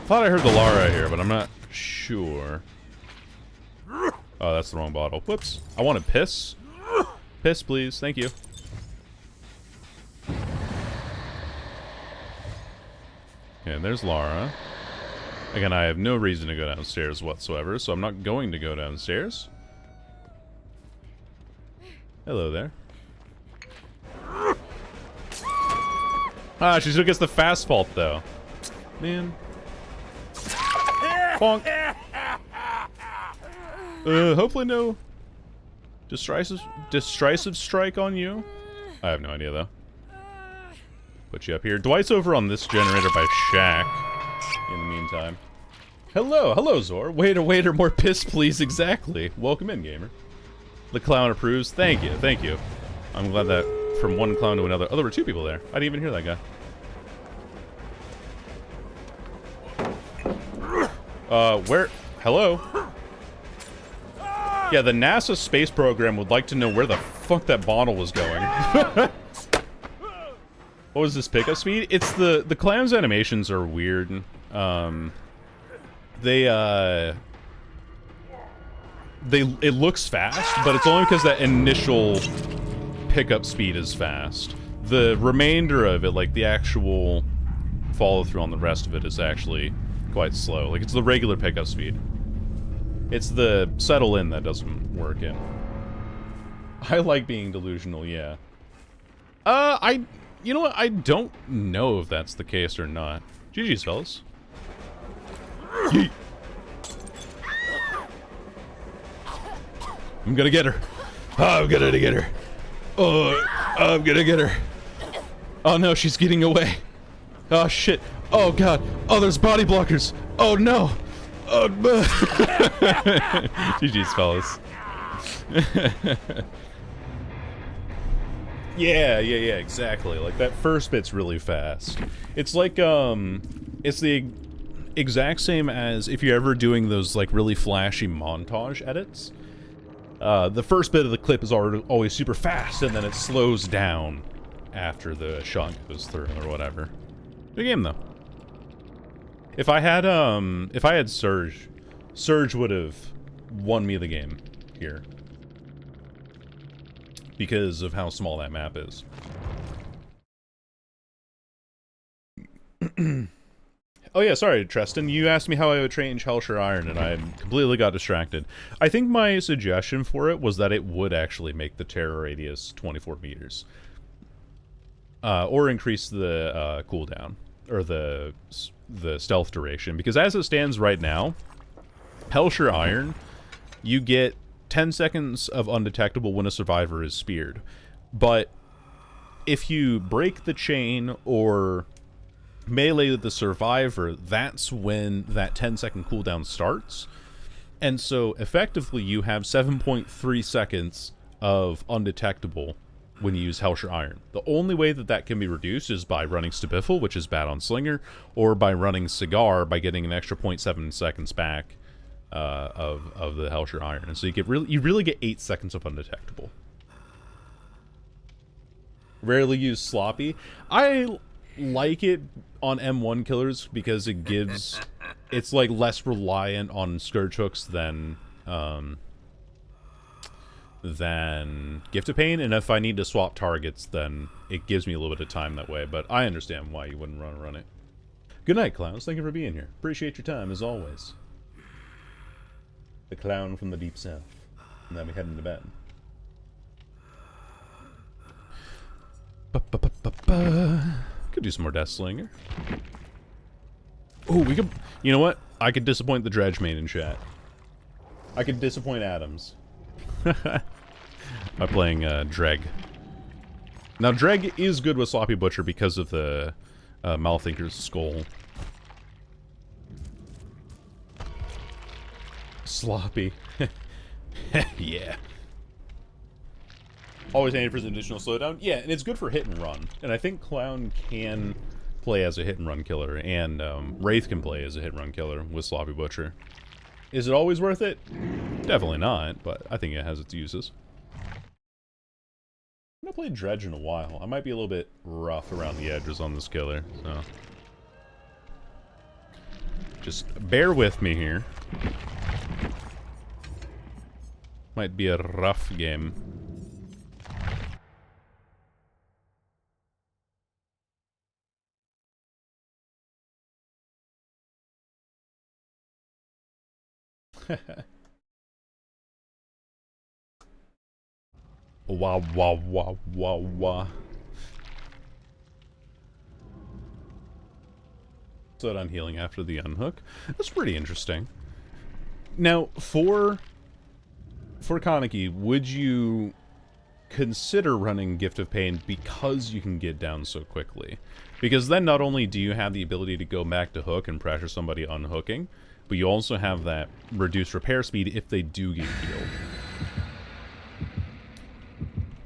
Thought I heard the Lara here, but I'm not sure. Oh, that's the wrong bottle. Whoops. I want to piss. Piss, please. Thank you. Okay, there's Lara. Again, I have no reason to go downstairs whatsoever, so I'm not going to go downstairs. Hello there. Ah, she still gets the fast fault, though. Man. Bonk. Hopefully no decisive strike on you. I have no idea, though. Put you up here. Dwight's over on this generator by Shaq. In the meantime. Hello, Zor. Waiter, more piss, please. Exactly. Welcome in, gamer. The clown approves. Thank you. I'm glad that from one clown to another. Oh, there were two people there. I didn't even hear that guy. Where? Hello? Yeah, the NASA space program would like to know where the fuck that bottle was going. What was this pickup speed? It's the clam's animations are weird. It looks fast, but it's only because that initial pickup speed is fast. The remainder of it, like the actual follow through on the rest of it, is actually quite slow. Like, it's the regular pickup speed. It's the settle in that doesn't work in. I like being delusional, yeah. You know what? I don't know if that's the case or not. GG's, fellas. Yeet. I'm gonna get her. I'm gonna get her. Oh, I'm gonna get her. Oh no, she's getting away. Oh shit. Oh god. Oh, there's body blockers. Oh no. Oh, GG's, fellas. Yeah, exactly. Like, that first bit's really fast. It's like, it's the exact same as if you're ever doing those, like, really flashy montage edits. The first bit of the clip is always super fast, and then it slows down after the shot goes through, or whatever. Good game, though. If I had Surge would have won me the game here. Because of how small that map is. Oh yeah, sorry, Treston. You asked me how I would change Hellshire Iron, and I completely got distracted. I think my suggestion for it was that it would actually make the terror radius 24 meters. Or increase the cooldown, or the stealth duration. Because as it stands right now, Hellshire Iron, you get 10 seconds of undetectable when a survivor is speared. But if you break the chain or melee the survivor, that's when that 10-second cooldown starts. And so effectively you have 7.3 seconds of undetectable when you use Hellshire Iron. The only way that that can be reduced is by running Stabiffle, which is bad on Slinger, or by running Cigar by getting an extra 0.7 seconds back of the Hellshire Iron. And so you really get 8 seconds of undetectable. Rarely use Sloppy. I like it on M1 killers because it gives... it's like less reliant on Scourge hooks than Gift of Pain, and if I need to swap targets, then it gives me a little bit of time that way, but I understand why you wouldn't run it. Good night, clowns. Thank you for being here. Appreciate your time, as always. The clown from the deep south. And then we head into bed. Could do some more Death Slinger. Oh, we could... You know what? I could disappoint the Dredge main in chat. I could disappoint Adams. By playing Dreg. Now, Dreg is good with Sloppy Butcher because of the Malthinker's Skull. Sloppy. Yeah. Always handy for some additional slowdown. Yeah, and it's good for hit and run. And I think Clown can play as a hit and run killer, and Wraith can play as a hit and run killer with Sloppy Butcher. Is it always worth it? Definitely not, but I think it has its uses. I haven't played Dredge in a while. I might be a little bit rough around the edges on this killer, so... Just bear with me here. Might be a rough game. Wah, wah, wah, wah, wah. Slowed on healing after the unhook. That's pretty interesting. Now, for Kaneki, would you consider running Gift of Pain because you can get down so quickly? Because then not only do you have the ability to go back to hook and pressure somebody unhooking, but you also have that reduced repair speed if they do get healed.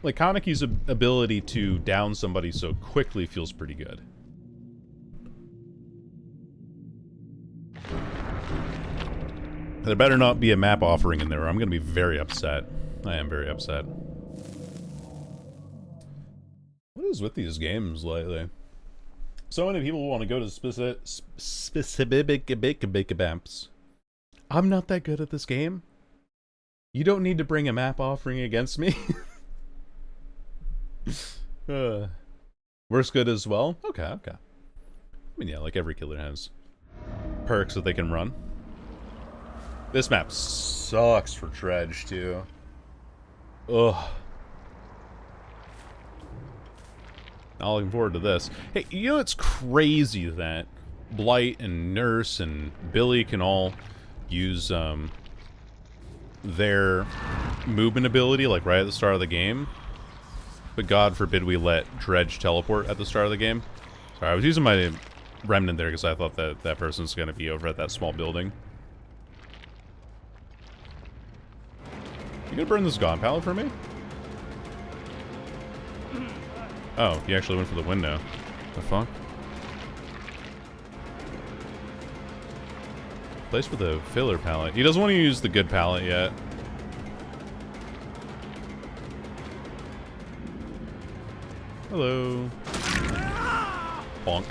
Like, Kaneki's ability to down somebody so quickly feels pretty good. There better not be a map offering in there, or I'm going to be very upset. I am very upset. What is with these games lately? So many people want to go to specific maps. I'm not that good at this game. You don't need to bring a map offering against me. Worst good as well? Okay, okay. I mean, yeah, like every killer has perks that they can run. This map sucks for Dredge, too. Ugh. Not looking forward to this. Hey, you know it's crazy that Blight and Nurse and Billy can all use their movement ability, like, right at the start of the game? But God forbid we let Dredge teleport at the start of the game. Sorry, I was using my Remnant there because I thought that that person's going to be over at that small building. You gonna burn this Gaunt pallet for me? Oh, he actually went for the window. The fuck? Place for the filler pallet. He doesn't want to use the good pallet yet. Hello. Bonk.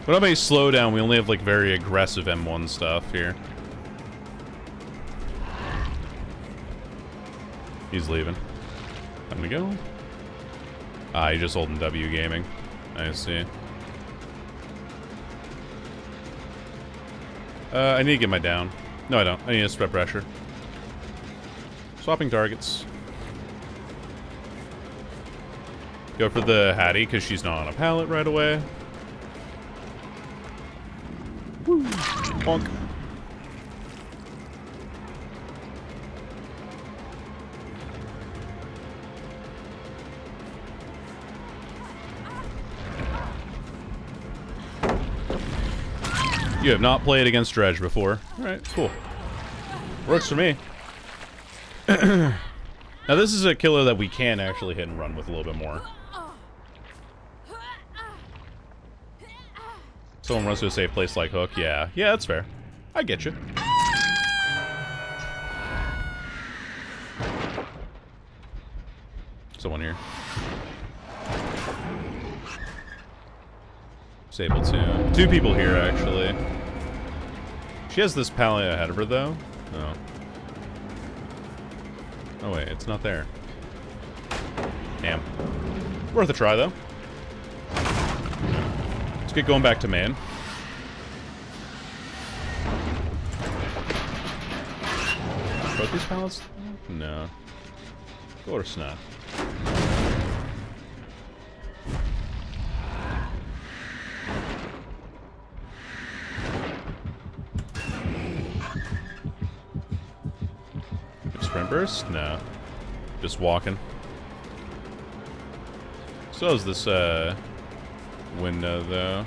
What about a slowdown? We only have like very aggressive M1 stuff here. He's leaving. Time to go. Ah, he's just holding W gaming. I see. I need to get my down. No, I don't. I need to spread pressure. Swapping targets. Go for the Hattie, because she's not on a pallet right away. Woo! Bonk. You have not played against Dredge before. Alright, cool. Works for me. Now this is a killer that we can actually hit and run with a little bit more. Someone runs to a safe place like Hook. Yeah, yeah, that's fair. I get you. Someone here. Sable too. Two people here, actually. She has this pallet ahead of her, though. Oh. Oh, wait, it's not there. Damn. Worth a try, though. Let's get going back to man. Both these pallets? No. Of course not. Swim burst? No. Just walking. So is this, window, though.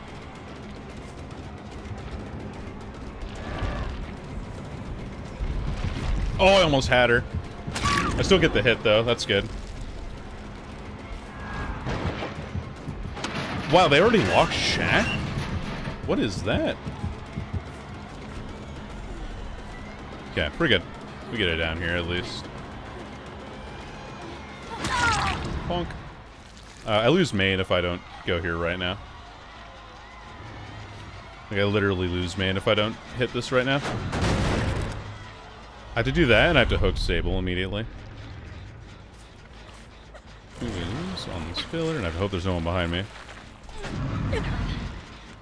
Oh, I almost had her. I still get the hit, though. That's good. Wow, they already locked Shaq? What is that? Okay, pretty good. We get it down here, at least. Bonk. I lose main if I don't go here right now. Like, I literally lose main if I don't hit this right now. I have to do that, and I have to hook Sable immediately. Who is on this pillar? And I hope there's no one behind me.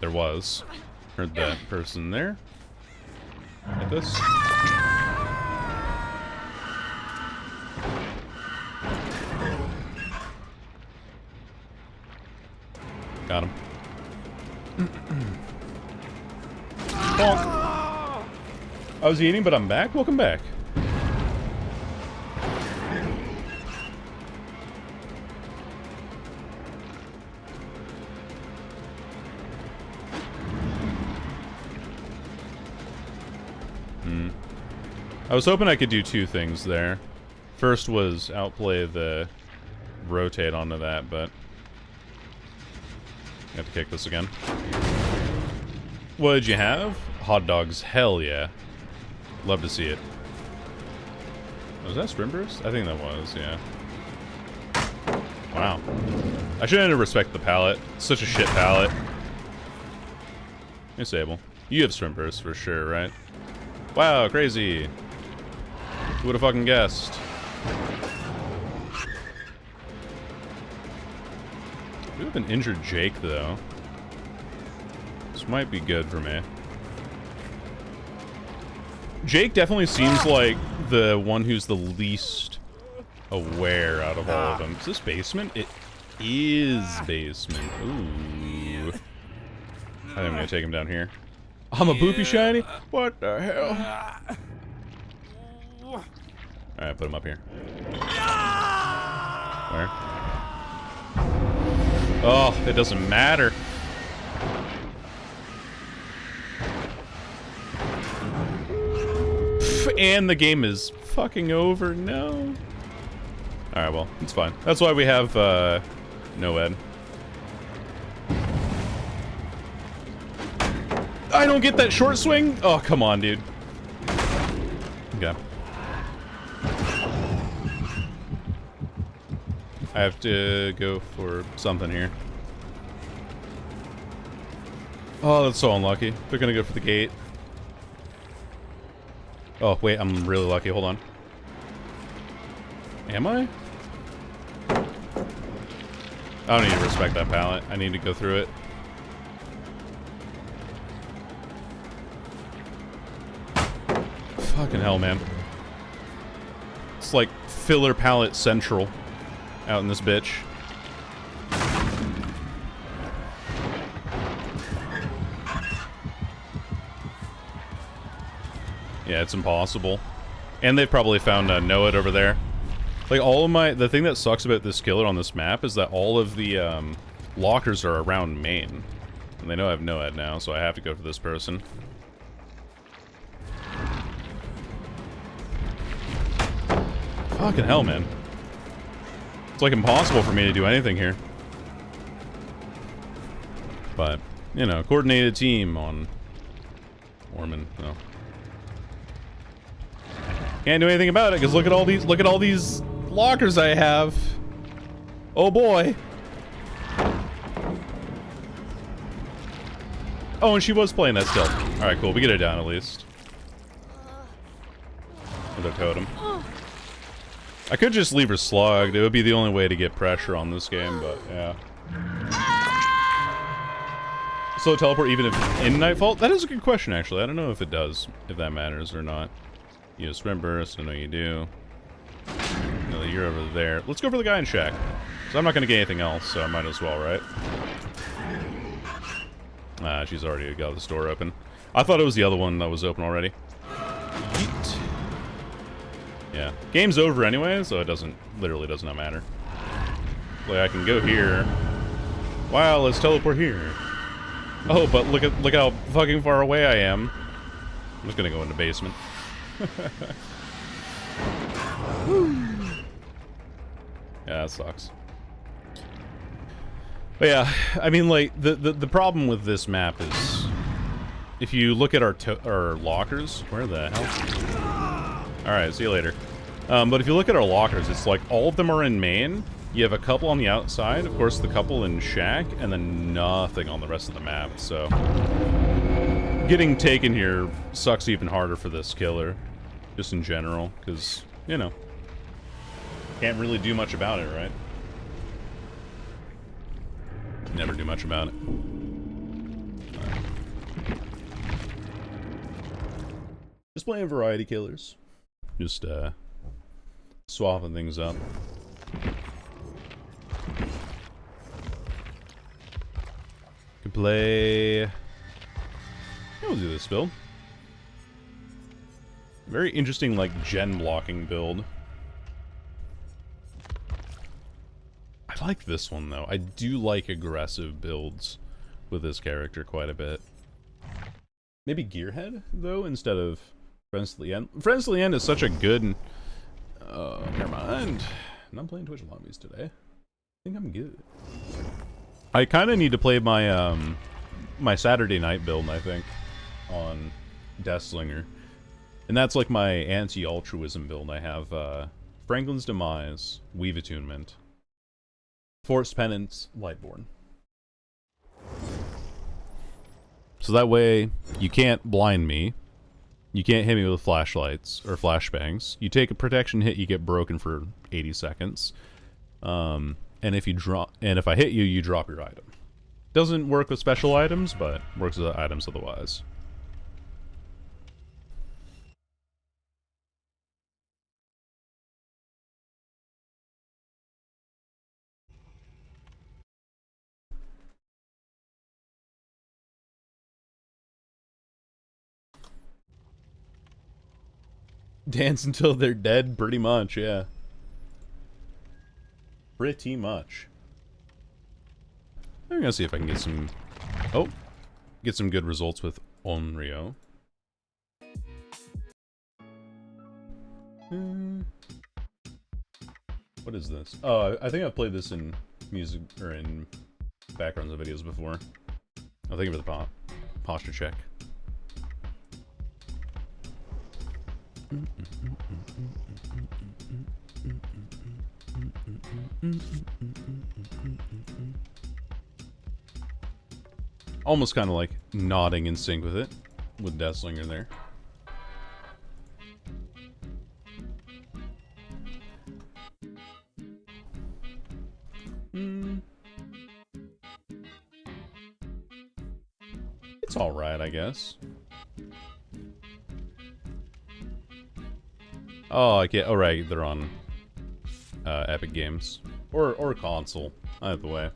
There was. Heard that person there. Hit this. Got him. Bonk. I was eating, but I'm back. Welcome back. I was hoping I could do two things there. First was outplay the rotate onto that, but I have to kick this again. What did you have? Hot dogs. Hell yeah. Love to see it. Was that Sprint Burst? I think that was, yeah. Wow. I shouldn't have respected the pallet. It's such a shit pallet. Hey, Sable. You have Sprint Burst for sure, right? Wow, crazy. Who would have fucking guessed? We have an injured Jake, though. This might be good for me. Jake definitely seems like the one who's the least aware out of all of them. Is this basement? It is basement. Ooh. I think I'm gonna take him down here. I'm a boopy shiny? What the hell? Alright, put him up here. Where? Oh, it doesn't matter. And the game is fucking over. No. Alright, well, it's fine. That's why we have, no ed. I don't get that short swing? Oh, come on, dude. Okay. I have to go for something here. Oh, that's so unlucky. They're gonna go for the gate. Oh, wait, I'm really lucky. Hold on. Am I? I don't need to respect that pallet. I need to go through it. Fucking hell, man. It's like filler pallet central out in this bitch. Yeah, it's impossible. And they've probably found a Noed over there. Like, all of my... The thing that sucks about this killer on this map is that all of the, lockers are around main. And they know I have Noed now, so I have to go for this person. Fucking hell, man. It's like impossible for me to do anything here. But, you know, coordinated team on Orman. No. Can't do anything about it, because look at all these lockers I have. Oh boy. Oh, and she was playing that still. Alright, cool. We get her down at least. With a totem. I could just leave her slugged. It would be the only way to get pressure on this game, but yeah. Slow teleport even if in Nightfall? That is a good question, actually. I don't know if it does, if that matters or not. You have Sprint Burst, I know you do. No, you're over there. Let's go for the guy in Shack. So I'm not going to get anything else, so I might as well, right? Ah, she's already got the door open. I thought it was the other one that was open already. Yeet. Yeah. Game's over anyway, so it literally does not matter. Like, I can go here. Wow, let's teleport here. Oh, but look how fucking far away I am. I'm just gonna go in the basement. Yeah, that sucks. But yeah, I mean, like, the problem with this map is, if you look at our lockers, where the hell? Alright, see you later. But if you look at our lockers, it's like all of them are in main. You have a couple on the outside, of course the couple in shack, and then nothing on the rest of the map, so... Getting taken here sucks even harder for this killer, just in general, because, you know, can't really do much about it, right? Never do much about it. Just playing variety killers. Just, swapping things up. Could play... Yeah, we'll do this build. Very interesting, like, gen blocking build. I like this one, though. I do like aggressive builds with this character quite a bit. Maybe Gearhead, though, instead of Friends to the End. Friends to the End is such a good... never mind. I'm not playing Twitch lobbies today. I think I'm good. I kind of need to play my, my Saturday night build, I think, on Deathslinger. And that's like my anti-altruism build. I have, Franklin's Demise, Weave Attunement, Forced Penance, Lightborn. So that way, you can't blind me. You can't hit me with flashlights or flashbangs. You take a protection hit, you get broken for 80 seconds. And if I hit you, you drop your item. Doesn't work with special items, but works with items otherwise. Dance until they're dead, pretty much, yeah. Pretty much. I'm gonna see if I can get some... Oh! Get some good results with Onryo. What is this? Oh, I think I've played this in music, or in backgrounds of videos before. I'll think of the posture check. Almost kind of like nodding in sync with it, with Deathslinger there. It's alright, I guess. Oh, I can't. Oh, right, they're on Epic Games or console. Either way,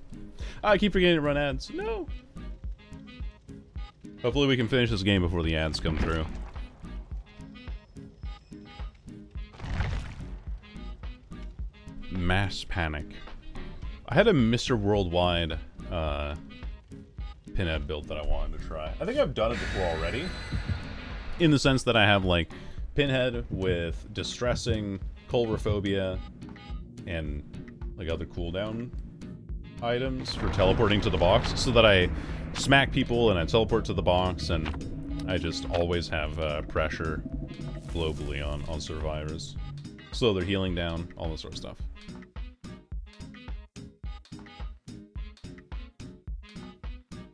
I keep forgetting to run ads. No. Hopefully, we can finish this game before the ads come through. Mass Panic. I had a Mr. Worldwide pinhead build that I wanted to try. I think I've done it before already, in the sense that I have like Pinhead with Distressing, Colrophobia, and like other cooldown items for teleporting to the box, so that I smack people and I teleport to the box, and I just always have pressure globally on survivors. Slow their healing down, all this sort of stuff.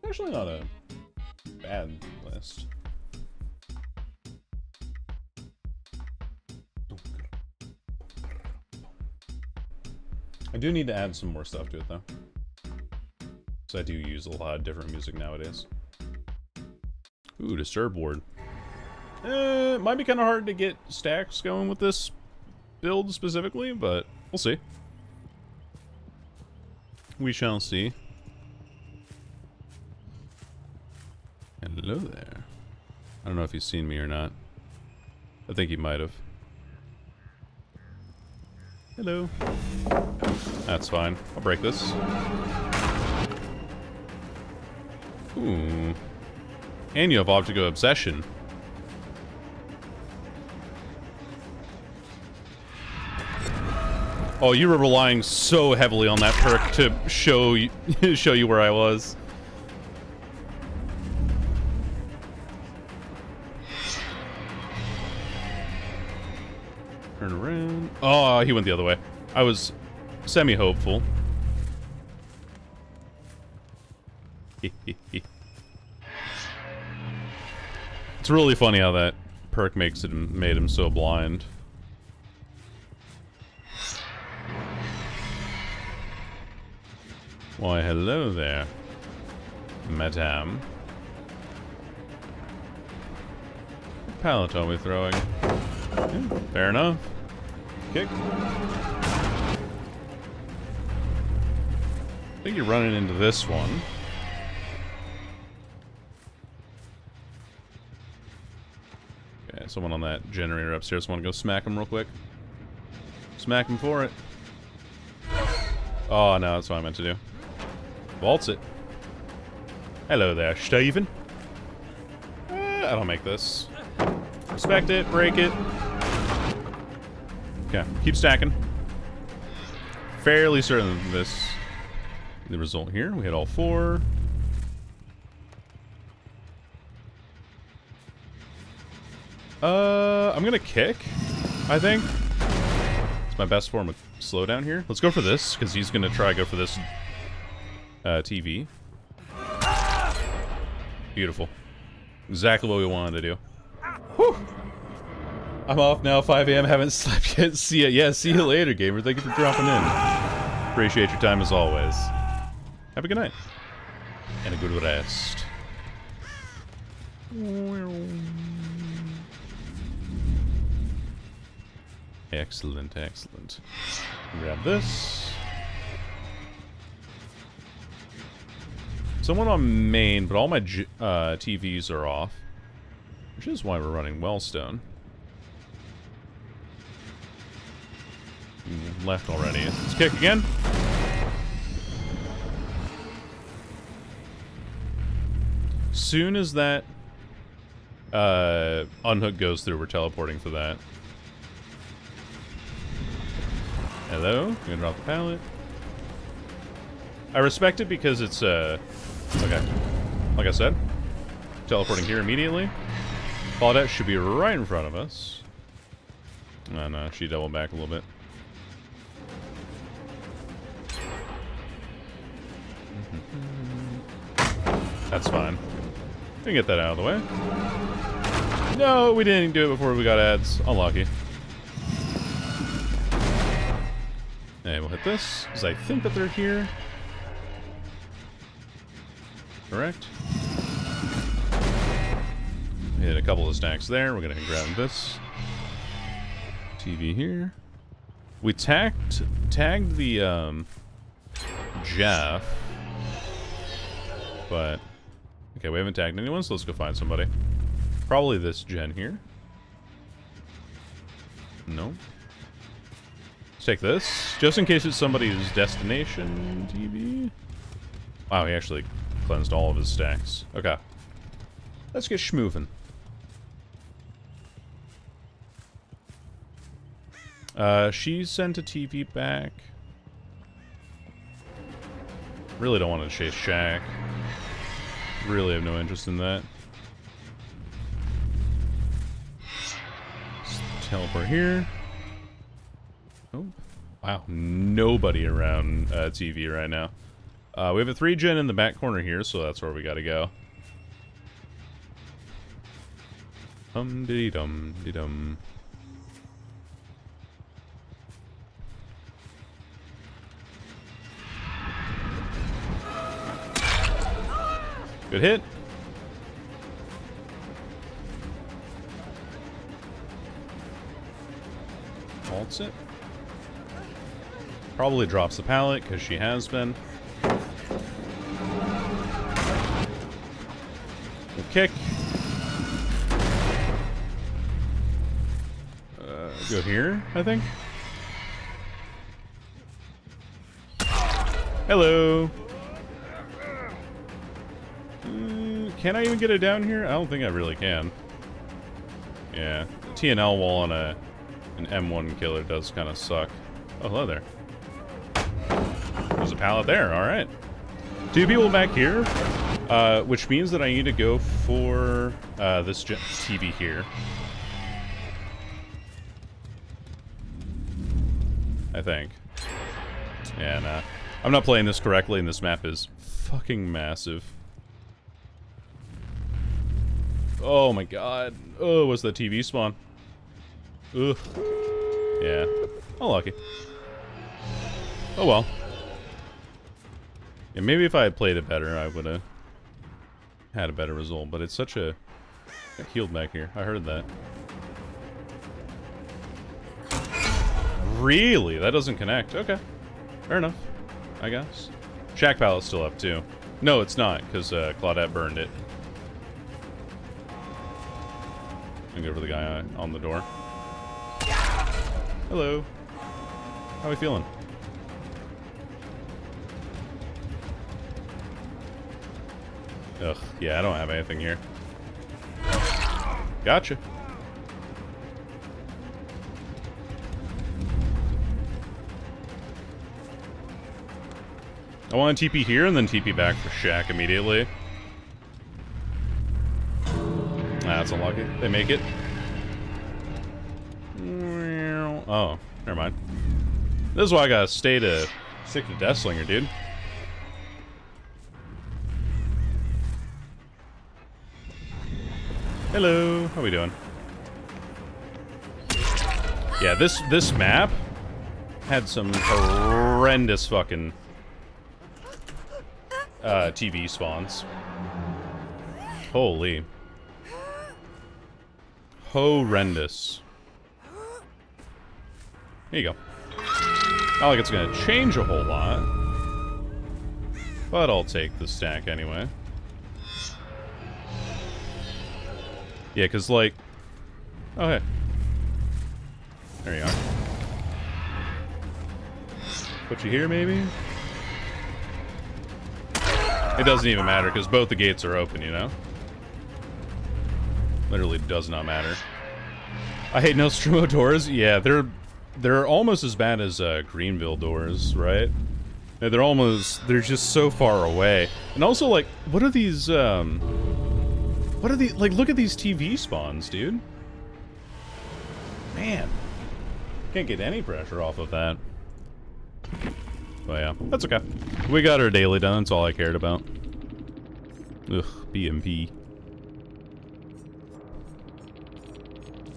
Actually not a bad list. I do need to add some more stuff to it, though. So I do use a lot of different music nowadays. Ooh, Disturb Ward. It might be kind of hard to get stacks going with this build specifically, but we'll see. We shall see. Hello there. I don't know if he's seen me or not. I think he might have. Hello. That's fine. I'll break this. Ooh. And you have Optico Obsession. Oh, you were relying so heavily on that perk to show you where I was. Turn around. Oh, he went the other way. I was semi-hopeful. It's really funny how that perk made him so blind. Why, hello there, madame. What pallet are we throwing? Yeah, fair enough. Kick. I think you're running into this one. Okay, someone on that generator upstairs. Want to go smack him real quick? Smack him for it. Oh, no, that's what I meant to do. Waltz it. Hello there, Steven. I don't make this. Respect it, break it. Okay, keep stacking. Fairly certain of this. The result here, we hit all 4. I'm gonna kick, I think. It's my best form of slowdown here. Let's go for this, because he's gonna try to go for this TV. Beautiful. Exactly what we wanted to do. Whew. I'm off now, 5 a.m. Haven't slept yet. See ya. Yeah, see you later, gamer. Thank you for dropping in. Appreciate your time as always. Have a good night. And a good rest. Excellent, excellent. Grab this. Someone on main, but all my TVs are off. Which is why we're running Wellstone. Left already. Let's kick again. Soon as that unhook goes through, we're teleporting for that. Hello? I'm gonna drop the pallet. I respect it because it's okay. Like I said, teleporting here immediately. Claudette should be right in front of us. Oh, no, she doubled back a little bit. That's fine. We can get that out of the way. No, we didn't do it before we got ads. Unlucky. And we'll hit this, because I think that they're here. Correct. Hit a couple of stacks there. We're gonna grab this TV here. We tagged the Jeff, but okay, we haven't tagged anyone, so let's go find somebody. Probably this gen here. No. Let's take this, just in case it's somebody's destination TV. Wow, he actually cleansed all of his stacks. Okay. Let's get schmoovin'. She sent a TV back. Really don't want to chase Shaq. Really have no interest in that. Let's teleport here. Oh, wow. Nobody around TV right now. We have a 3-gen in the back corner here, so that's where we gotta go. Dum-dee-dum-dee-dum. Good hit. Halts it. Probably drops the pallet, because she has been. We'll kick. Go here, I think. Hello. Can I even get it down here? I don't think I really can. Yeah, TNL wall on an M1 killer does kind of suck. Oh, hello there. There's a pallet there. All right. 2 people back here, which means that I need to go for this TV here. I think. Yeah, nah. I'm not playing this correctly, and this map is fucking massive. Oh my god. Oh, what's the TV spawn? Ugh. Yeah. Unlucky. Oh well. Yeah, maybe if I had played it better, I would have had a better result, but it's such a... I healed back here. I heard that. Really? That doesn't connect. Okay. Fair enough. I guess. Shack pallet's still up, too. No, it's not, because Claudette burned it. I'm gonna go for the guy on the door. Hello. How are we feeling? Ugh, yeah, I don't have anything here. Gotcha. I want to TP here and then TP back for Shack immediately. That's unlucky. They make it. Oh, never mind. This is why I gotta stick to Deathslinger, dude. Hello, how we doing? Yeah, this map had some horrendous fucking TV spawns. Holy. Horrendous. Here you go. Not like it's gonna change a whole lot, but I'll take the stack anyway. Yeah, because, like... Oh, hey. There you are. Put you here, maybe? It doesn't even matter, because both the gates are open, you know? Literally does not matter. I hate Nostromo doors. Yeah, they're almost as bad as Greenville doors, right? Yeah, they're just so far away. And also, like, what are these, what are the, like, look at these TV spawns, dude. Man. Can't get any pressure off of that. But yeah, that's okay. We got our daily done, that's all I cared about. Ugh, BMP.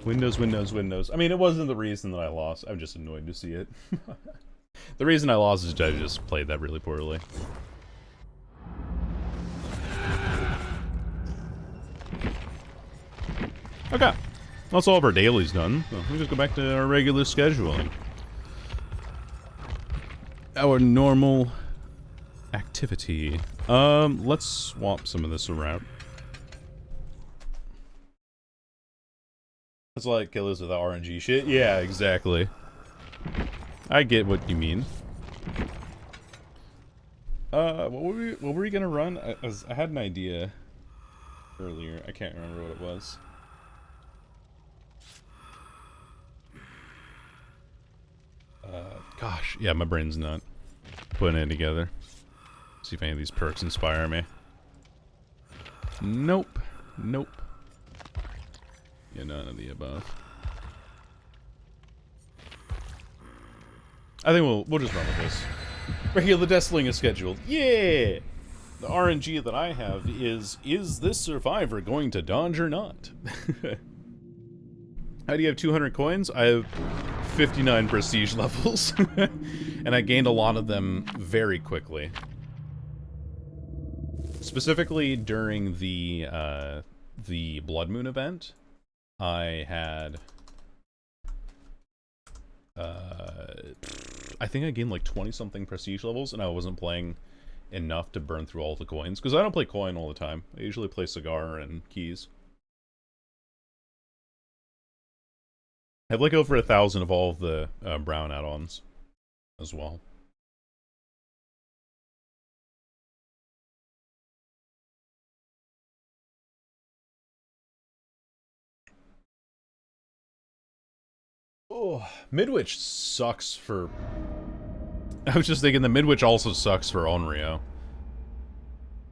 Windows, Windows, Windows. I mean, it wasn't the reason that I lost. I'm just annoyed to see it. The reason I lost is I just played that really poorly. Okay. That's all of our dailies done. So we just go back to our regular scheduling. Our normal activity. Let's swap some of this around. It's like killers with the RNG shit. Yeah, exactly. I get what you mean. What were we gonna run? I had an idea earlier. I can't remember what it was. Gosh, yeah, my brain's not putting it together. See if any of these perks inspire me. Nope. Nope. Yeah, none of the above. I think we'll just run with this. Regular Deathslinger is scheduled. Yeah! The RNG that I have is this survivor going to dodge or not? How do you have 200 coins? I have 59 prestige levels. And I gained a lot of them very quickly. Specifically during the Blood Moon event, I had... I think I gained like 20-something prestige levels, and I wasn't playing enough to burn through all the coins. Because I don't play coin all the time. I usually play cigar and keys. I have like over 1,000 of all of the brown add-ons as well. Oh, Midwich sucks for... I was just thinking the Midwich also sucks for Onryo.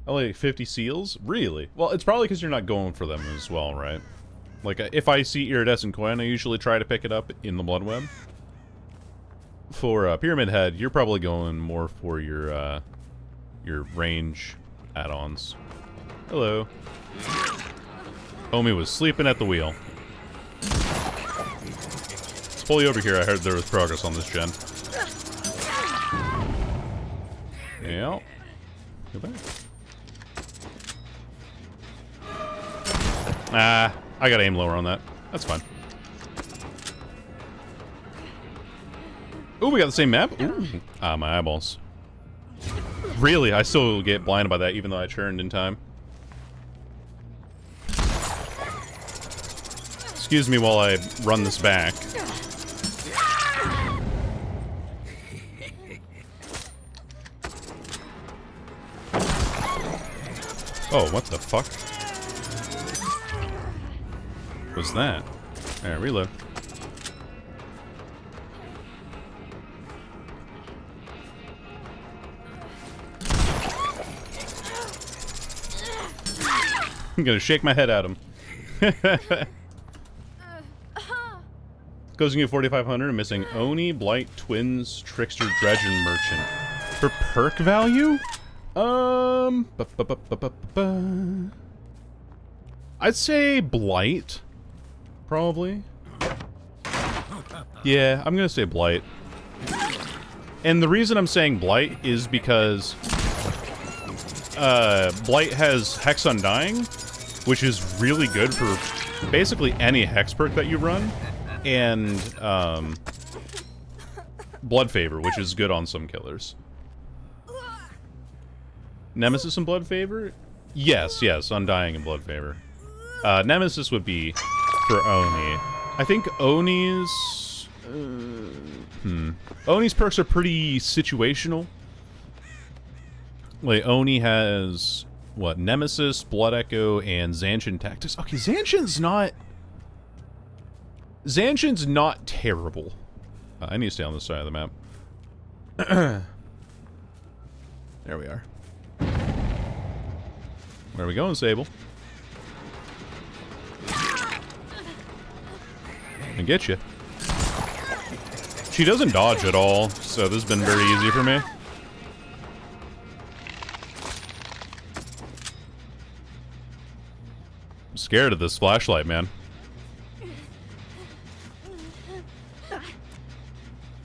Only 50 seals? Really? Well, it's probably because you're not going for them as well, right? Like, if I see iridescent coin, I usually try to pick it up in the Bloodweb. For Pyramid Head, you're probably going more for your range add-ons. Hello. Omi was sleeping at the wheel. Let's pull you over here. I heard there was progress on this gen. Yeah. Go back. Ah, I gotta aim lower on that. That's fine. Ooh, we got the same map? Ooh. Ah, my eyeballs. Really? I still get blinded by that even though I churned in time. Excuse me while I run this back. Oh, what the fuck? Was that? Alright, reload. I'm gonna shake my head at him. Goes to get 4,500. I'm missing Oni, Blight, Twins, Trickster, Dredge, and Merchant. For perk value? I'd say Blight. Probably. Yeah, I'm gonna say Blight. And the reason I'm saying Blight is because Blight has Hex Undying, which is really good for basically any Hex perk that you run, and Blood Favor, which is good on some killers. Nemesis and Blood Favor? Yes, Undying and Blood Favor. Nemesis would be for Oni. I think Oni's... Oni's perks are pretty situational. Like, Oni has, what, Nemesis, Blood Echo, and Zanshin Tactics. Okay, Zanshin's not terrible. I need to stay on this side of the map. There we are. Where are we going, Sable? And get you. She doesn't dodge at all, so this has been very easy for me. I'm scared of this flashlight, man.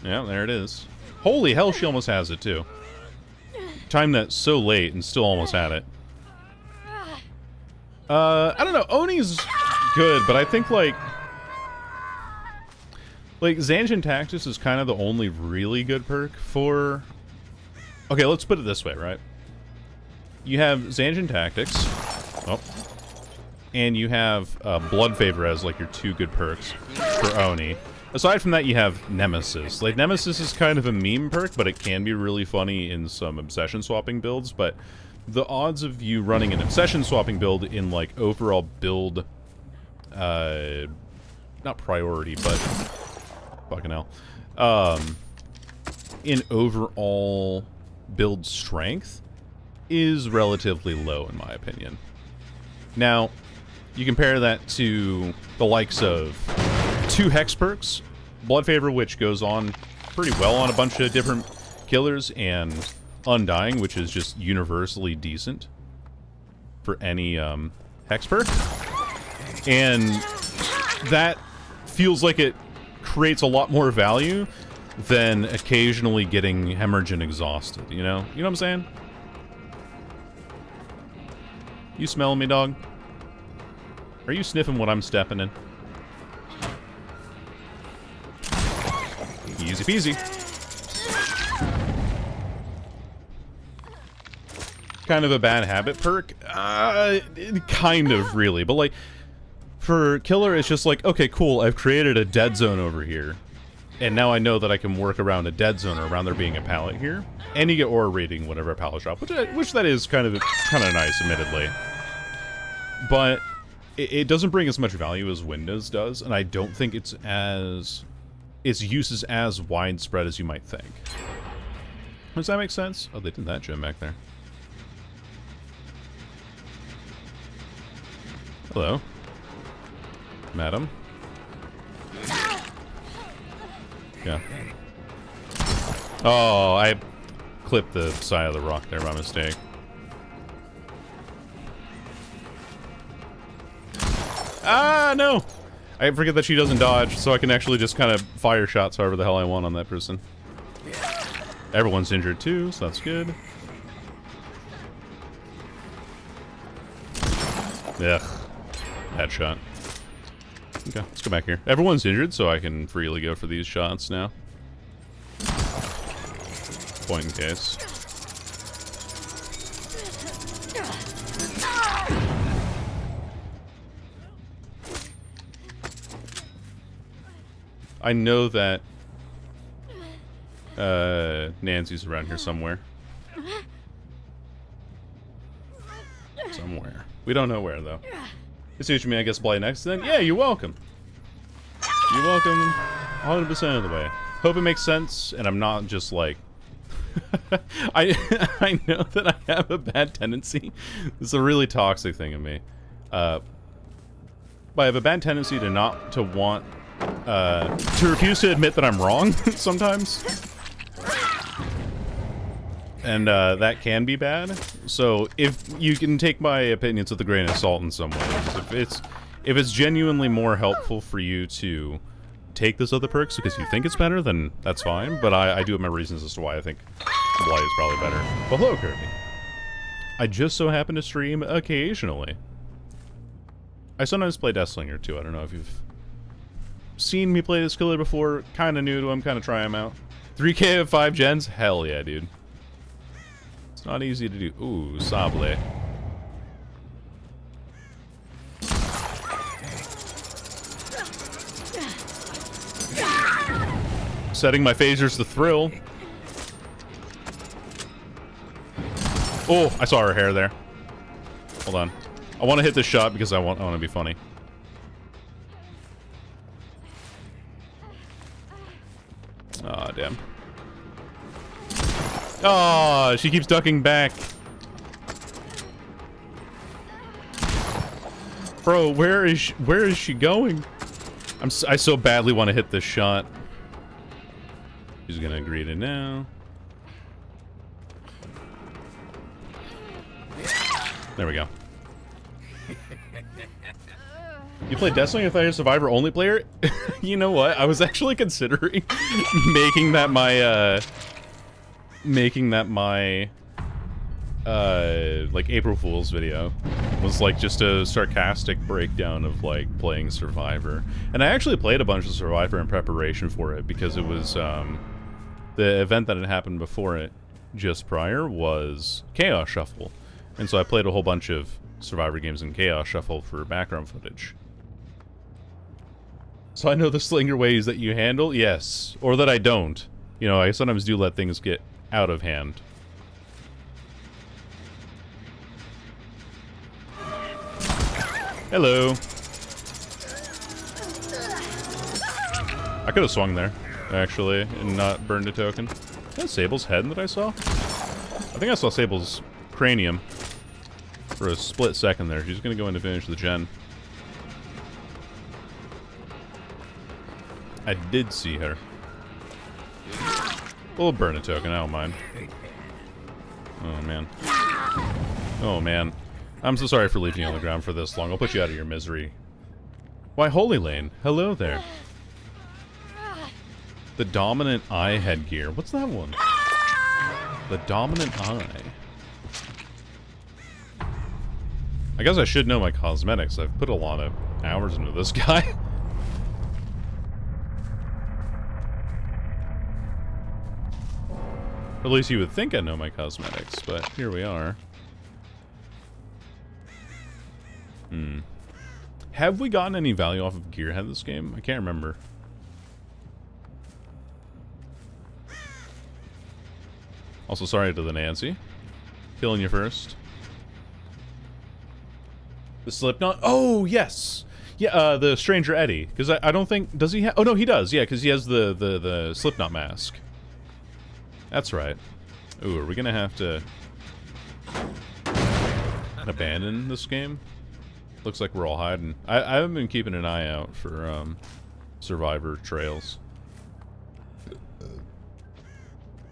Yeah, there it is. Holy hell, she almost has it, too. Timed that so late and still almost had it. I don't know, Oni's good, but I think, like, Zanshin Tactics is kind of the only really good perk for... Okay, let's put it this way, right? You have Zanshin Tactics. Oh. And you have Blood Favor as, like, your two good perks for Oni. Aside from that, you have Nemesis. Like, Nemesis is kind of a meme perk, but it can be really funny in some obsession swapping builds, but the odds of you running an obsession swapping build in, like, overall build... not priority, but... Fucking hell. In overall build strength is relatively low, in my opinion. Now, you compare that to the likes of two Hex perks, Blood Favor, which goes on pretty well on a bunch of different killers, and Undying, which is just universally decent for any Hex perk. And that feels like it creates a lot more value than occasionally getting hemorrhage and exhausted, you know? You know what I'm saying? You smelling me, dog? Are you sniffing what I'm stepping in? Easy peasy. Kind of a bad habit perk? Kind of, really. But, like, for Killer, it's just like, okay, cool, I've created a dead zone over here. And now I know that I can work around a dead zone or around there being a pallet here. And you get aura rating whenever a pallet drop, which that is kind of nice, admittedly. But it doesn't bring as much value as Windows does, and I don't think it's as its use is as widespread as you might think. Does that make sense? Oh, they did that gem back there. Hello. Madam. Yeah. Oh, I clipped the side of the rock there by mistake. Ah, no! I forget that she doesn't dodge, so I can actually just kind of fire shots however the hell I want on that person. Everyone's injured too, so that's good. Ugh. Bad shot. Okay, let's go back here. Everyone's injured, so I can freely go for these shots now. Point in case. I know that Nancy's around here somewhere. Somewhere. We don't know where, though. You see what you mean, I guess, blight next then? Yeah, you're welcome. You're welcome 100% of the way. Hope it makes sense, and I'm not just like... I know that I have a bad tendency. This is a really toxic thing in me. But I have a bad tendency to not to want... to refuse to admit that I'm wrong sometimes. And that can be bad. So if you can take my opinions with a grain of salt in some ways, if it's genuinely more helpful for you to take this other perks because you think it's better, then that's fine. But I do have my reasons as to why I think Blight is probably better. But hello, Kirby. I just so happen to stream occasionally. I sometimes play Deathslinger too. I don't know if you've seen me play this killer before. Kind of new to him. Kind of try him out. 3K of 5 gens? Hell yeah, dude. It's not easy to do. Ooh, Sable. Setting my phasers to thrill. Oh, I saw her hair there. Hold on. I want to hit this shot because I want to be funny. Aw, damn. Oh, she keeps ducking back. Bro, where is she going? I so badly want to hit this shot. She's gonna agree to now. There we go. You play Destiny? I thought you're a Survivor only player. You know what? I was actually considering making that my like April Fool's video. Was like just a sarcastic breakdown of like playing Survivor. And I actually played a bunch of Survivor in preparation for it because it was the event that had happened before it just prior was Chaos Shuffle. And so I played a whole bunch of Survivor games in Chaos Shuffle for background footage. So I know the slinger ways that you handle, yes. Or that I don't. You know, I sometimes do let things get out of hand. Hello. I could have swung there, actually, and not burned a token. Is that Sable's head that I saw? I think I saw Sable's cranium for a split second there. She's gonna go in to finish the gen. I did see her. We'll burn a token, I don't mind. Oh, man. Oh, man. I'm so sorry for leaving you on the ground for this long. I'll put you out of your misery. Why, Holy Lane. Hello there. The Dominant Eye headgear. What's that one? The Dominant Eye. I guess I should know my cosmetics. I've put a lot of hours into this guy. At least you would think I know my cosmetics, but here we are. Have we gotten any value off of Gearhead this game? I can't remember. Also, sorry to the Nancy. Killing you first. The Slipknot? Oh, yes! Yeah, the Stranger Eddie. Because I don't think... Does he have... Oh, no, he does. Yeah, because he has the Slipknot mask. That's right. Ooh, are we going to have to... abandon this game? Looks like we're all hiding. I haven't been keeping an eye out for, survivor trails.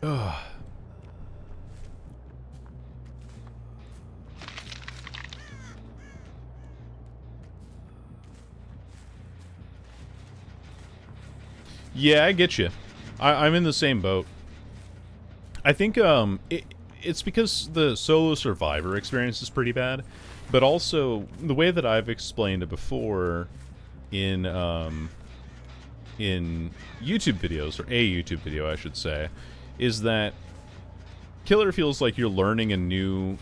Ugh. Yeah, I get you. I'm in the same boat. I think it's because the solo survivor experience is pretty bad, but also the way that I've explained it before in YouTube videos, or a YouTube video I should say, is that Killer feels like you're learning a new...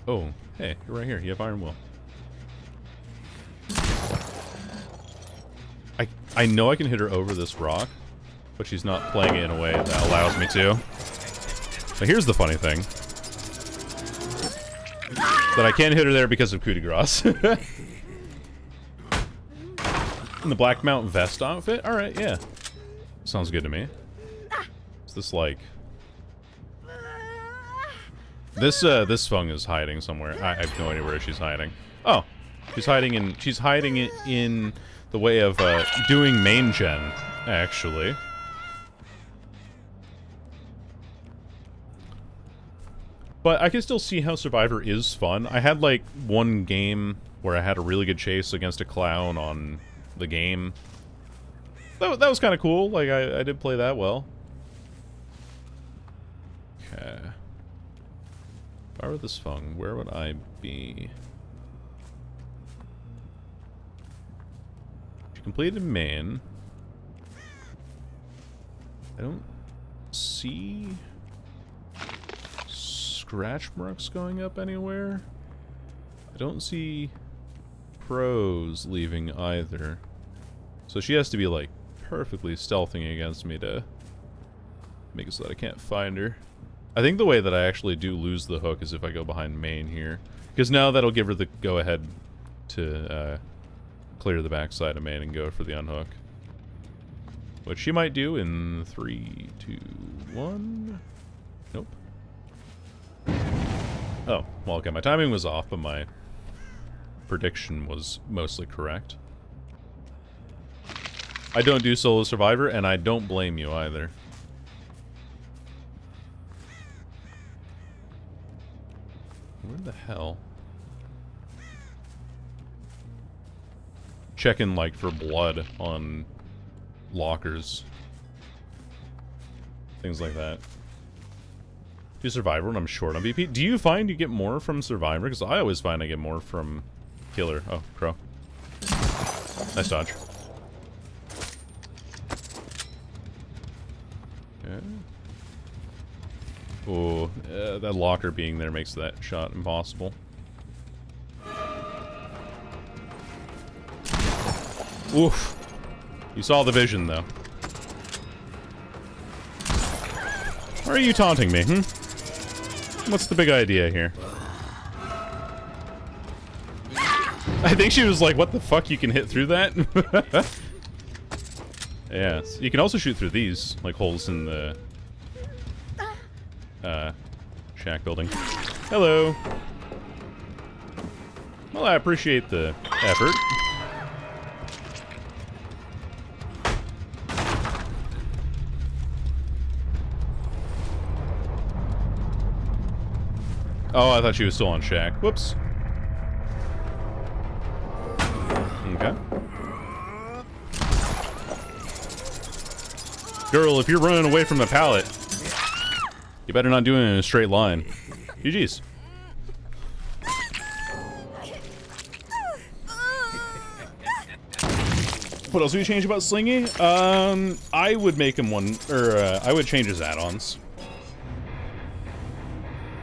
Oh, hey, you're right here. You have Iron Will. I know I can hit her over this rock, but she's not playing it in a way that allows me to. But here's the funny thing. That I can't hit her there because of coup de grace. In the Black Mount vest outfit? Alright, yeah. Sounds good to me. Is this like... This Fung is hiding somewhere. I have no idea where she's hiding. Oh. She's hiding it in the way of, doing main gen, actually. But I can still see how Survivor is fun. I had, like, one game where I had a really good chase against a clown on the game. That was kind of cool. Like, I did play that well. Okay. If I were this Fung, where would I be? She completed main. I don't see scratch marks going up anywhere. I don't see pros leaving either. So she has to be, like, perfectly stealthing against me to make it so that I can't find her. I think the way that I actually do lose the hook is if I go behind main here. Because now that'll give her the go-ahead to clear the backside of main and go for the unhook. Which she might do in 3, 2, 1... Nope. Oh, well, okay, my timing was off, but my prediction was mostly correct. I don't do solo survivor, and I don't blame you either. Where the hell? Checking, like, for blood on lockers. Things like that. Do Survivor when I'm short on BP. Do you find you get more from Survivor? Because I always find I get more from Killer. Oh, Crow. Nice dodge. Okay. Oh, that locker being there makes that shot impossible. Oof. You saw the vision, though. Why are you taunting me, What's the big idea here? I think she was like, what the fuck, you can hit through that? Yeah, you can also shoot through these, like holes in the shack building. Hello. Well, I appreciate the effort. Oh, I thought she was still on shack. Whoops. Okay. Girl, if you're running away from the pallet, you better not do it in a straight line. GG's. What else do we change about Slingy? I would make him one, or I would change his add-ons.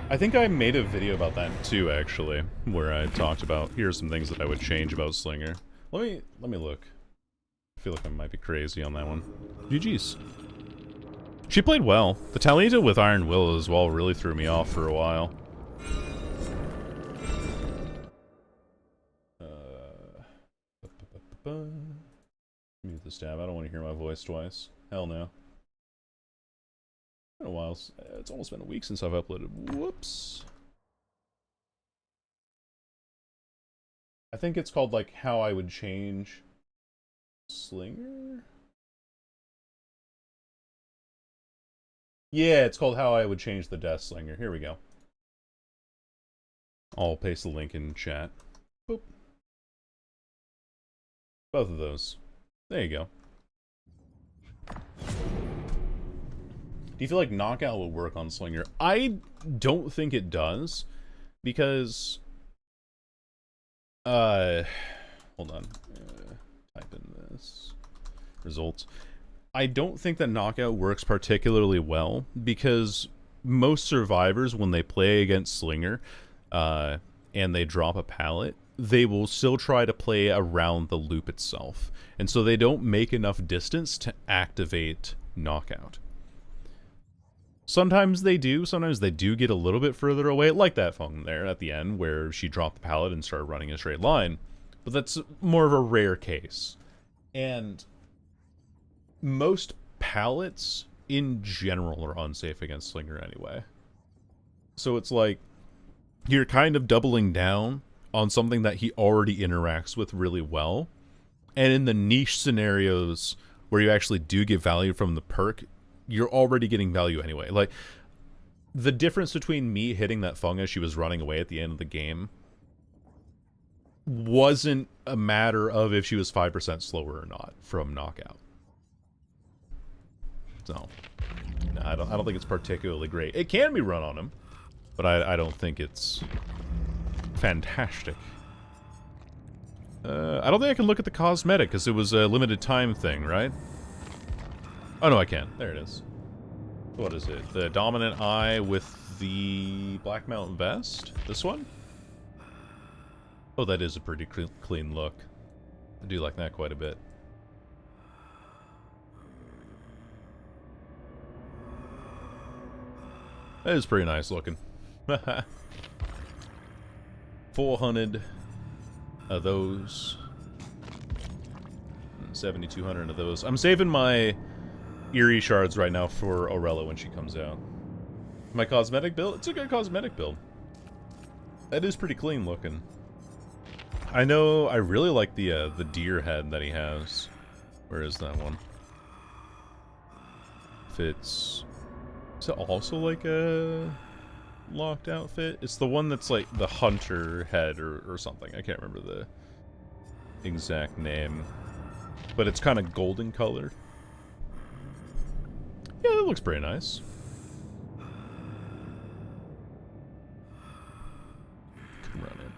I think I made a video about that too, actually, where I talked about here's some things that I would change about Slinger. Let me look. I feel like I might be crazy on that one. GG's. She played well. The Talita with Iron Will as well really threw me off for a while. the stab. I don't want to hear my voice twice. Hell no. Been a while. It's almost been a week since I've uploaded. Whoops. I think it's called, like, How I Would Change Slinger? Yeah, it's called How I Would Change the Death Slinger. Here we go. I'll paste the link in chat. Boop. Both of those. There you go. Do you feel like Knockout will work on Slinger? I don't think it does, because... hold on. Type in this. Results. I don't think that Knockout works particularly well, because most survivors, when they play against Slinger, and they drop a pallet, they will still try to play around the loop itself. And so they don't make enough distance to activate Knockout. Sometimes they do get a little bit further away, like that phone there at the end, where she dropped the pallet and started running a straight line. But that's more of a rare case. And most pallets, in general, are unsafe against Slinger anyway. So it's like, you're kind of doubling down on something that he already interacts with really well. And in the niche scenarios where you actually do get value from the perk, you're already getting value anyway. Like, the difference between me hitting that Fung as she was running away at the end of the game wasn't a matter of if she was 5% slower or not from Knockout. So, no, I don't think it's particularly great. It can be run on him, but I don't think it's fantastic. I don't think I can look at the cosmetic, because it was a limited time thing, right? Oh, no, I can. There it is. What is it? The Dominant Eye with the Black Mountain Vest? This one? Oh, that is a pretty clean look. I do like that quite a bit. That is pretty nice looking. 400 of those. 7,200 of those. I'm saving my Eerie shards right now for Aurella when she comes out. My cosmetic build? It's a good cosmetic build. That is pretty clean looking. I know, I really like the deer head that he has. Where is that one? Fits. Is it also like a locked outfit? It's the one that's like the hunter head or something. I can't remember the exact name. But it's kind of golden colored. Yeah, that looks pretty nice. Could run it.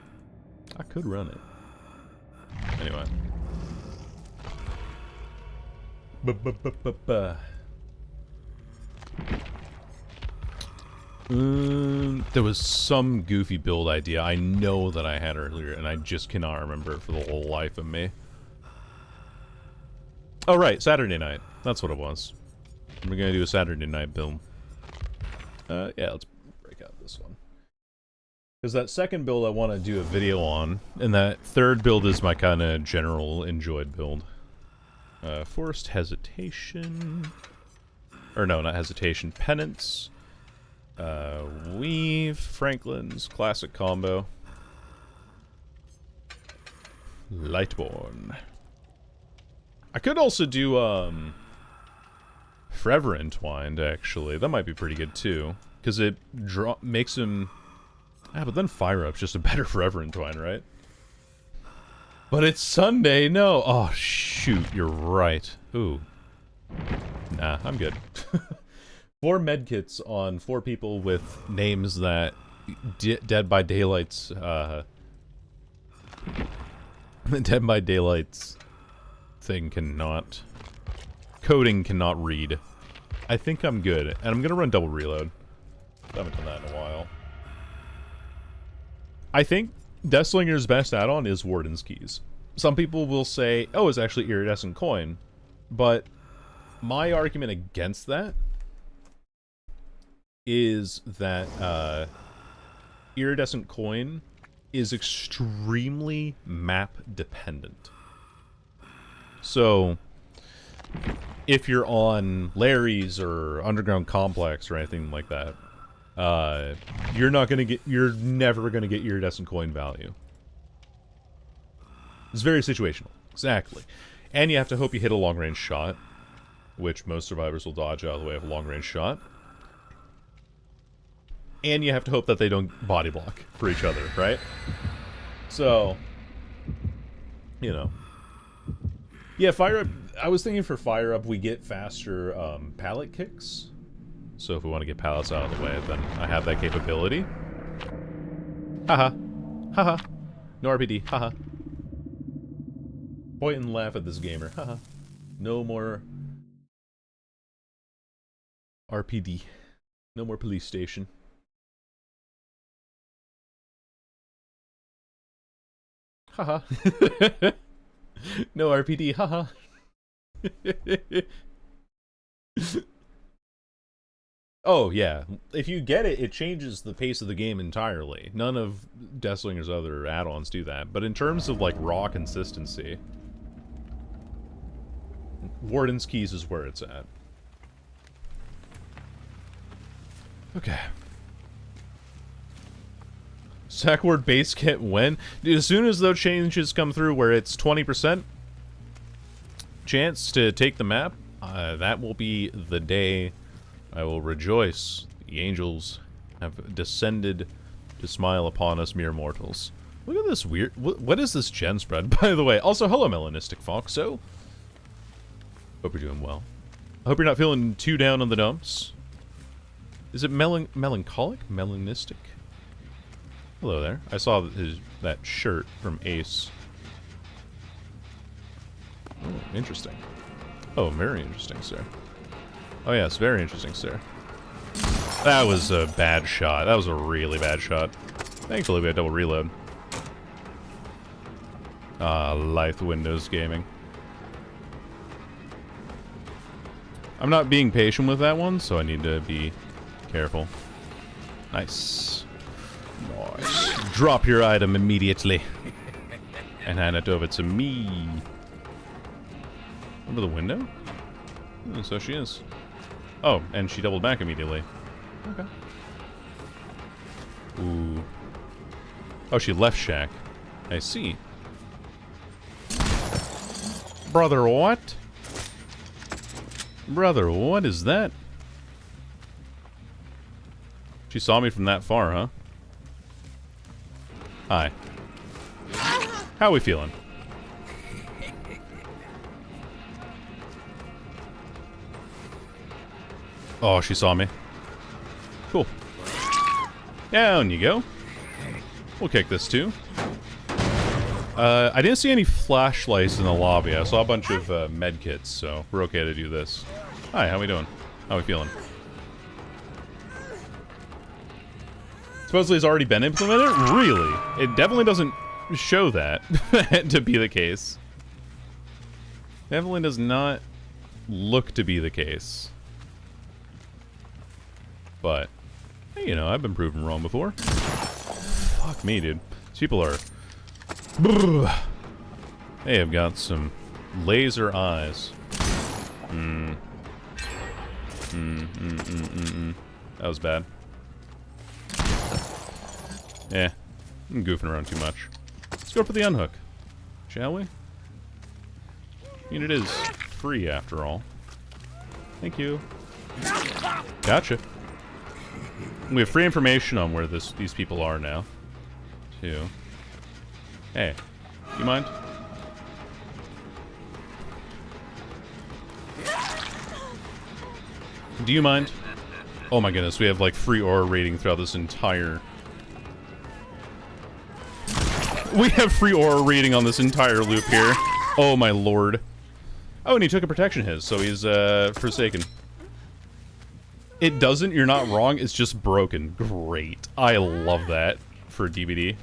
I could run it. Anyway. There was some goofy build idea I know that I had earlier, and I just cannot remember it for the whole life of me. Oh, right, Saturday night. That's what it was. We're gonna do a Saturday night build. Yeah, let's break out this one. Because that second build I want to do a video on, and that third build is my kind of general enjoyed build. Forced Hesitation. Or no, not Hesitation. Penance. Weave. Franklin's classic combo. Lightborn. I could also do, Forever Entwined, actually. That might be pretty good, too. Because it makes him... Ah, but then Fire Up's just a better Forever Entwined, right? But it's Sunday, no! Oh, shoot, you're right. Ooh. Nah, I'm good. 4 medkits on 4 people with names that Dead by Daylight's, Dead by Daylight's thing cannot... Coding cannot read. I think I'm good, and I'm gonna run double reload. I haven't done that in a while. I think Deathslinger's best add-on is Warden's Keys. Some people will say, oh, it's actually Iridescent Coin, but my argument against that is that Iridescent Coin is extremely map dependent. So, if you're on Larry's or Underground Complex or anything like that, you're never gonna get iridescent coin value. It's very situational. Exactly. And you have to hope you hit a long-range shot, which most survivors will dodge out of the way of a long-range shot. And you have to hope that they don't body block for each other, right? So, you know. Yeah, fire up. I was thinking for fire up, we get faster pallet kicks. So if we want to get pallets out of the way, then I have that capability. Haha. Haha. No RPD. Haha. Point and laugh at this gamer. Haha. No more RPD. No more police station. Haha. No RPD. Haha. Oh, yeah. If you get it, it changes the pace of the game entirely. None of Deathslinger's other add-ons do that. But in terms of, like, raw consistency, Warden's Keys is where it's at. Okay. Sackward base kit when? Dude, as soon as those changes come through where it's 20% chance to take the map, that will be the day I will rejoice. The angels have descended to smile upon us mere mortals. Look at this weird... What is this gen spread, by the way? Also, hello, Melanistic Foxo. Hope you're doing well. I hope you're not feeling too down on the dumps. Is it melancholic? Melanistic? Hello there. I saw that shirt from Ace. Oh, interesting. Oh, very interesting, sir. Oh yes, very interesting, sir. That was a bad shot. That was a really bad shot. Thankfully, we had double reload. Lithe Windows Gaming. I'm not being patient with that one, so I need to be careful. Nice. Nice. Drop your item immediately. And hand it over to me. Over the window? Oh, so she is. Oh, and she doubled back immediately. Okay. Ooh. Oh, she left shack. I see. Brother, what? Brother, what is that? She saw me from that far, huh? Hi. How we feeling? Oh, she saw me. Cool. Down you go. We'll kick this too. I didn't see any flashlights in the lobby. I saw a bunch of medkits, so we're okay to do this. Hi, how we doing? How we feeling? Supposedly it's already been implemented? Really? It definitely doesn't show that to be the case. Definitely does not look to be the case. But, you know, I've been proven wrong before. Fuck me, dude. These people are... They have got some laser eyes. That was bad. Yeah, I'm goofing around too much. Let's go for the unhook, shall we? I mean, it is free after all. Thank you. Gotcha. We have free information on where these people are now, too. Hey, you mind? Do you mind? Oh my goodness, we have like free aura rating throughout this entire... We have free aura rating on this entire loop here. Oh my lord. Oh, and he took a protection hit, so he's forsaken. It doesn't, you're not wrong, it's just broken. Great. I love that for DVD.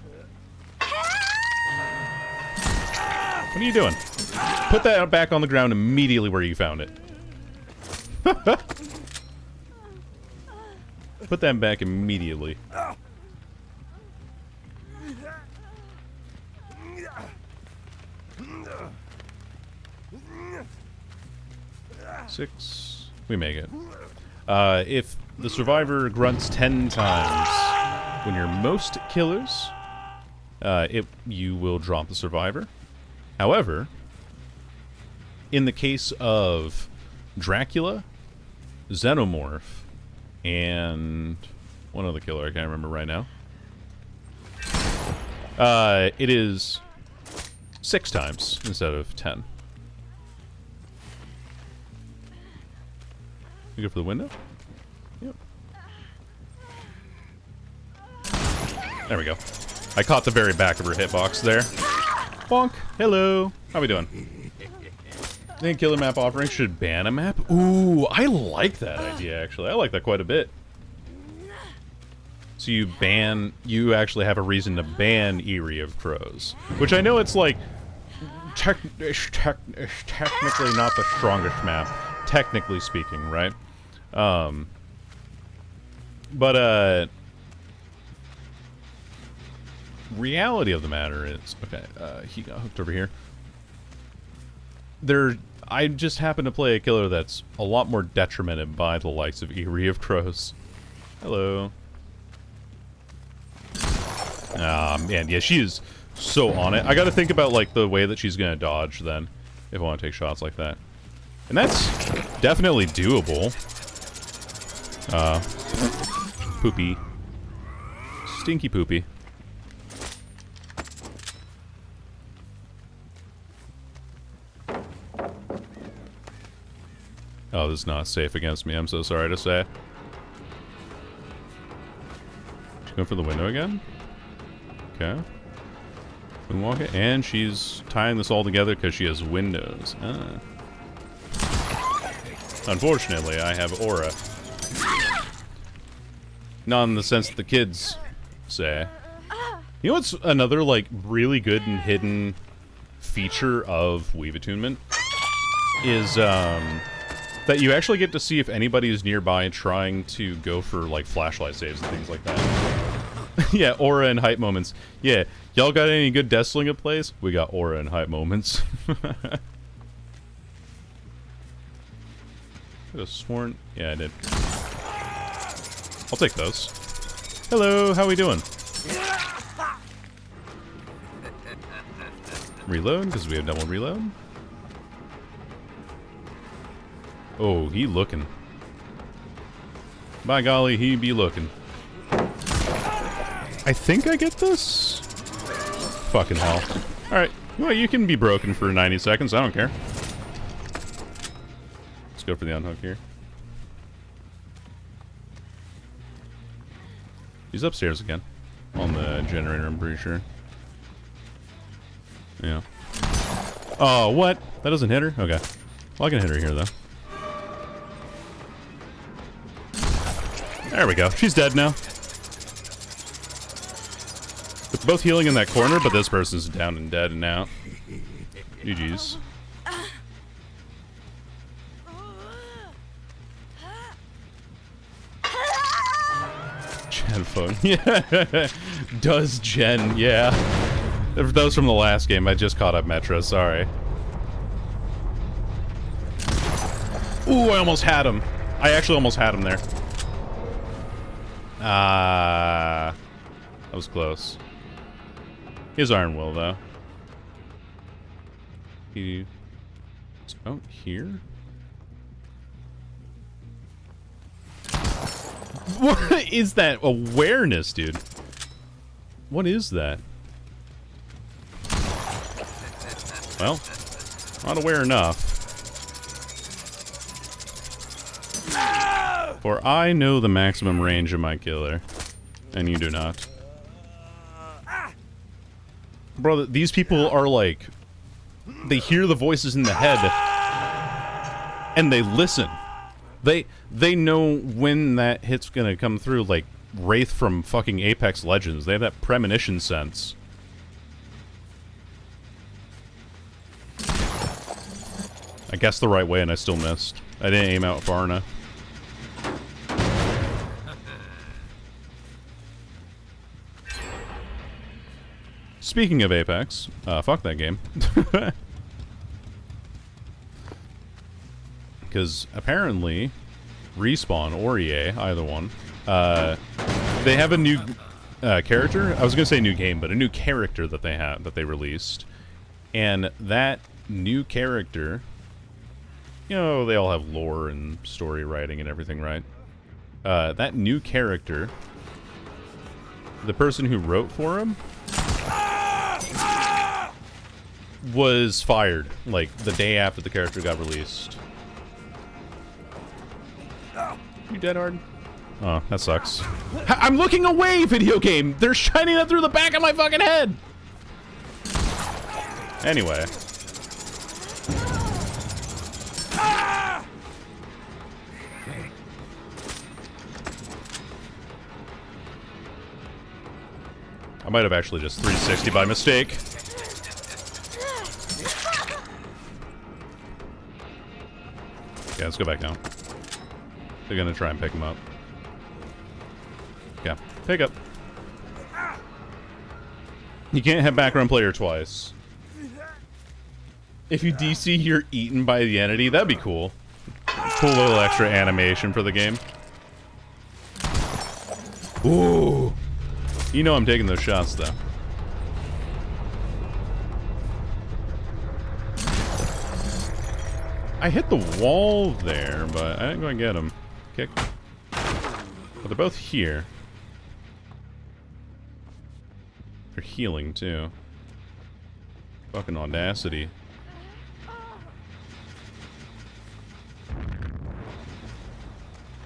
What are you doing? Put that back on the ground immediately where you found it. Put that back immediately. 6. We make it. If the survivor grunts 10 times when you're most killers, you will drop the survivor. However, in the case of Dracula, Xenomorph, and one other killer I can't remember right now, it is 6 times instead of 10. You go for the window? Yep. There we go. I caught the very back of her hitbox there. Bonk. Hello. How we doing? I think killer map offering should ban a map? Ooh, I like that idea, actually. I like that quite a bit. So you actually have a reason to ban Eyrie of Crows. Which I know it's like, technically not the strongest map, technically speaking, right? Reality of the matter is, okay, he got hooked over here. I just happen to play a killer that's a lot more detrimented by the likes of Eyrie of Crows. Hello. Man, yeah, she is so on it. I gotta think about, like, the way that she's gonna dodge, then, if I want to take shots like that. And that's definitely doable. Poopy. Stinky poopy. Oh, this is not safe against me, I'm so sorry to say. She's going for the window again? Okay. Moonwalk it, and she's tying this all together because she has windows. Unfortunately, I have aura. Not in the sense that the kids say. You know what's another, like, really good and hidden feature of Weave Attunement? Is, that you actually get to see if anybody is nearby trying to go for, like, flashlight saves and things like that. Yeah, aura and hype moments. Yeah, y'all got any good Deathsling at plays? We got aura and hype moments. Could have sworn... Yeah, I did. I'll take those. Hello, how we doing? Reload, because we have double reload. Oh, he looking. By golly, he be looking. I think I get this? Fucking hell. Alright, well, you can be broken for 90 seconds, I don't care. Let's go for the unhook here. He's upstairs again. On the generator, I'm pretty sure. Yeah. Oh, what? That doesn't hit her? Okay. Well, I can hit her here, though. There we go. She's dead now. They're both healing in that corner, but this person's down and dead now. GG's. Jen phone. Yeah. Does Jen. Yeah. For those from the last game, I just caught up Metro. Sorry. Ooh, I almost had him. I actually almost had him there. That was close. His Iron Will, though. He's out here? What is that awareness, dude? What is that? Well, not aware enough. For I know the maximum range of my killer, and you do not. Bro, these people are like... They hear the voices in the head, and they listen. They know when that hit's gonna come through, like Wraith from fucking Apex Legends. They have that premonition sense. I guessed the right way and I still missed. I didn't aim out far enough. Speaking of Apex, fuck that game. because apparently Respawn or EA, either one, they have a new character. I was gonna say new game, but a new character that they released, and that new character, you know, they all have lore and story writing and everything, right? That new character, the person who wrote for him was fired, like, the day after the character got released. You dead, Arden? Oh, that sucks. I'm looking away, video game! They're shining that through the back of my fucking head! Anyway. I might have actually just 360 by mistake. Yeah, let's go back down. They're gonna try and pick him up. Yeah, pick up. You can't have background player twice. If you DC, you're eaten by the entity. That'd be cool. Cool little extra animation for the game. Ooh. You know I'm taking those shots, though. I hit the wall there, but I didn't go and get him. Kick. But they're both here. They're healing, too. Fucking audacity.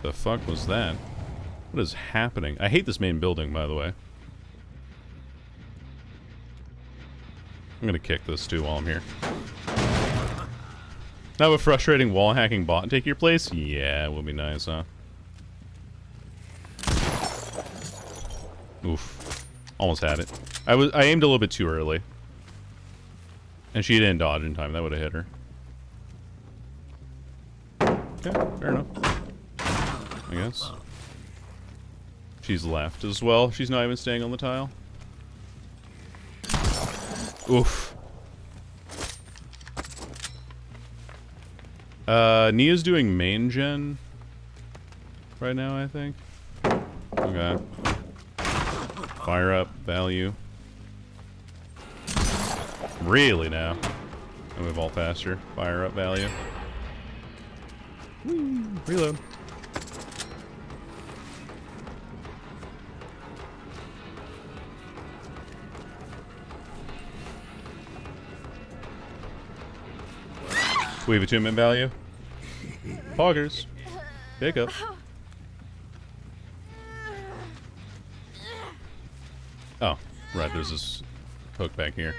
The fuck was that? What is happening? I hate this main building, by the way. I'm gonna kick this, too, while I'm here. Now a frustrating wall hacking bot take your place? Yeah, it would be nice, huh? Oof. Almost had it. I aimed a little bit too early. And she didn't dodge in time. That would have hit her. Okay, fair enough. I guess. She's left as well. She's not even staying on the tile. Oof. Nia's doing main gen right now, I think. Okay. Fire up, value. Really now? I move all faster. Fire up, value. Whee! Reload. We have attunement value. Poggers. Pick up. Oh, right, there's this hook back here.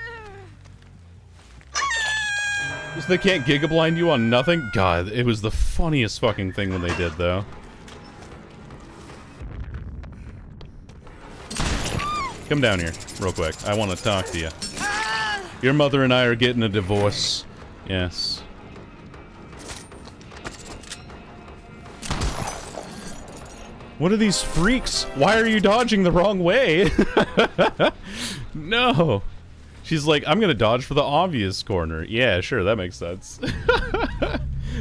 So they can't gigablind you on nothing? God, it was the funniest fucking thing when they did, though. Come down here, real quick. I want to talk to you. Your mother and I are getting a divorce. Yes. What are these freaks? Why are you dodging the wrong way? No. She's like, I'm gonna dodge for the obvious corner. Yeah, sure, that makes sense.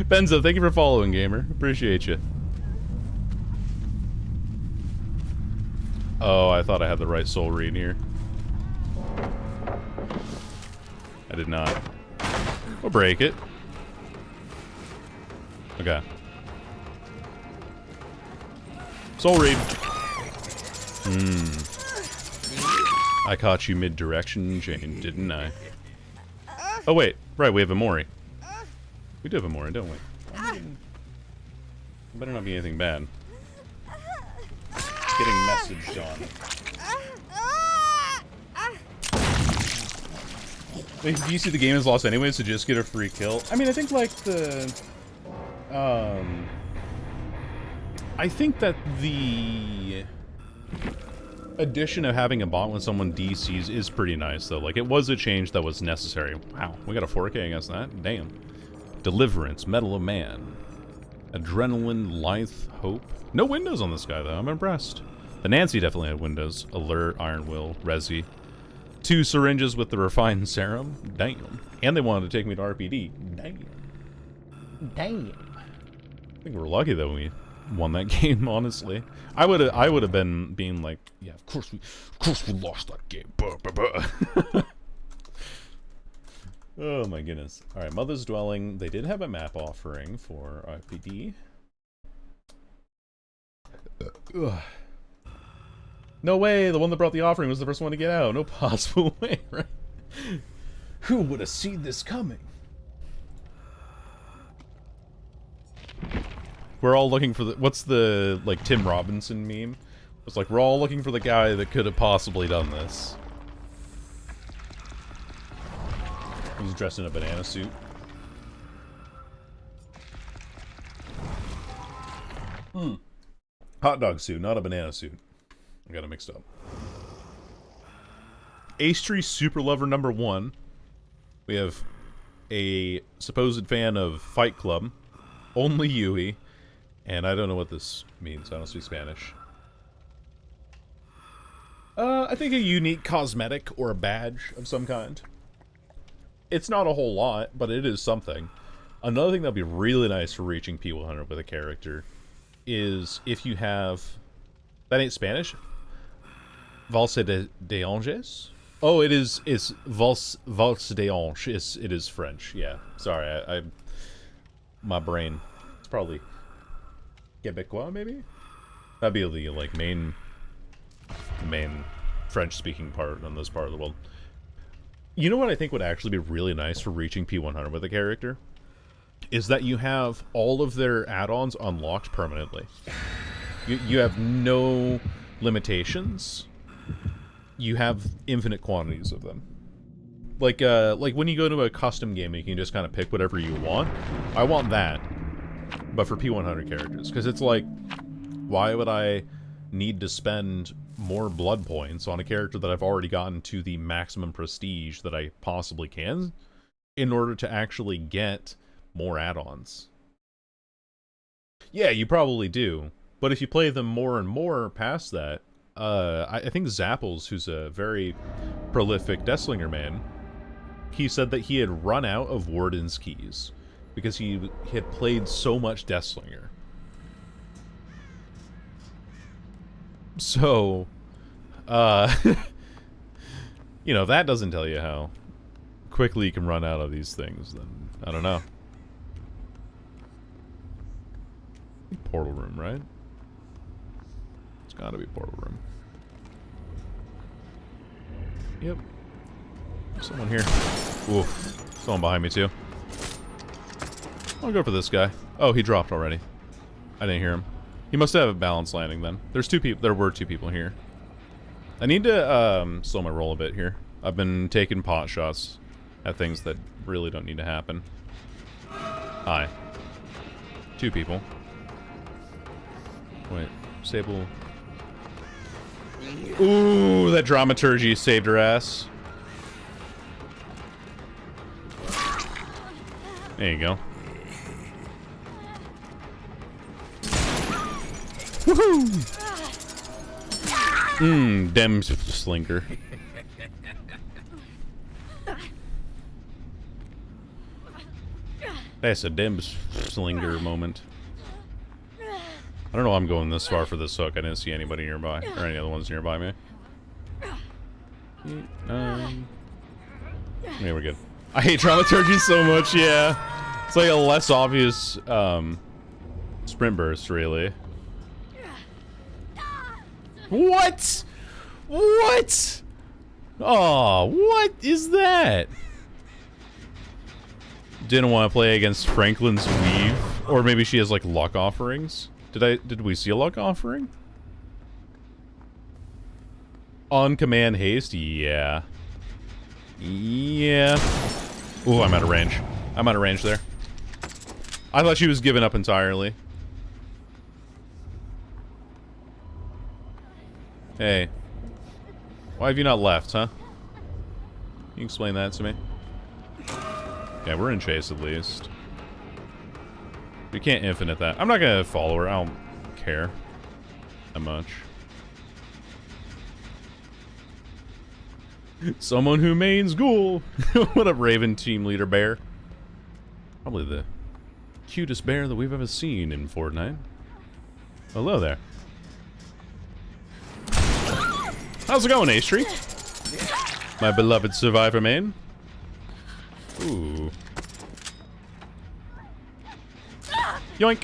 Benzo, thank you for following, gamer. Appreciate you. Oh, I thought I had the right soul read here. I did not. We'll break it. Okay. Soul read. I caught you mid-direction, Jane, didn't I? Oh, wait. Right, we have a Mori. We do have a Mori, don't we? Better not be anything bad. Getting messaged on. Wait, do you see the game is lost anyway, so just get a free kill? I mean, I think, like, I think that the addition of having a bot when someone DCs is pretty nice, though. Like, it was a change that was necessary. Wow, we got a 4K against that? Damn. Deliverance, Medal of Man. Adrenaline, Lithe, Hope. No windows on this guy, though. I'm impressed. The Nancy definitely had windows. Alert, Iron Will, Resi. 2 syringes with the refined serum. Damn. And they wanted to take me to RPD. Damn. Damn. think we're lucky that we won that game, honestly. I would have been being like, yeah, of course we lost that game. Buh, buh, buh. Oh my goodness. Alright, Mother's Dwelling. They did have a map offering for RPD. No way, the one that brought the offering was the first one to get out. No possible way, right? Who would have seen this coming? We're all looking for the... What's the, like, Tim Robinson meme? It's like, we're all looking for the guy that could have possibly done this. He's dressed in a banana suit. Hot dog suit, not a banana suit. I got it mixed up. Ace Tree Super Lover #1. We have a supposed fan of Fight Club. Only Yui. And I don't know what this means. I don't speak Spanish. I think a unique cosmetic or a badge of some kind. It's not a whole lot, but it is something. Another thing that'd be really nice for reaching P100 with a character is if you have... That ain't Spanish? Valse de Anges? Oh, it is. It's Valse de Anges. It is French. Yeah. Sorry, I my brain. It's probably Quebecois, maybe? That'd be the, like, main French-speaking part on this part of the world. You know what I think would actually be really nice for reaching P100 with a character? Is that you have all of their add-ons unlocked permanently. You have no limitations. You have infinite quantities of them. Like when you go to a custom game, you can just kind of pick whatever you want. I want that, but for P100 characters. Because it's like, why would I need to spend more blood points on a character that I've already gotten to the maximum prestige that I possibly can in order to actually get more add-ons? Yeah, you probably do. But if you play them more and more past that, I think Zapples, who's a very prolific Deathslinger man, he said that he had run out of Warden's keys because he had played so much Deathslinger. So, you know, if that doesn't tell you how quickly you can run out of these things, then I don't know. Portal room, right? It's gotta be portal room. Yep. Someone here. Oof. Someone behind me, too. I'll go for this guy. Oh, he dropped already. I didn't hear him. He must have a balanced landing, then. There's two people. There were two people here. I need to, slow my roll a bit here. I've been taking pot shots at things that really don't need to happen. Hi. Two people. Wait. Sable. Ooh, that dramaturgy saved her ass. There you go. Woohoo! Dem slinker. That's a dem slinger moment. I don't know why I'm going this far for this hook. I didn't see anybody nearby. Or any other ones nearby me. Yeah, we're good. I hate dramaturgy so much, yeah. It's like a less obvious, sprint burst, really. What? What? Oh, what is that? Didn't want to play against Franklin's Weave. Or maybe she has, like, luck offerings. Did we see a luck offering? On command haste? Yeah. Yeah. Ooh, I'm out of range. I'm out of range there. I thought she was giving up entirely. Hey. Why have you not left, huh? Can you explain that to me? Yeah, we're in chase at least. We can't infinite that. I'm not gonna follow her. I don't care that much. Someone who mains ghoul. What up, Raven team leader bear? Probably the cutest bear that we've ever seen in Fortnite. Hello there. How's it going, Astree? My beloved survivor main. Ooh. Yoink.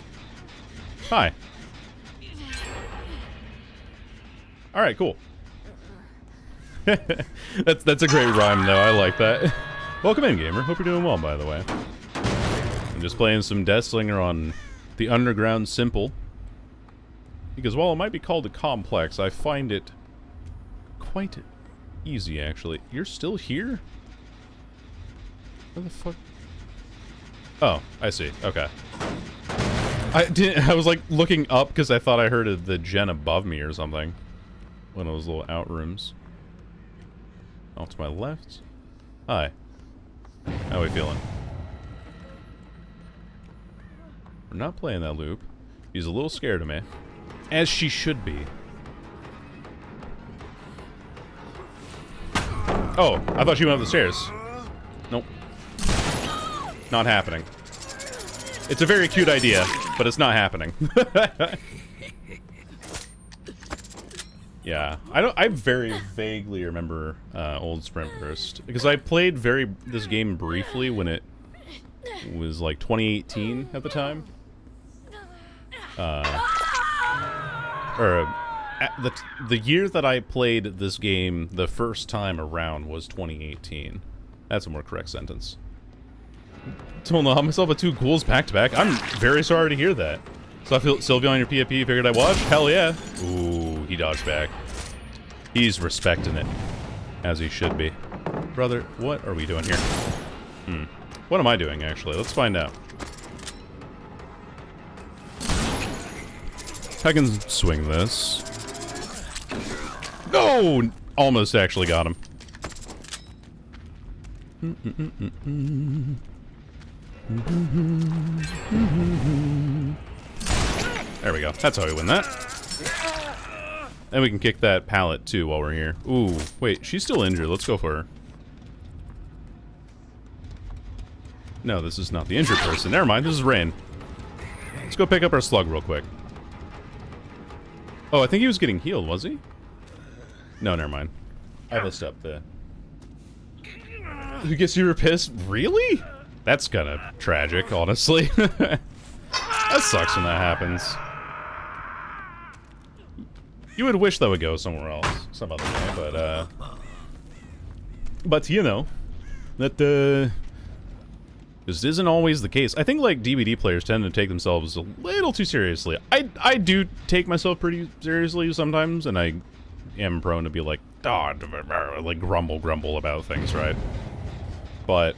Hi. Alright, cool. that's a great rhyme, though. I like that. Welcome in, gamer. Hope you're doing well, by the way. I'm just playing some Deathslinger on the Underground Simple. Because while it might be called a complex, I find it quite easy, actually. You're still here? Where the fuck? Oh, I see. Okay. I was like looking up because I thought I heard the gen above me or something. One of those little outrooms. Off to my left. Hi. How are we feeling? We're not playing that loop. He's a little scared of me. As she should be. Oh, I thought she went up the stairs. Nope. Not happening. It's a very cute idea, but it's not happening. Yeah, I very vaguely remember old Sprint Burst because I played this game briefly when it was like 2018 at the time. The year that I played this game the first time around was 2018. That's a more correct sentence. Don't know how myself with 2 ghouls back to back. I'm very sorry to hear that. So I feel Sylvia on your PFP, figured I'd watch? Hell yeah. Ooh, he dodged back. He's respecting it. As he should be. Brother, what are we doing here? What am I doing, actually? Let's find out. I can swing this. No! Almost actually got him. There we go. That's how we win that. And we can kick that pallet, too, while we're here. Ooh, wait, she's still injured. Let's go for her. No, this is not the injured person. Never mind, this is Rain. Let's go pick up our slug real quick. Oh, I think he was getting healed, was he? No, never mind. I messed up the... You guess you were pissed? Really? That's kind of tragic, honestly. That sucks when that happens. You would wish that would go somewhere else, some other way, but you know, that this isn't always the case. I think like DVD players tend to take themselves a little too seriously. I do take myself pretty seriously sometimes, and I am prone to be like, like grumble about things, right? But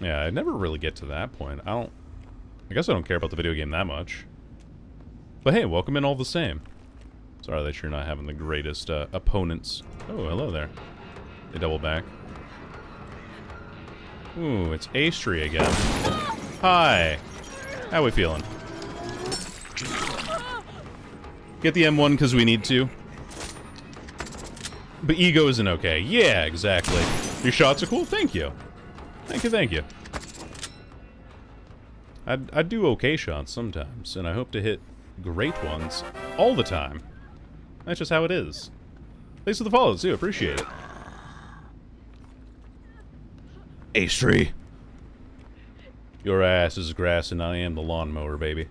yeah, I never really get to that point. I guess I don't care about the video game that much. But hey, welcome in all the same. Sorry that you're not having the greatest opponents. Oh, hello there. They double back. Ooh, it's Astree again. Hi. How we feeling? Get the M1 because we need to. But ego isn't okay. Yeah, exactly. Your shots are cool? Thank you. Thank you, thank you. I do okay shots sometimes, and I hope to hit great ones all the time. That's just how it is. Thanks for the follow, too. Appreciate it. Astree. Your ass is grass and I am the lawnmower, baby.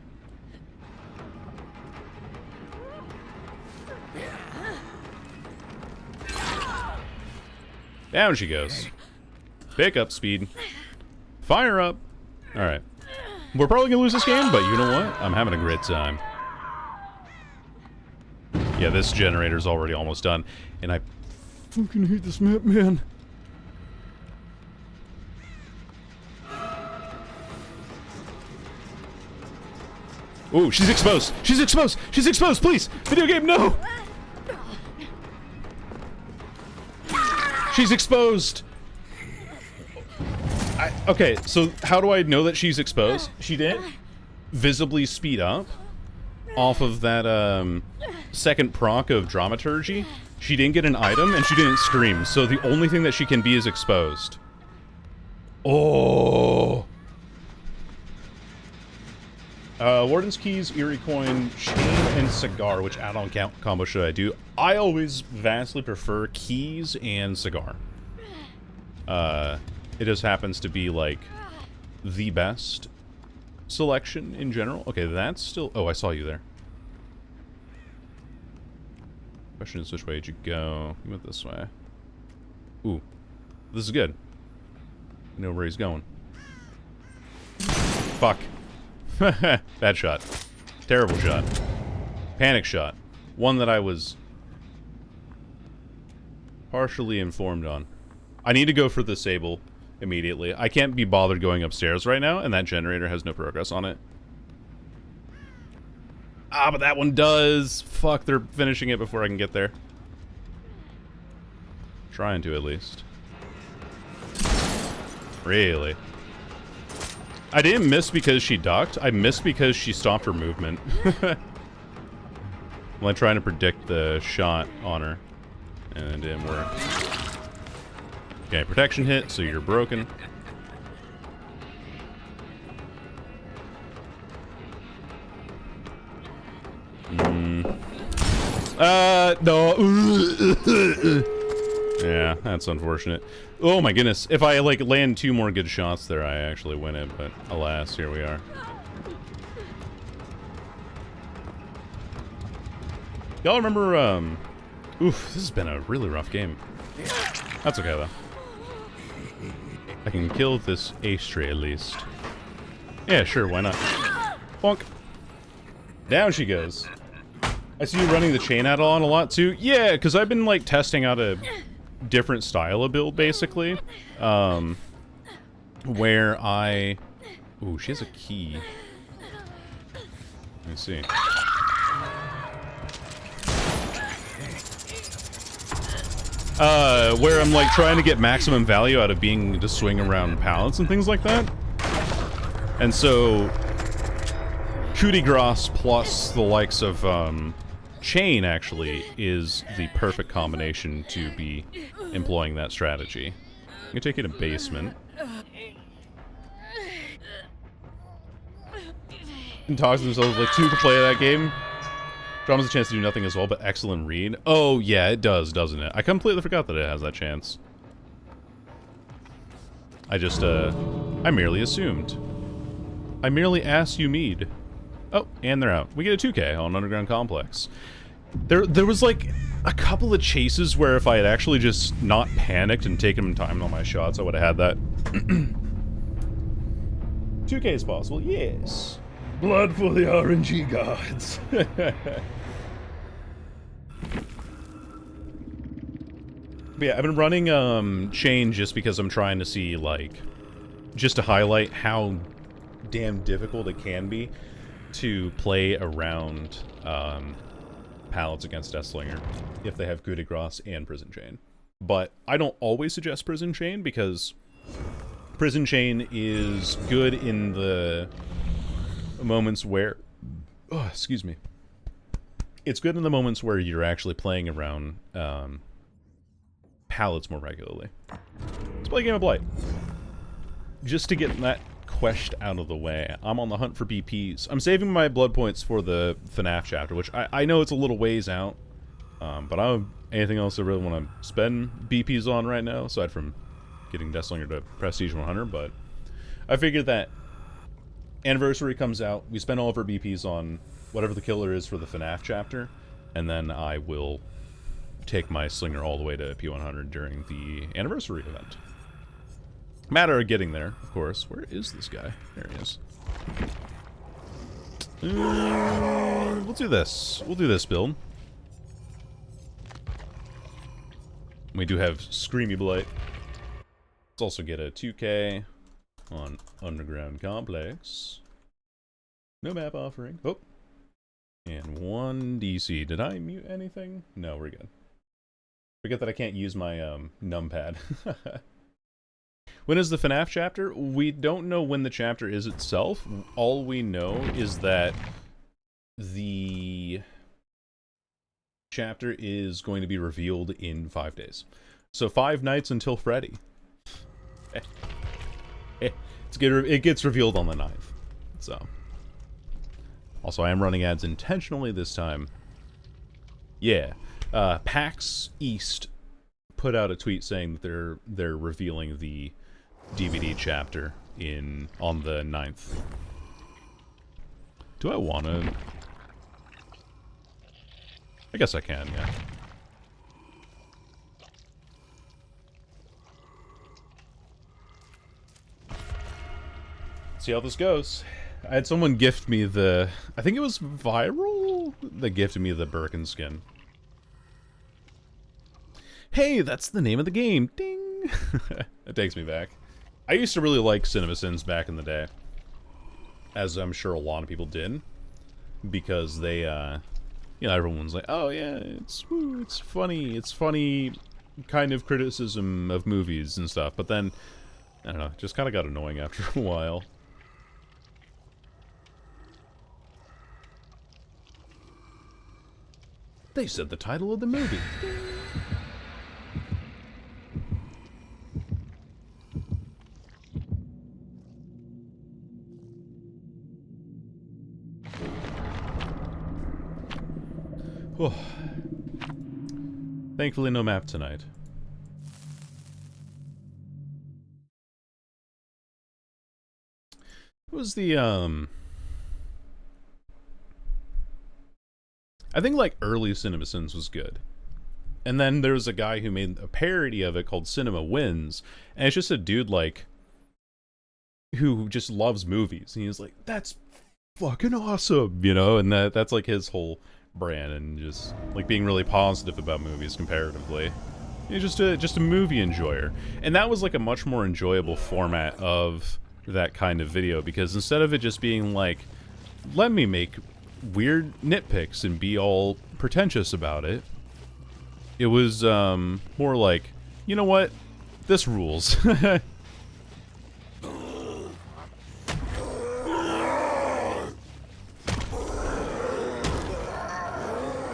Down she goes. Pick up speed. Fire up. Alright. We're probably gonna lose this game, but you know what? I'm having a great time. Yeah, this generator's already almost done. And I fucking hate this map, man. Ooh, she's exposed! She's exposed! She's exposed! Please! Video game, no! She's exposed! Okay, so how do I know that she's exposed? She didn't visibly speed up off of that, second proc of dramaturgy. She didn't get an item, and she didn't scream, so the only thing that she can be is exposed. Oh! Warden's Keys, Eerie Coin, Chain, and Cigar. Which add-on combo should I do? I always vastly prefer Keys and Cigar. It just happens to be, like, the best selection in general. Okay, that's still... Oh, I saw you there. Question is, which way did you go? You went this way. Ooh. This is good. I know where he's going. Fuck. Bad shot. Terrible shot. Panic shot. One that I was partially informed on. I need to go for the Sable immediately. I can't be bothered going upstairs right now, and that generator has no progress on it. Ah, but that one does. Fuck, they're finishing it before I can get there. Trying to, at least. Really? I didn't miss because she ducked. I missed because she stopped her movement. I'm trying to predict the shot on her. And it didn't work. Okay, protection hit, so you're broken. No. Yeah, that's unfortunate. Oh my goodness. If I, like, land 2 more good shots there, I actually win it, but alas, here we are. Y'all remember, oof, this has been a really rough game. That's okay, though. I can kill this ace tree, at least. Yeah, sure, why not? Bonk. Down she goes. I see you running the chain add-on a lot, too. Yeah, because I've been, like, testing out a different style of build, basically. Where I... Ooh, she has a key. Let me see. Where I'm, like, trying to get maximum value out of being able to swing around pallets and things like that. And so... Coup de grace plus the likes of, chain, actually, is the perfect combination to be employing that strategy. I'm gonna take you to basement. And talks to themselves like 2 to play that game. Drama's a chance to do nothing as well, but excellent read. Oh, yeah, it does, doesn't it? I completely forgot that it has that chance. I just, I merely assumed. I merely asked you mead. Oh, and they're out. We get a 2K on Underground Complex. There was, like, a couple of chases where if I had actually just not panicked and taken time on my shots, I would have had that. 2K is possible, yes. Blood for the RNG gods. But yeah, I've been running, chain just because I'm trying to see, like, just to highlight how damn difficult it can be to play around, pallets against Deathslinger if they have Coup de Grace and Prison Chain. But I don't always suggest Prison Chain because Prison Chain is good in the moments where... Oh, excuse me. It's good in the moments where you're actually playing around pallets more regularly. Let's play a game of Blight. Just to get that quest out of the way. I'm on the hunt for BPs. I'm saving my blood points for the FNAF chapter, which I know it's a little ways out, but I don't have anything else I really want to spend BPs on right now, aside from getting Deathslinger to Prestige 100, but I figured that Anniversary comes out, we spend all of our BPs on whatever the killer is for the FNAF chapter, and then I will take my Slinger all the way to P100 during the Anniversary event. Matter of getting there, of course. Where is this guy? There he is. We'll do this. We'll do this build. We do have Screamy Blight. Let's also get a 2K on Underground Complex. No map offering. Oh. And 1 DC. Did I mute anything? No, we're good. Forget that I can't use my numpad. When is the FNAF chapter? We don't know when the chapter is itself. All we know is that the chapter is going to be revealed in 5 days. So 5 nights until Freddy. It gets revealed on the 9th. So Also, I am running ads intentionally this time. Yeah. PAX East put out a tweet saying that they're revealing the DVD chapter on the 9th. Do I want to? I guess I can, yeah. See how this goes. I had someone gift me I think it was Viral that gifted me the Birkin skin. Hey, that's the name of the game. Ding! That takes me back. I used to really like CinemaSins back in the day. As I'm sure a lot of people did. Because they, you know, everyone's like, oh yeah, it's funny kind of criticism of movies and stuff. But then, I don't know, it just kind of got annoying after a while. They said the title of the movie. Oh. Thankfully, no map tonight. It was the, I think, like, early CinemaSins was good. And then there was a guy who made a parody of it called Cinema Wins. And it's just a dude, like, who just loves movies. And he's like, that's fucking awesome, you know? And that's, like, his whole brand. And just, like, being really positive about movies comparatively. He's just a movie enjoyer. And that was, like, a much more enjoyable format of that kind of video. Because instead of it just being, like, let me make weird nitpicks and be all pretentious about it, it was more like, you know what, this rules.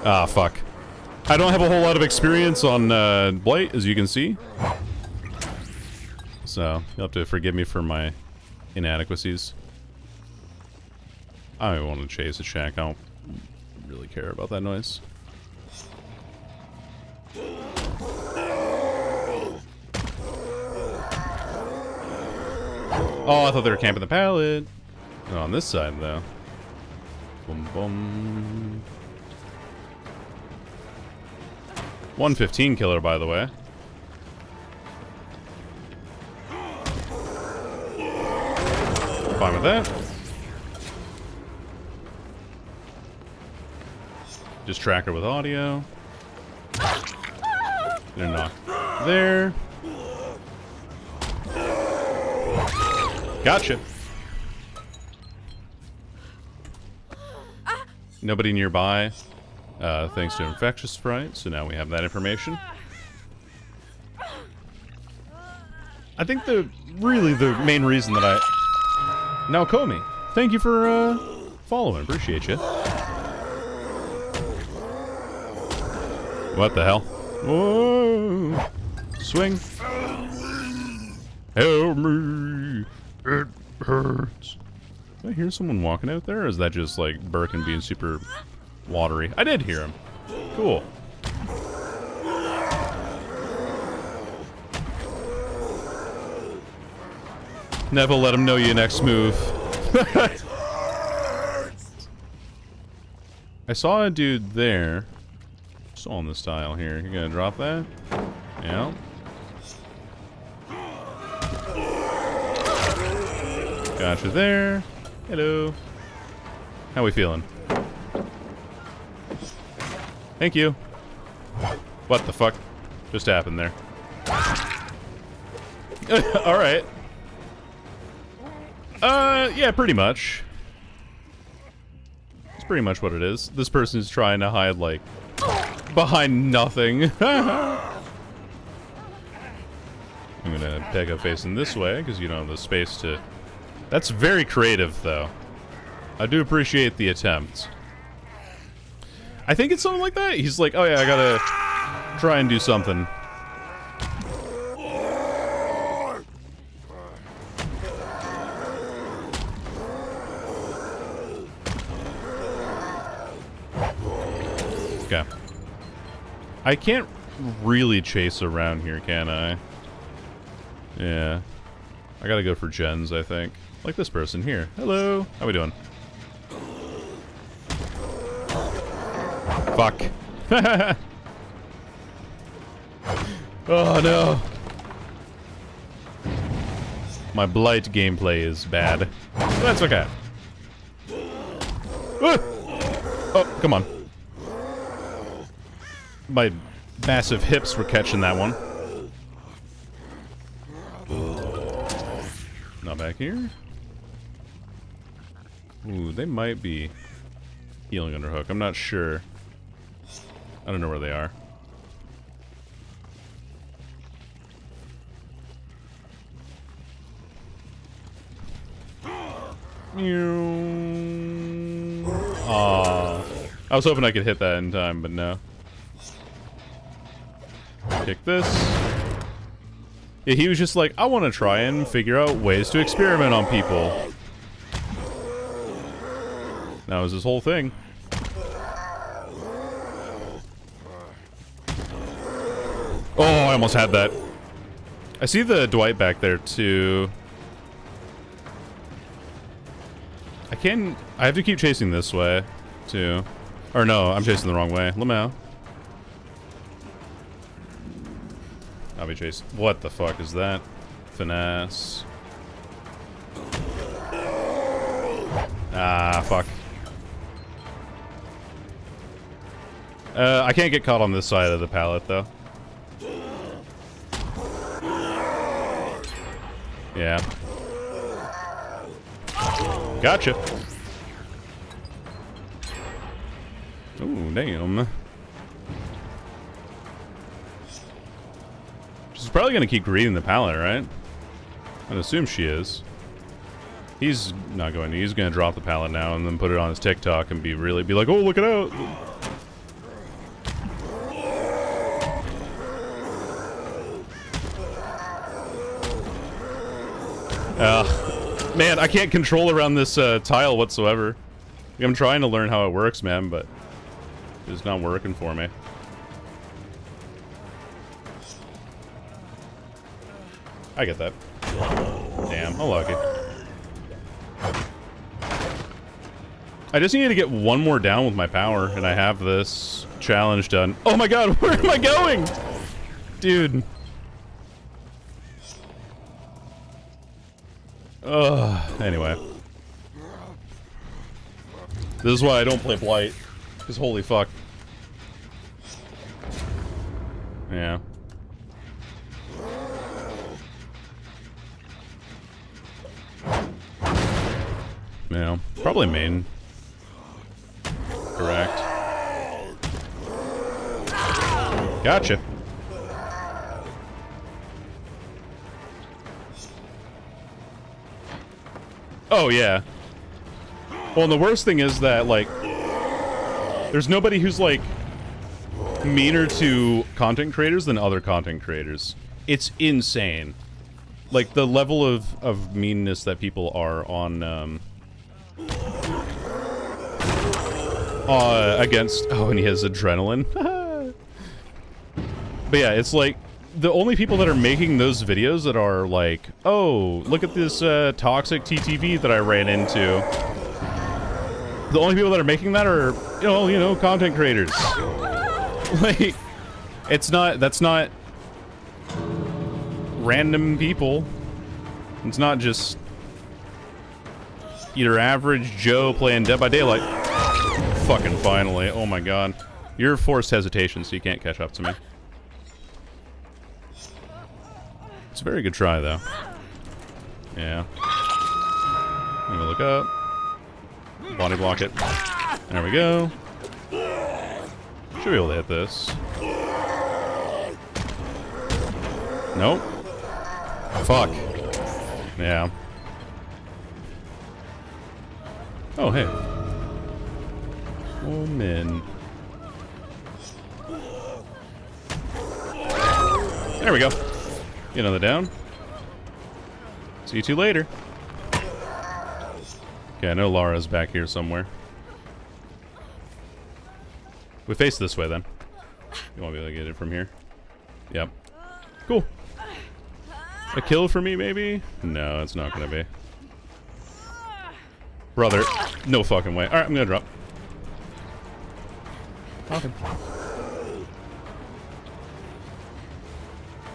Ah, fuck. I don't have a whole lot of experience on Blight, as you can see, so you'll have to forgive me for my inadequacies. I don't want to chase a shack. I don't really care about that noise. Oh, I thought they were camping the pallet. Oh, on this side, though. Boom, boom. 115 killer, by the way. Fine with that. Just tracker with audio. Gonna knock there. Gotcha. Nobody nearby, thanks to Infectious Fright, so now we have that information. I think really the main reason that Now, Comey, thank you for following, appreciate you. What the hell? Whoa! Swing! Help me! It hurts. Did I hear someone walking out there, or is that just like Birkin being super watery? I did hear him. Cool. Never let him know your next move. I saw a dude there. Still on this tile here. You gonna drop that? Yeah. Gotcha there. Hello. How we feeling? Thank you. What the fuck just happened there? Alright. Yeah, pretty much. It's pretty much what it is. This person is trying to hide, like, behind nothing. I'm gonna peg up facing this way, because you don't have the space to... That's very creative, though. I do appreciate the attempt. I think it's something like that. He's like, oh yeah, I gotta try and do something. I can't really chase around here, can I? Yeah. I gotta go for gens, I think. Like this person here. Hello. How we doing? Fuck. Oh no. My blight gameplay is bad. But that's okay. Oh, come on. My massive hips were catching that one. Not back here. Ooh, they might be healing underhook. I'm not sure. I don't know where they are. Aww. I was hoping I could hit that in time, but no. Kick this. Yeah, he was just like, I want to try and figure out ways to experiment on people. That was his whole thing. Oh, I almost had that. I see the Dwight back there, too. I have to keep chasing this way, too. Or no, I'm chasing the wrong way. Lamau. I'll be chasing. What the fuck is that? Finesse. Ah, fuck. I can't get caught on this side of the pallet, though. Yeah. Gotcha. Ooh, damn. She's probably gonna keep greeting the pallet, right? I'd assume she is. He's not going to. He's gonna drop the pallet now and then put it on his TikTok and be like, oh, look it out. Man, I can't control around this tile whatsoever. I'm trying to learn how it works, man, but it's not working for me. I get that. Damn, how lucky. I just need to get one more down with my power, and I have this challenge done. Oh my god, where am I going? Dude. Anyway. This is why I don't play Blight. Because holy fuck. Yeah. Yeah. Probably main. Correct. Gotcha. Oh, yeah. Well, and the worst thing is that, like, there's nobody who's, like, meaner to content creators than other content creators. It's insane. Like, the level of meanness that people are on, against... Oh, and he has adrenaline. But yeah, it's like, the only people that are making those videos that are like, oh, look at this toxic TTV that I ran into. The only people that are making that are, you know, content creators. Like, that's not random people. It's not just your average Joe playing Dead by Daylight. Fucking finally. Oh my god. You're forced hesitation, so you can't catch up to me. It's a very good try, though. Yeah. I'm gonna look up. Body block it. There we go. Should be able to hit this. Nope. Fuck. Yeah. Oh, hey. Woman. There we go. Get another down. See you two later. Okay, I know Lara's back here somewhere. We face this way, then. You won't be able to get it from here. Yep. Cool. A kill for me, maybe? No, it's not gonna be. Brother, no fucking way. Alright, I'm gonna drop. Okay.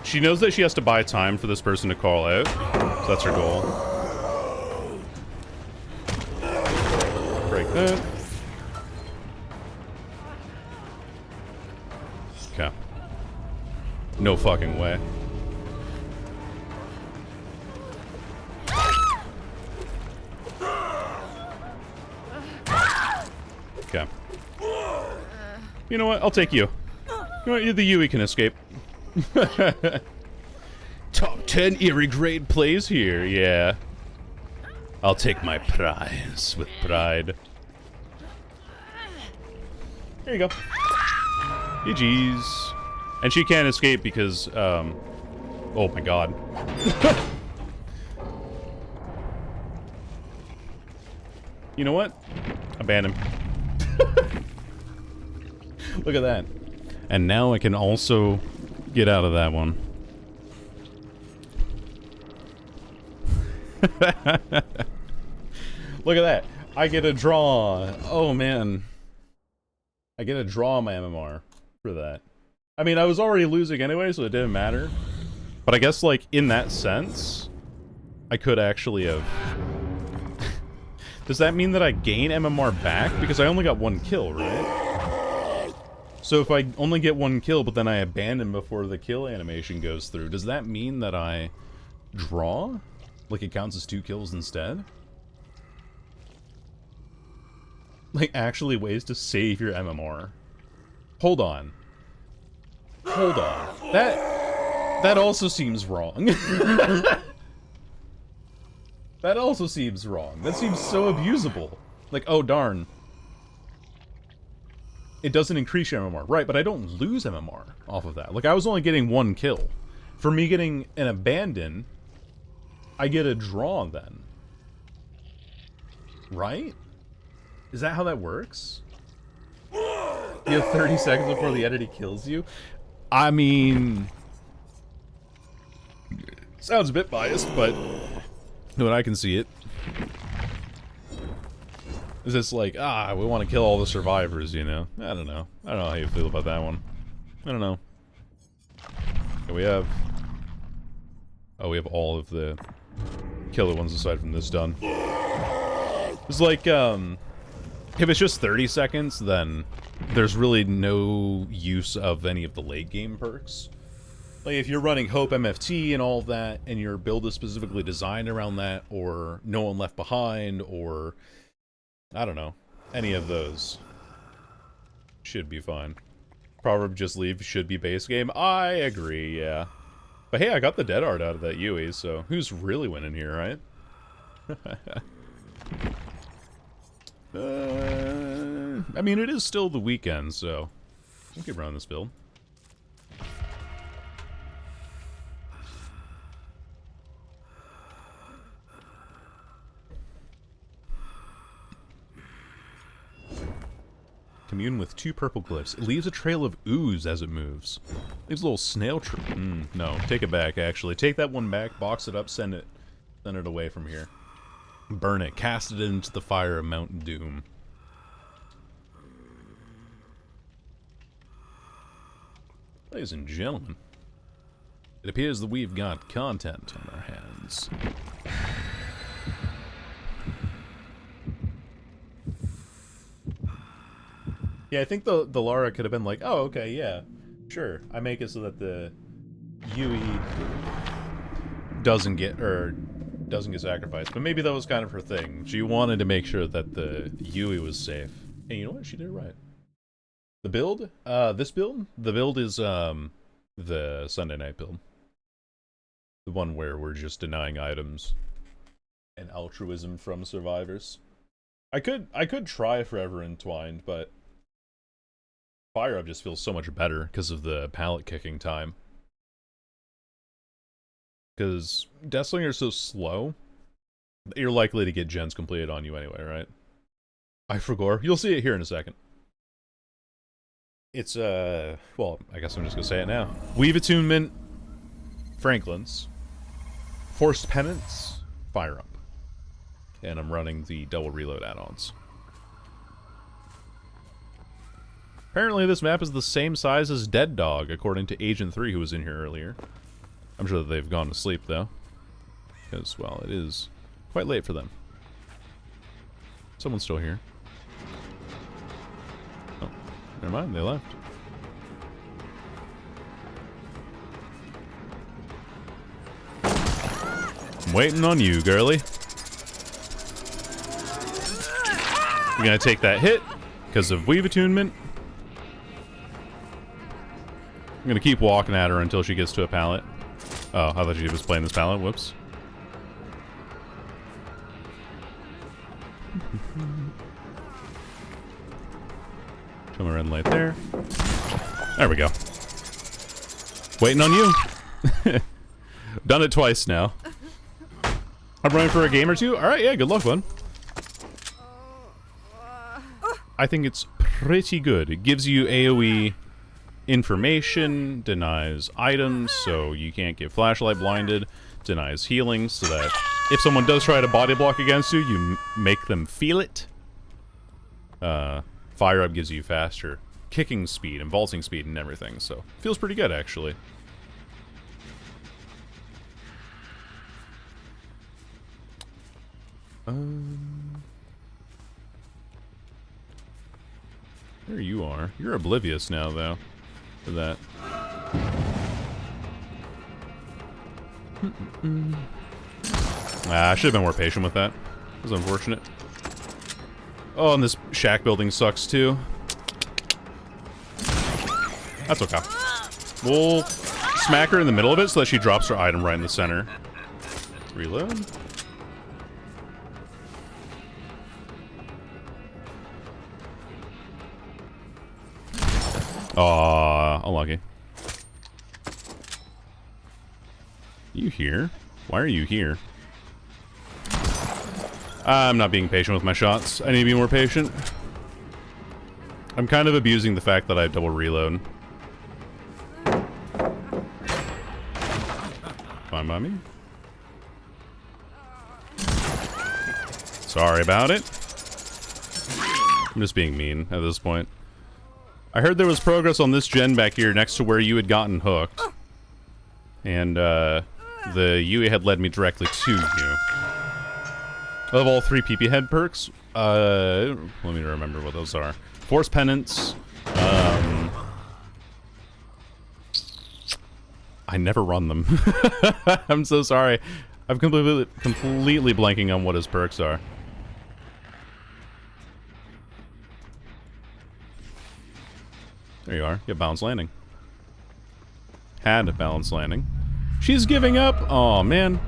She knows that she has to buy time for this person to call out. So that's her goal. Break that. Okay. No fucking way. Okay. You know what? I'll take you. You know what? The Yui can escape. Top 10 Eerie grade plays here, yeah. I'll take my prize with pride. There you go. GG's. And she can't escape because, oh my god. You know what? Abandon. Look at that. And now I can also get out of that one. Look at that. I get a draw. Oh, man. I get a draw on my MMR for that. I mean, I was already losing anyway, so it didn't matter. But I guess, like, in that sense, I could actually have... Does that mean that I gain MMR back? Because I only got one kill, right? So if I only get one kill, but then I abandon before the kill animation goes through, does that mean that I draw? Like it counts as 2 kills instead? Like, actually ways to save your MMR. Hold on. Hold on. That also seems wrong. That also seems wrong. That seems so abusable. Like, oh darn. It doesn't increase your MMR. Right, but I don't lose MMR off of that. Like, I was only getting 1 kill. For me getting an abandon, I get a draw then. Right? Is that how that works? You have 30 seconds before the entity kills you? I mean... Sounds a bit biased, but... when I can see it. Is this like, we want to kill all the survivors, you know? I don't know. I don't know how you feel about that one. I don't know. Okay, we have... Oh, we have all of the killer ones aside from this done. It's like, if it's just 30 seconds, then there's really no use of any of the late game perks. Like, if you're running Hope MFT and all of that, and your build is specifically designed around that, or No One Left Behind, or... I don't know. Any of those. Should be fine. Proverb Just Leave should be base game. I agree, yeah. But hey, I got the dead art out of that Yui, so who's really winning here, right? I mean, it is still the weekend, so... I'll keep running this build. Commune with 2 purple glyphs. It leaves a trail of ooze as it moves. Leaves a little snail trail. No, take it back, actually. Take that one back, box it up, send it away from here. Burn it. Cast it into the fire of Mount Doom. Ladies and gentlemen, it appears that we've got content on our hands. Yeah, I think the Lara could have been like, oh, okay, yeah, sure. I make it so that the Yui doesn't get sacrificed. But maybe that was kind of her thing. She wanted to make sure that the Yui was safe. Hey, you know what? She did it right. The build? This build? The build is, the Sunday night build. The one where we're just denying items and altruism from survivors. I could try Forever Entwined, but Fire Up just feels so much better because of the pallet kicking time. Because Deathslinger is so slow, you're likely to get gens completed on you anyway, right? I forgot. You'll see it here in a second. It's, well, I guess I'm just gonna say it now. Weave Attunement, Franklin's, Forced Penance, Fire Up. And I'm running the double reload add-ons. Apparently this map is the same size as Dead Dog, according to Agent 3 who was in here earlier. I'm sure that they've gone to sleep, though. Because, well, it is quite late for them. Someone's still here. Oh, never mind, they left. I'm waiting on you, girly. You're gonna take that hit because of Weave Attunement. I'm gonna keep walking at her until she gets to a pallet. Oh, I thought she was playing this pallet. Whoops. Show my red light there. There we go. Waiting on you. Done it twice now. I'm running for a game or two? Alright, yeah, good luck, bud. I think it's pretty good. It gives you AoE information, denies items, so you can't get flashlight blinded, denies healing, so that if someone does try to body block against you, you make them feel it. Fire Up gives you faster kicking speed and vaulting speed and everything, so feels pretty good, actually. There you are. You're oblivious now, though, to that. I should have been more patient with that. It was unfortunate. Oh, and this shack building sucks, too. That's okay. We'll smack her in the middle of it so that she drops her item right in the center. Reload. Aw, unlucky. You here? Why are you here? I'm not being patient with my shots. I need to be more patient. I'm kind of abusing the fact that I have double reload. Fine by me. Sorry about it. I'm just being mean at this point. I heard there was progress on this gen back here next to where you had gotten hooked. And, the UE had led me directly to you. Of all 3 PP head perks, let me remember what those are. Force Penance, I never run them. I'm so sorry. I'm completely blanking on what his perks are. There you are. You have balance landing. Had a balance landing. She's giving up. Oh man.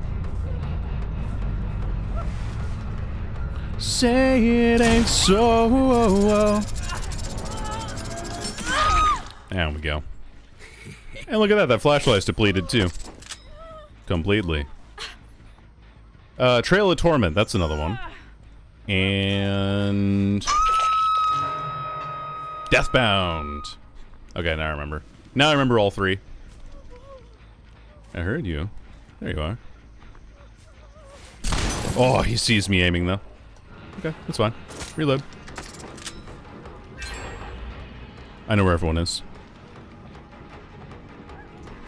Say it ain't so. There we go. And look at that. That flashlight's depleted too. Completely. Trail of Torment. That's another one. And Deathbound. Okay, now I remember. Now I remember all 3. I heard you. There you are. Oh, he sees me aiming, though. Okay, that's fine. Reload. I know where everyone is.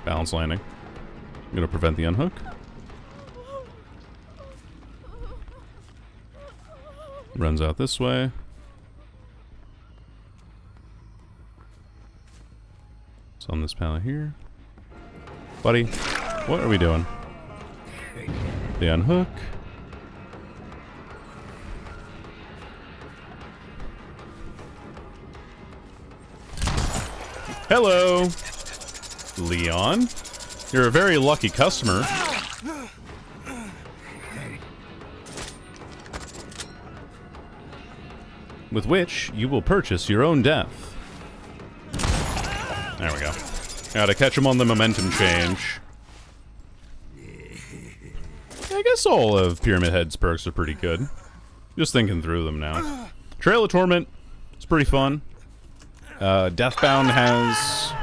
Balance landing. I'm gonna prevent the unhook. Runs out this way. It's on this pallet here. Buddy, what are we doing? The unhook. Hello, Leon. You're a very lucky customer. With which you will purchase your own death. There we go. Gotta catch him on the momentum change. I guess all of Pyramid Head's perks are pretty good. Just thinking through them now. Trail of Torment. It's pretty fun. Deathbound has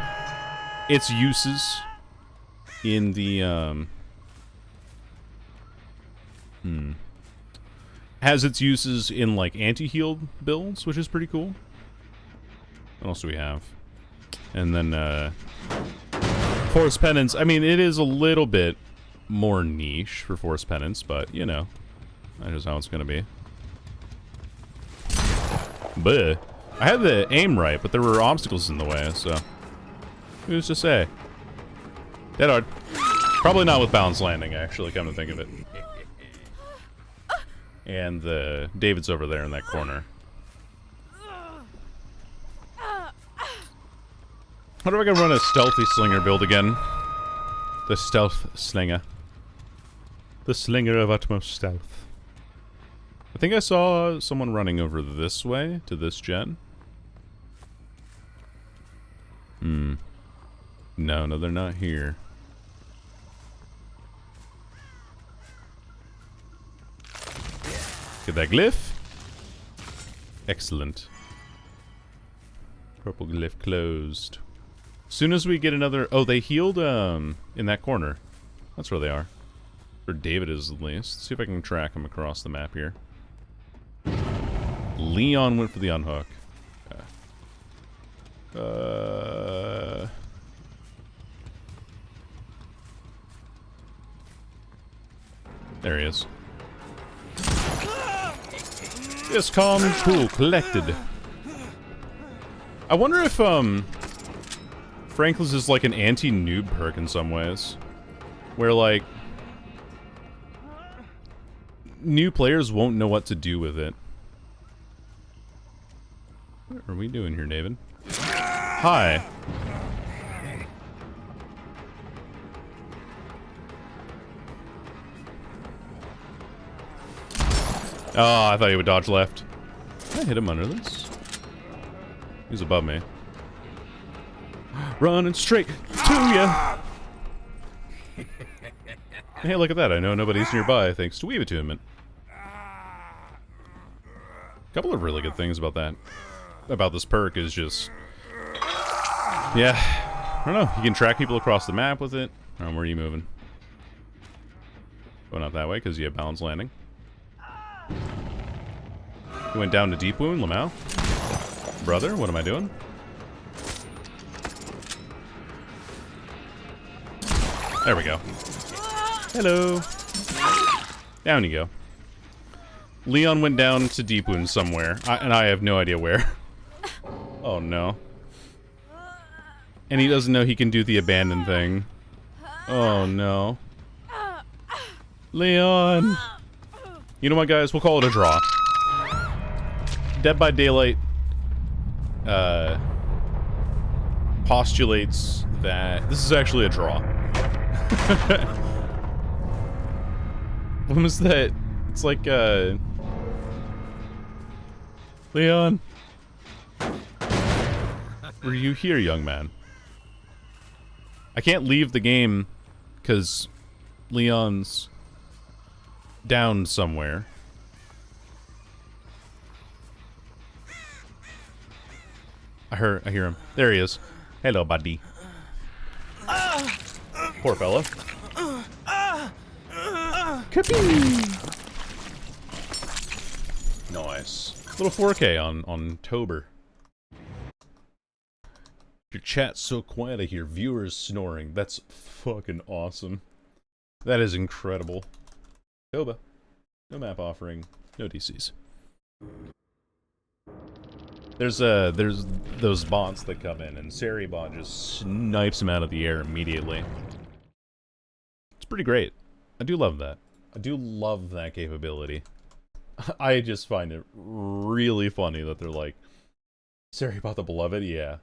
its uses in the, has its uses in, like, anti-healed builds, which is pretty cool. What else do we have? And then, Force Penance. I mean, it is a little bit more niche for Force Penance, but, you know, that is how it's gonna be. But I had the aim right, but there were obstacles in the way, so who's to say? Dead hard. Probably not with balance landing, actually, come to think of it. And David's over there in that corner. How do I gonna run a stealthy slinger build again? The stealth slinger. The slinger of utmost stealth. I think I saw someone running over this way to this gen. No, they're not here. Get that glyph. Excellent. Purple glyph closed. As soon as we get another... Oh, they healed in that corner. That's where they are. Or David is, at least. Let's see if I can track him across the map here. Leon went for the unhook. Okay. There he is. Yes, calm, cool, collected. I wonder if, Franklin's is like an anti-noob perk in some ways. Where, like, new players won't know what to do with it. What are we doing here, David? Hi. Oh, I thought he would dodge left. Can I hit him under this? He's above me. Running straight to ya! Hey, look at that. I know nobody's nearby thanks to Weave Attunement. A couple of really good things about that. About this perk is just... Yeah. I don't know. You can track people across the map with it. Where are you moving? Going out that way because you have balance landing. You went down to deep wound, Lamau. Brother, what am I doing? There we go. Hello. Down you go. Leon went down to deep wound somewhere, and I have no idea where. Oh no. And he doesn't know he can do the abandon thing. Oh no. Leon! You know what, guys? We'll call it a draw. Dead by Daylight postulates that this is actually a draw. When was that? It's like, Leon? Were you here, young man? I can't leave the game because Leon's down somewhere. I hear him. There he is. Hello, buddy. Poor fella. Nice. Little 4K on Tober. Your chat's so quiet, I hear viewers snoring. That's fucking awesome. That is incredible. Toba. No map offering. No DCs. There's those bots that come in, and Saribot just snipes them out of the air immediately. It's pretty great. I do love that. I do love that capability. I just find it really funny that they're like, Saribot the Beloved? Yeah.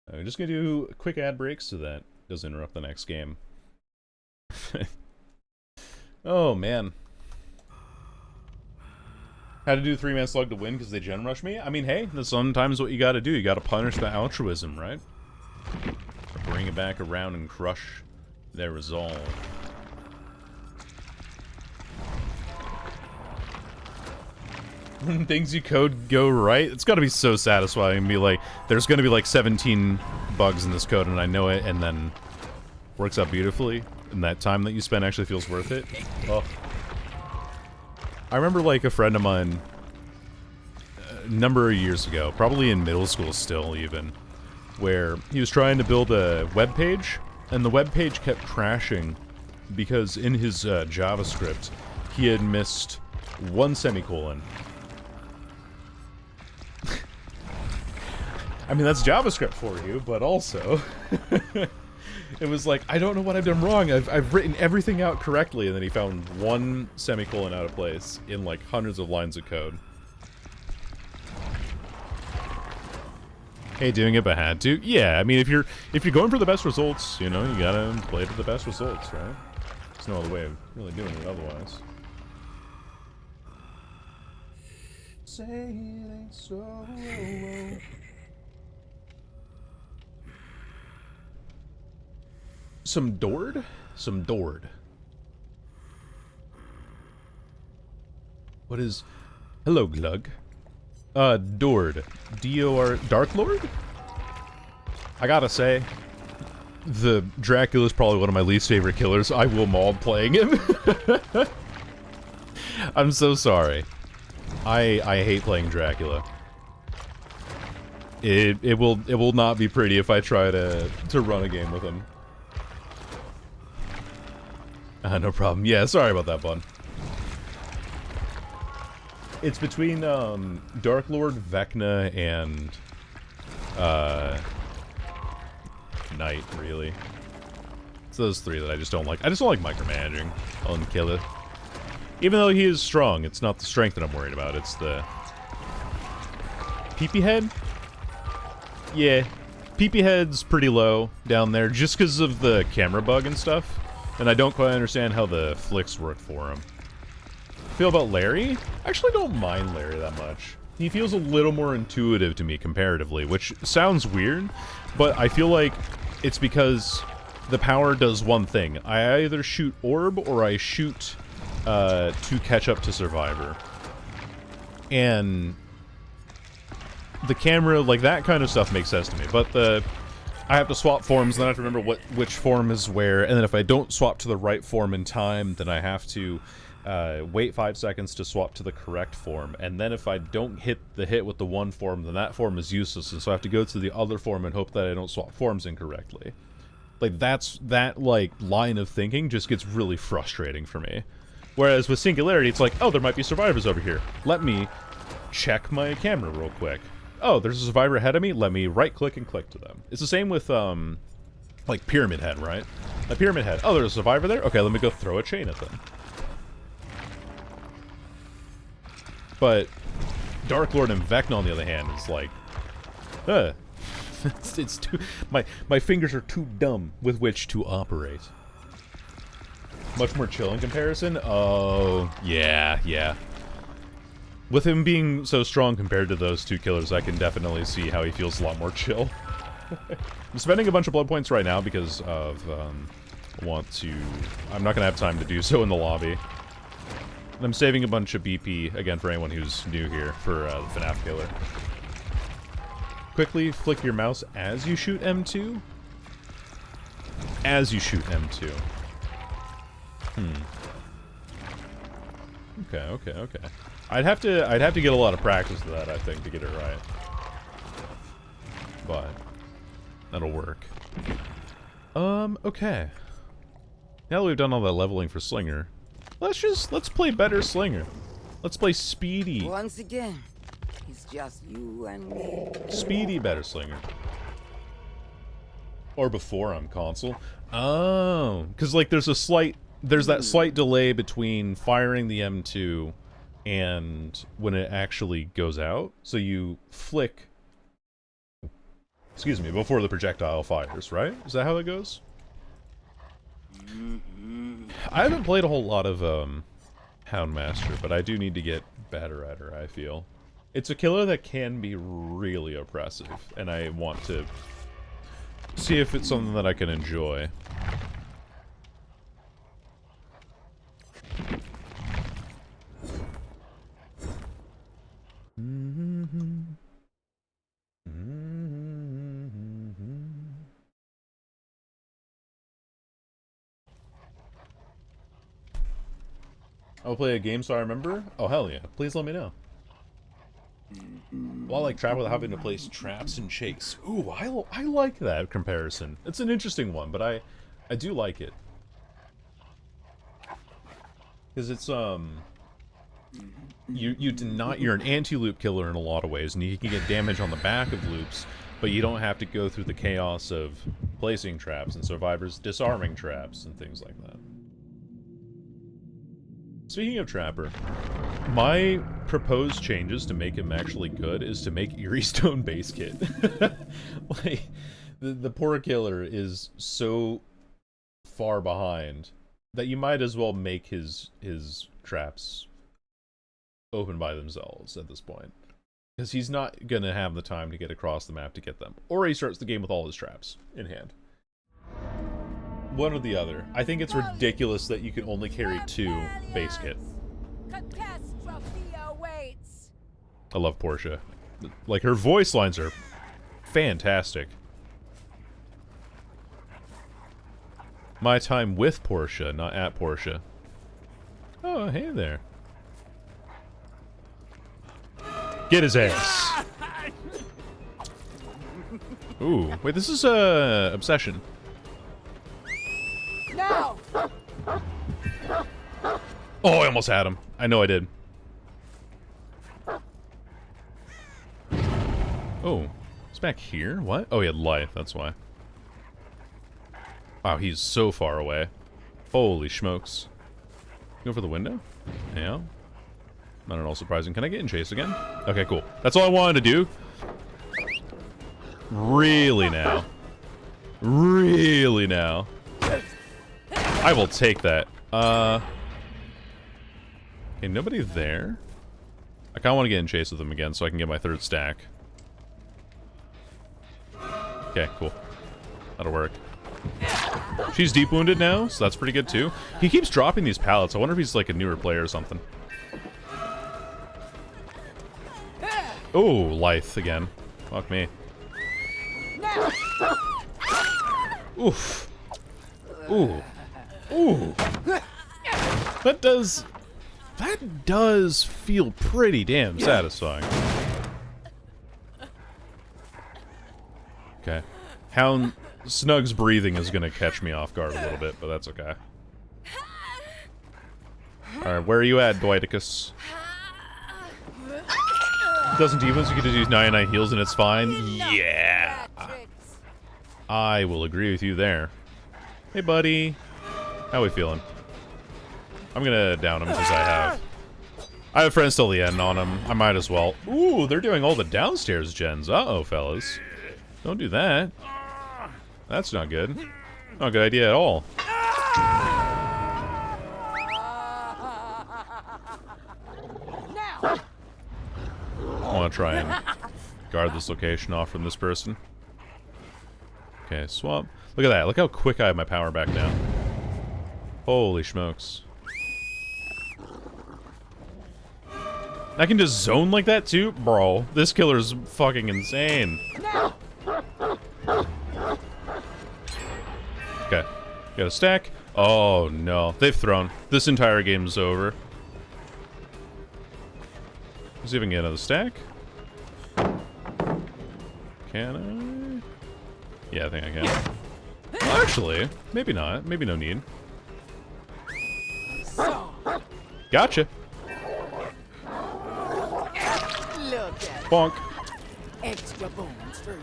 I'm just gonna do quick ad breaks so that doesn't interrupt the next game. Oh, man. Had to do 3-man slug to win because they gen rush me? I mean, hey, that's sometimes what you gotta do. You gotta punish the altruism, right? Bring it back around and crush their resolve. When things you code go right, it's gotta be so satisfying to be like, there's gonna be like 17 bugs in this code and I know it, and then works out beautifully, and that time that you spend actually feels worth it. Oh. I remember like a friend of mine, a number of years ago, probably in middle school still even, where he was trying to build a web page, and the web page kept crashing because in his JavaScript, he had missed one semicolon. I mean, that's JavaScript for you, but also, it was like, I don't know what I've done wrong. I've written everything out correctly, and then he found one semicolon out of place in like hundreds of lines of code. Hey, doing it but had to? Yeah, I mean, if you're going for the best results, you know, you gotta play to the best results, right? There's no other way of really doing it otherwise. Say it ain't so. Some Dord? Some Dord. What is... Hello, Glug. Dord. D-O-R... Dark Lord? I gotta say, the Dracula's probably one of my least favorite killers. I will maul playing him. I'm so sorry. I hate playing Dracula. It will not be pretty if I try to run a game with him. No problem. Yeah, sorry about that, bud. It's between Dark Lord, Vecna, and Knight, really. It's those three that I just don't like. I just don't like micromanaging on Killer. Even though he is strong, it's not the strength that I'm worried about. It's the PP head. Yeah, PP head's pretty low down there, just because of the camera bug and stuff. And I don't quite understand how the flicks work for him. Feel about Larry? I actually don't mind Larry that much. He feels a little more intuitive to me comparatively, which sounds weird, but I feel like it's because the power does one thing. I either shoot orb or I shoot to catch up to Survivor. And the camera, like that kind of stuff makes sense to me, but I have to swap forms, then I have to remember which form is where, and then if I don't swap to the right form in time, then I have to wait 5 seconds to swap to the correct form, and then if I don't hit the hit with the one form, then that form is useless, and so I have to go to the other form and hope that I don't swap forms incorrectly. Like, that, like, line of thinking just gets really frustrating for me. Whereas with Singularity, it's like, oh, there might be survivors over here. Let me check my camera real quick. Oh, there's a survivor ahead of me, let me right-click and click to them. It's the same with, like, Pyramid Head, right? A Pyramid Head. Oh, there's a survivor there? Okay, let me go throw a chain at them. But Dark Lord and Vecna, on the other hand, is like, it's too... My fingers are too dumb with which to operate. Much more chill in comparison? Oh, yeah. With him being so strong compared to those two killers, I can definitely see how he feels a lot more chill. I'm spending a bunch of blood points right now because of, I'm not gonna have time to do so in the lobby. And I'm saving a bunch of BP, again, for anyone who's new here, for the FNAF killer. Quickly flick your mouse as you shoot M2? As you shoot M2. Okay. I'd have to get a lot of practice with that, I think, to get it right. But that'll work. Okay. Now that we've done all that leveling for Slinger, let's play better Slinger. Let's play Speedy. Once again, it's just you and me. Speedy better Slinger. Or before on console. Oh, because like there's that slight delay between firing the M2 and when it actually goes out. So you flick, excuse me, before the projectile fires, right? Is that how it goes? I haven't played a whole lot of Houndmaster, but I do need to get better at her, I feel. It's a killer that can be really oppressive, and I want to see if it's something that I can enjoy. I'll play a game so I remember? Oh, hell yeah. Please let me know. Well, I like trap without having to place traps and chase. Ooh, I like that comparison. It's an interesting one, but I do like it. Because it's, you're an anti-loop killer in a lot of ways, and you can get damage on the back of loops, but you don't have to go through the chaos of placing traps and survivors disarming traps and things like that. Speaking of Trapper, my proposed changes to make him actually good is to make Eerie Stone base kit. Like, the poor killer is so far behind that you might as well make his traps open by themselves at this point. Because he's not gonna have the time to get across the map to get them. Or he starts the game with all his traps in hand. One or the other. I think it's ridiculous that you can only carry 2 base kit. Catastrophe awaits. I love Portia. Like, her voice lines are fantastic. My time with Portia, not at Portia. Oh, hey there. Get his ass. Ooh, wait, this is Obsession. No. Oh, I almost had him. I know I did. Oh, he's back here? What? Oh, he had life, that's why. Wow, he's so far away. Holy smokes. Go for the window? Yeah. Not at all surprising. Can I get in chase again? Okay, cool. That's all I wanted to do. Really now? Really now? I will take that. Okay, nobody there? I kinda wanna get in chase with them again so I can get my 3rd stack. Okay, cool. That'll work. She's deep wounded now, so that's pretty good too. He keeps dropping these pallets. I wonder if he's like a newer player or something. Oh, Lithe again. Fuck me. Oof. Ooh. Ooh. That does feel pretty damn satisfying. Okay. Hound Snug's breathing is gonna catch me off guard a little bit, but that's okay. Alright, where are you at, Dwighticus? Doesn't defense, you get to do 99 heals and it's fine? Yeah! I will agree with you there. Hey, buddy. How we feeling? I'm gonna down him because I have friends till the end on him. I might as well. Ooh, they're doing all the downstairs gens. Uh-oh, fellas. Don't do that. That's not good. Not a good idea at all. I want to try and guard this location off from this person. Okay, swap. Look at that. Look how quick I have my power back down. Holy smokes. I can just zone like that too? Bro, this killer's fucking insane. Okay. Got a stack. Oh no. They've thrown. This entire game's over. Let's see if I can get another stack. Can I? Yeah, I think I can. Well, actually, maybe not. Maybe no need. Gotcha. Bonk. Extra bones for you.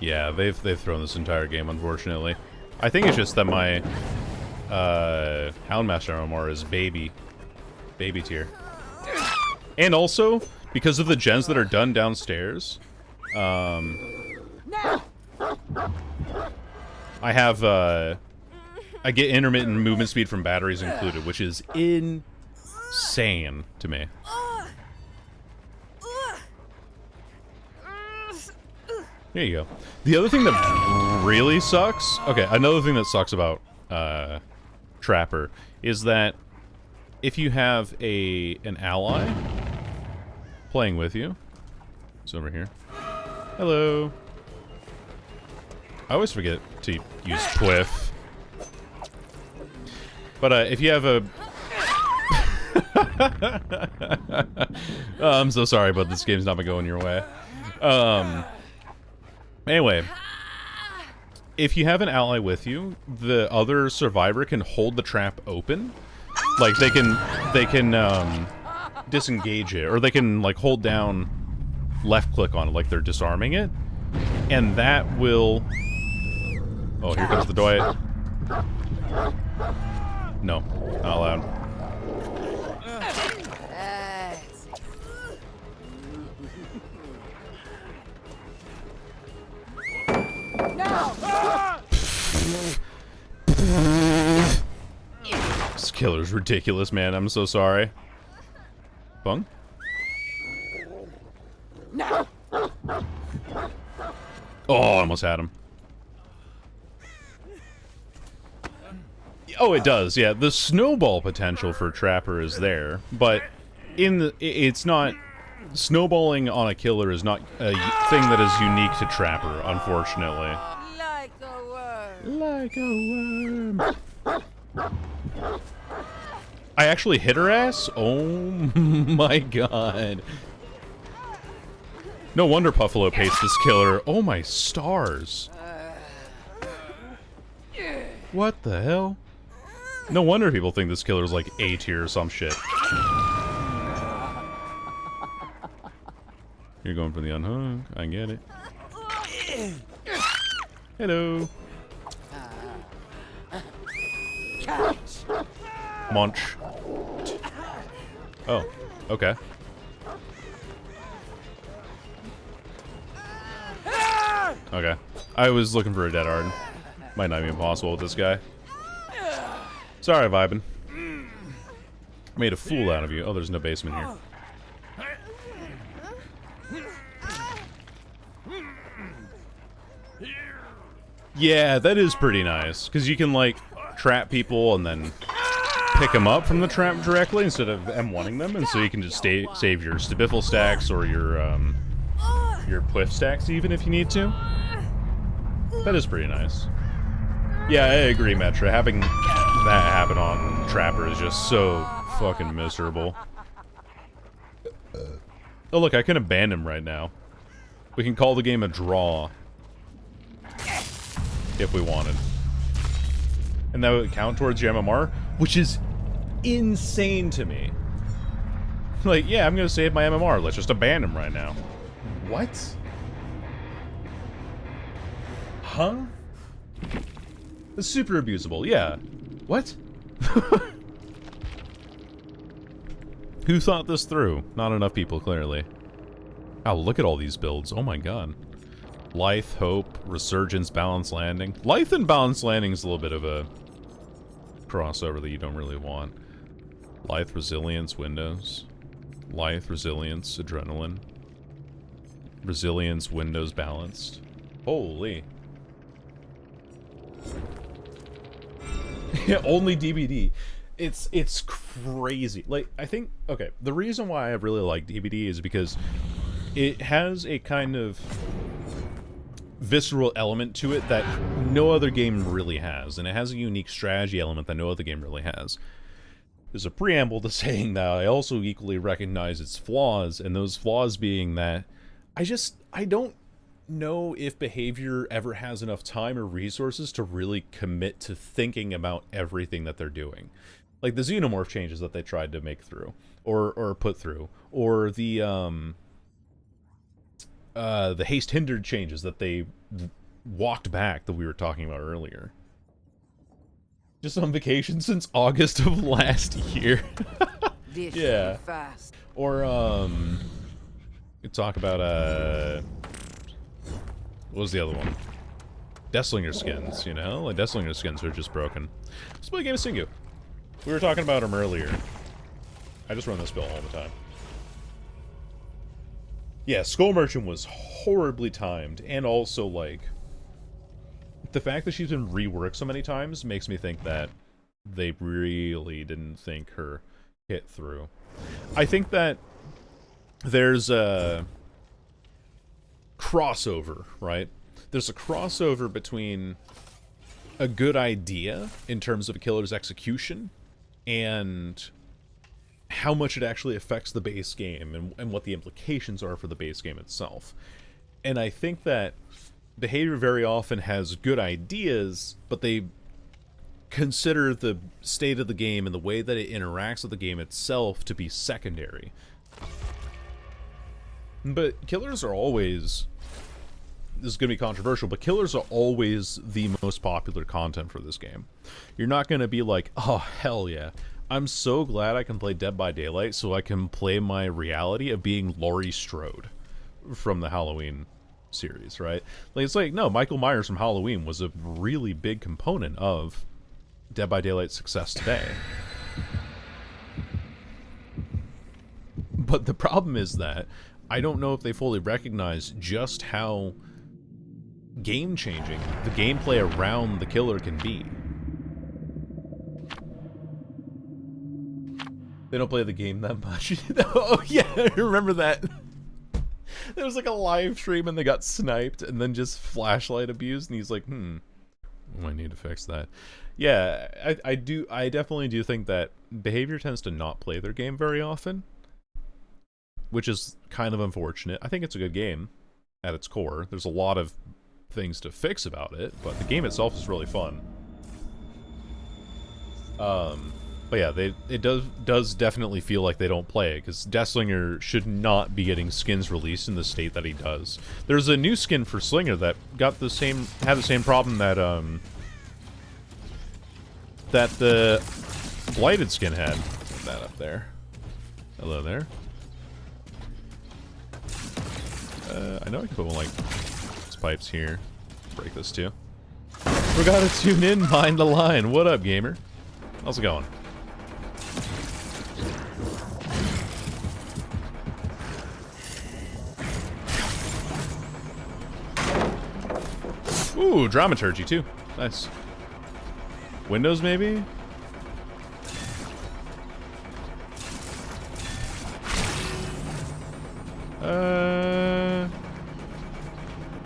Yeah, they've thrown this entire game, unfortunately. I think it's just that my Houndmaster armor is baby tier. And also, because of the gens that are done downstairs, I have I get intermittent movement speed from batteries included, which is insane to me. There you go. The other thing that really sucks... Okay, another thing that sucks about Trapper is that if you have an ally playing with you... It's over here. Hello. I always forget to use Twiff. But if you have a... I'm so sorry, but this game's not been going your way. Anyway, if you have an ally with you, the other survivor can hold the trap open. Like, they can disengage it, or they can, like, hold down left-click on it, like they're disarming it. And that will... Oh, here comes the Dwight. No, not allowed. This killer's ridiculous, man. I'm so sorry. Bung? No. Oh, I almost had him. Oh, it does, yeah. The snowball potential for Trapper is there, but it's not... Snowballing on a killer is not a thing that is unique to Trapper, unfortunately. Like a worm. Like a worm. I actually hit her ass? Oh my god. No wonder Puffalo hates this killer. Oh my stars. What the hell? No wonder people think this killer's like A tier or some shit. You're going for the unhung. I get it. Hello. Munch. Oh, okay. Okay. I was looking for a dead hard. Might not be impossible with this guy. Sorry, Vibin. Made a fool out of you. Oh, there's no basement here. Yeah, that is pretty nice. Because you can, like, trap people and then pick them up from the trap directly instead of M1ing them. And so you can just save your Stabiffle stacks or your Pliff stacks even if you need to. That is pretty nice. Yeah, I agree, Metra. Having that happen on Trapper is just so fucking miserable. Oh, look, I can abandon him right now. We can call the game a draw. If we wanted. And that would count towards your MMR, which is insane to me. Like, yeah, I'm gonna save my MMR. Let's just abandon him right now. What? Huh? It's super abusable, yeah. What? Who thought this through? Not enough people, clearly. Oh, look at all these builds. Oh my god. Lithe, Hope, Resurgence, Balanced Landing. Lithe and Balanced Landing is a little bit of a crossover that you don't really want. Lithe, Resilience, Windows. Lithe, Resilience, Adrenaline. Resilience, Windows, Balanced. Holy. Yeah, only DBD. It's crazy. Like, I think, okay, the reason why I really like DBD is because it has a kind of visceral element to it that no other game really has, and it has a unique strategy element that no other game really has. There's a preamble to saying that I also equally recognize its flaws, and those flaws being that I don't know if behavior ever has enough time or resources to really commit to thinking about everything that they're doing. Like the xenomorph changes that they tried to make through, or put through, or the haste hindered changes that they walked back that we were talking about earlier. Just on vacation since August of last year. Yeah. Fast. Or we talk about what was the other one? Deathslinger skins, you know? Like Deathslinger skins are just broken. Let's play a game of Singu. We were talking about them earlier. I just run this build all the time. Yeah, Skull Merchant was horribly timed, and also, like, the fact that she's been reworked so many times makes me think that they really didn't think her hit through. I think that there's a crossover, right? There's a crossover between a good idea in terms of a killer's execution and how much it actually affects the base game and what the implications are for the base game itself. And I think that behavior very often has good ideas, but they consider the state of the game and the way that it interacts with the game itself to be secondary. But killers are always... This is going to be controversial, but killers are always the most popular content for this game. You're not going to be like, oh, hell yeah. I'm so glad I can play Dead by Daylight so I can play my reality of being Laurie Strode from the Halloween series, right? Like, it's like, no, Michael Myers from Halloween was a really big component of Dead by Daylight's success today. But the problem is that I don't know if they fully recognize just how game-changing the gameplay around the killer can be. They don't play the game that much. Oh yeah, I remember that. There was like a live stream and they got sniped and then just flashlight abused, and he's like, I need to fix that. Yeah, I definitely do think that behavior tends to not play their game very often, which is kind of unfortunate. I think it's a good game at its core. There's a lot of things to fix about it, but the game itself is really fun. But yeah, it does definitely feel like they don't play it, because Death Slinger should not be getting skins released in the state that he does. There's a new skin for Slinger that had the same problem that that the Blighted skin had. Put that up there. Hello there. I know I can put one like these pipes here. Break this too. Forgot to tune in, mind the line. What up, gamer? How's it going? Ooh, dramaturgy too. Nice. Windows maybe?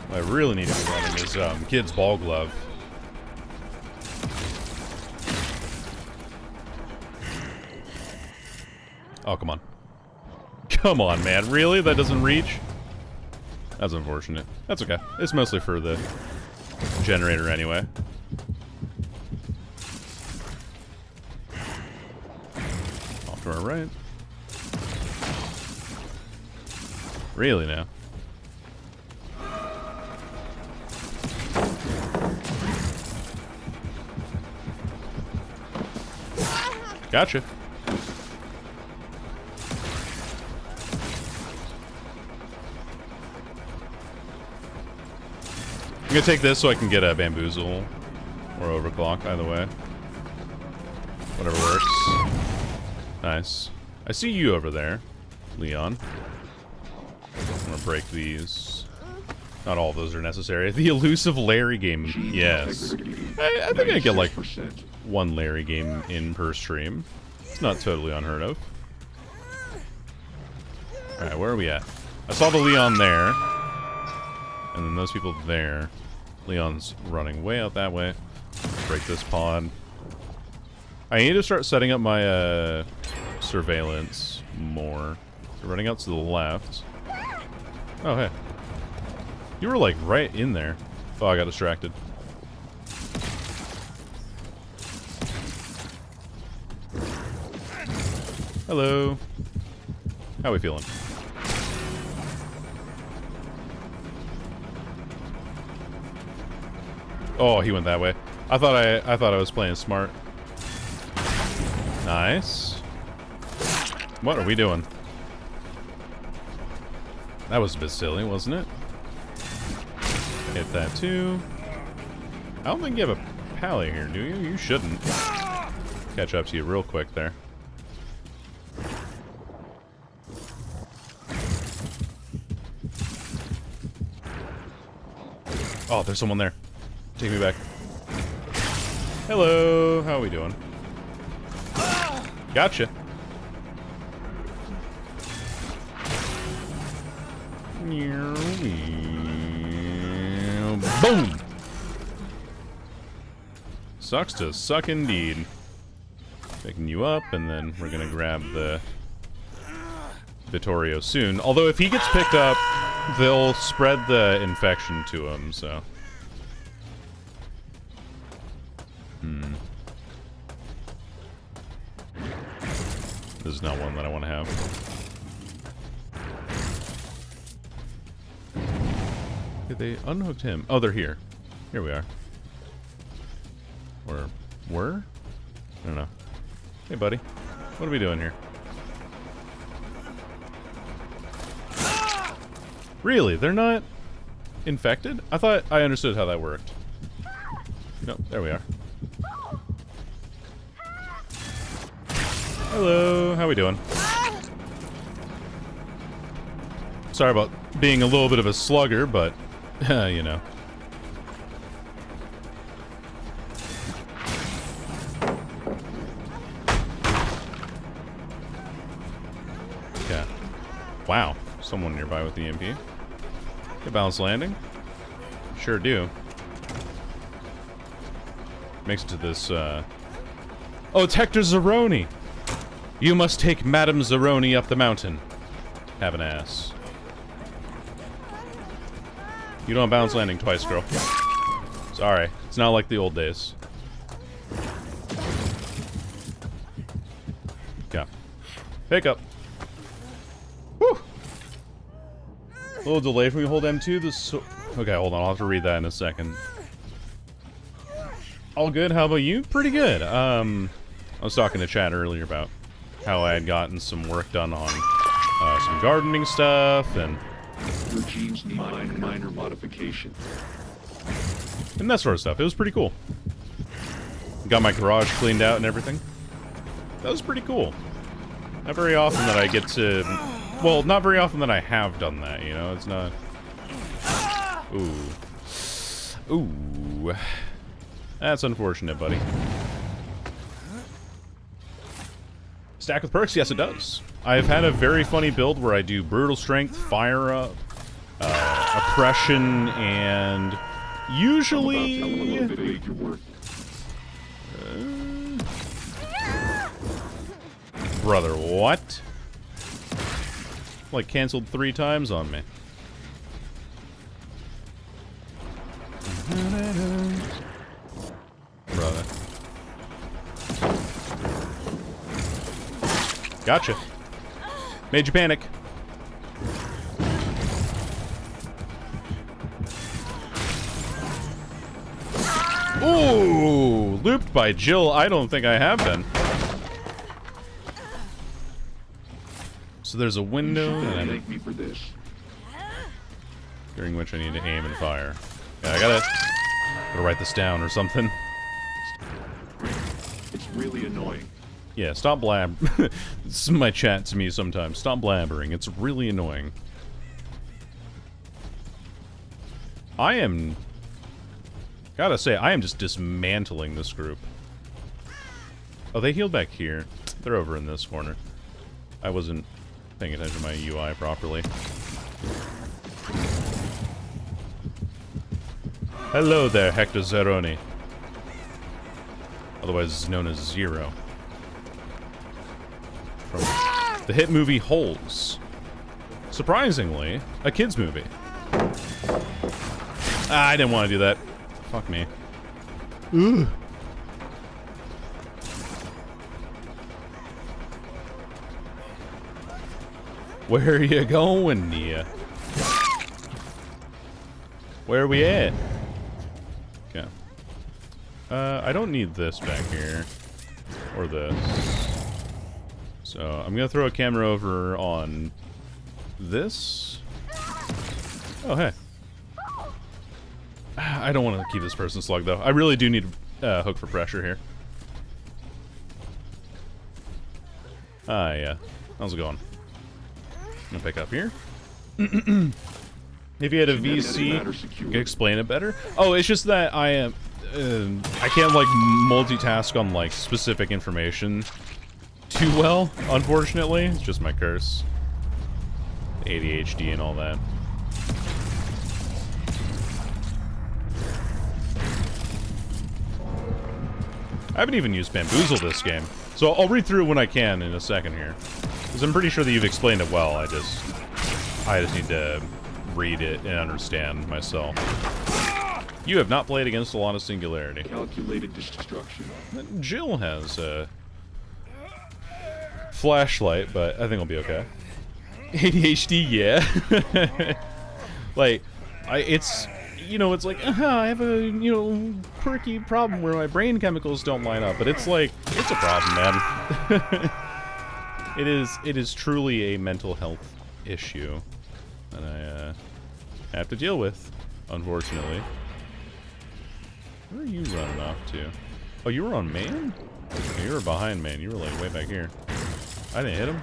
What I really need to be running is kid's ball glove. Oh, come on. Come on, man. Really? That doesn't reach? That's unfortunate. That's okay. It's mostly for the generator anyway. Off to our right. Really now? Gotcha. I'm gonna take this so I can get a bamboozle or overclock, either way. Whatever works. Nice. I see you over there, Leon. I'm gonna break these. Not all of those are necessary. The elusive Larry game, yes. I think I get like one Larry game in per stream. It's not totally unheard of. Alright, where are we at? I saw the Leon there. And then those people there. Leon's running way out that way. Break this pod. I need to start setting up my surveillance more. So running out to the left. Oh, hey. You were like right in there. Oh, I got distracted. Hello. How we feeling? Oh, he went that way. I thought I was playing smart. Nice. What are we doing? That was a bit silly, wasn't it? Hit that too. I don't think you have a pally here, do you? You shouldn't. Catch up to you real quick there. Oh, there's someone there. Take me back. Hello, how are we doing? Gotcha. Boom! Sucks to suck indeed. Picking you up, and then we're gonna grab the Vittorio soon. Although if he gets picked up, they'll spread the infection to him, so... This is not one that I want to have. Okay, they unhooked him. Oh, they're here. Here we are. Or were? I don't know. Hey, buddy. What are we doing here? Really? They're not infected? I thought I understood how that worked. No, there we are. Hello, how we doing? Sorry about being a little bit of a slugger, but, you know. Yeah. Wow, someone nearby with the EMP. Get balanced landing? Sure do. Makes it to this, Oh, it's Hector Zeroni! You must take Madame Zeroni up the mountain. Have an ass. You don't bounce landing twice, girl. Sorry. It's not like the old days. Yeah. Pick up. Whew! A little delay from me hold M2. Okay, hold on. I'll have to read that in a second. All good. How about you? Pretty good. I was talking to chat earlier about how I had gotten some work done on some gardening stuff and Routines need minor modifications. and that sort of stuff. It was pretty cool. Got my garage cleaned out and everything. That was pretty cool. Not very often that I get to... Well, not very often that I have done that, you know? It's not... Ooh. Ooh. That's unfortunate, buddy. Stack with perks? Yes, it does. I've had a very funny build where I do Brutal Strength, Fire Up, Oppression, and usually... Brother, what? Like, canceled 3 times on me. Brother. Gotcha. Made you panic. Ooh! Looped by Jill. I don't think I have been. So there's a window Thank me for this. during which I need to aim and fire. Yeah, I gotta write this down or something. It's really annoying. Yeah, stop blab. This is my chat to me sometimes. Stop blabbering. It's really annoying. I am... Gotta say, I am just dismantling this group. Oh, they healed back here. They're over in this corner. I wasn't paying attention to my UI properly. Hello there, Hector Zeroni. Otherwise known as Zero. From the hit movie Holes. Surprisingly, a kid's movie. Ah, I didn't want to do that. Fuck me. Ugh. Where are you going, Nia? Where are we at? Okay. I don't need this back here. Or this. So, I'm gonna throw a camera over on this. Oh, hey. I don't want to keep this person slugged, though. I really do need a hook for pressure here. Ah, yeah. How's it going? I'm gonna pick up here. If you had a VC, you could explain it better. Oh, it's just that I am... I can't, like, multitask on, like, specific information too well, unfortunately. It's just my curse. ADHD and all that. I haven't even used Bamboozle this game, so I'll read through when I can in a second here. Because I'm pretty sure that you've explained it well, I just need to read it and understand myself. You have not played against a lot of Singularity. Calculated destruction. Jill has a flashlight, but I think it'll be okay. ADHD, yeah. Like, it's, you know, it's like, I have a, you know, quirky problem where my brain chemicals don't line up, but it's like, it's a problem, man. It is truly a mental health issue that I have to deal with, unfortunately. Where are you running off to? Oh, you were on main? Oh, you were behind main. You were like way back here. I didn't hit him.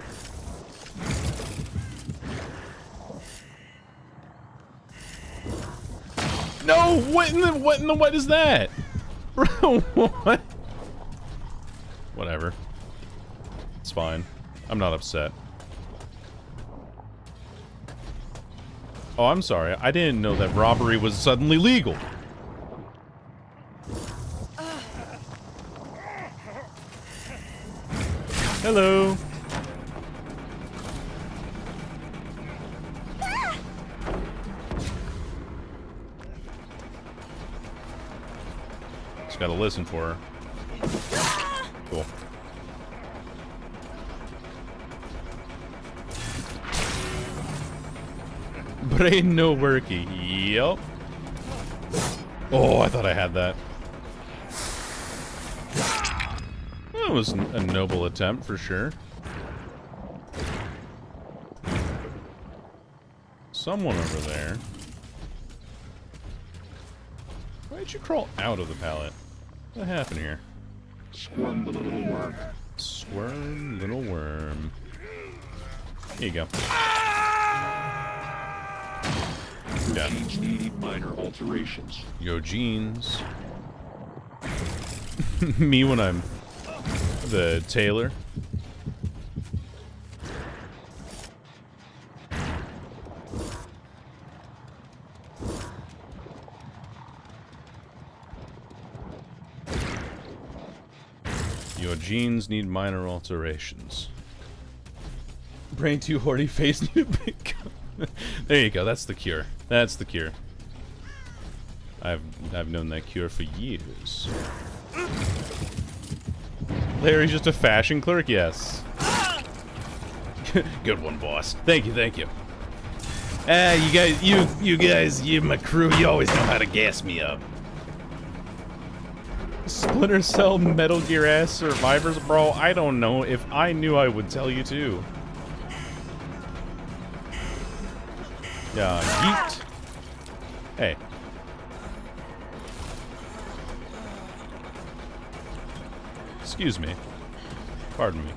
No! What in the what is that? Bro, what? Whatever. It's fine. I'm not upset. Oh, I'm sorry. I didn't know that robbery was suddenly legal. Hello. Just gotta listen for her. Cool. Brain no worky. Yup. Oh, I thought I had that. That was a noble attempt, for sure. Someone over there. Why did you crawl out of the pallet? What happened here? Squirm, little worm. Squirm, little worm. Here you go. Your genes need minor alterations. Yo, jeans. Me when I'm the tailor. Your jeans need minor alterations. Brain too horny, face need a big gun. There you go, that's the cure. That's the cure. I've known that cure for years. Larry's just a fashion clerk, yes. Good one, boss. Thank you, thank you. You guys, you my crew, you always know how to gas me up. Splinter Cell Metal Gear ass survivors, bro. I don't know. If I knew, I would tell you too. Yeah, yeet. Hey. Excuse me. Pardon me.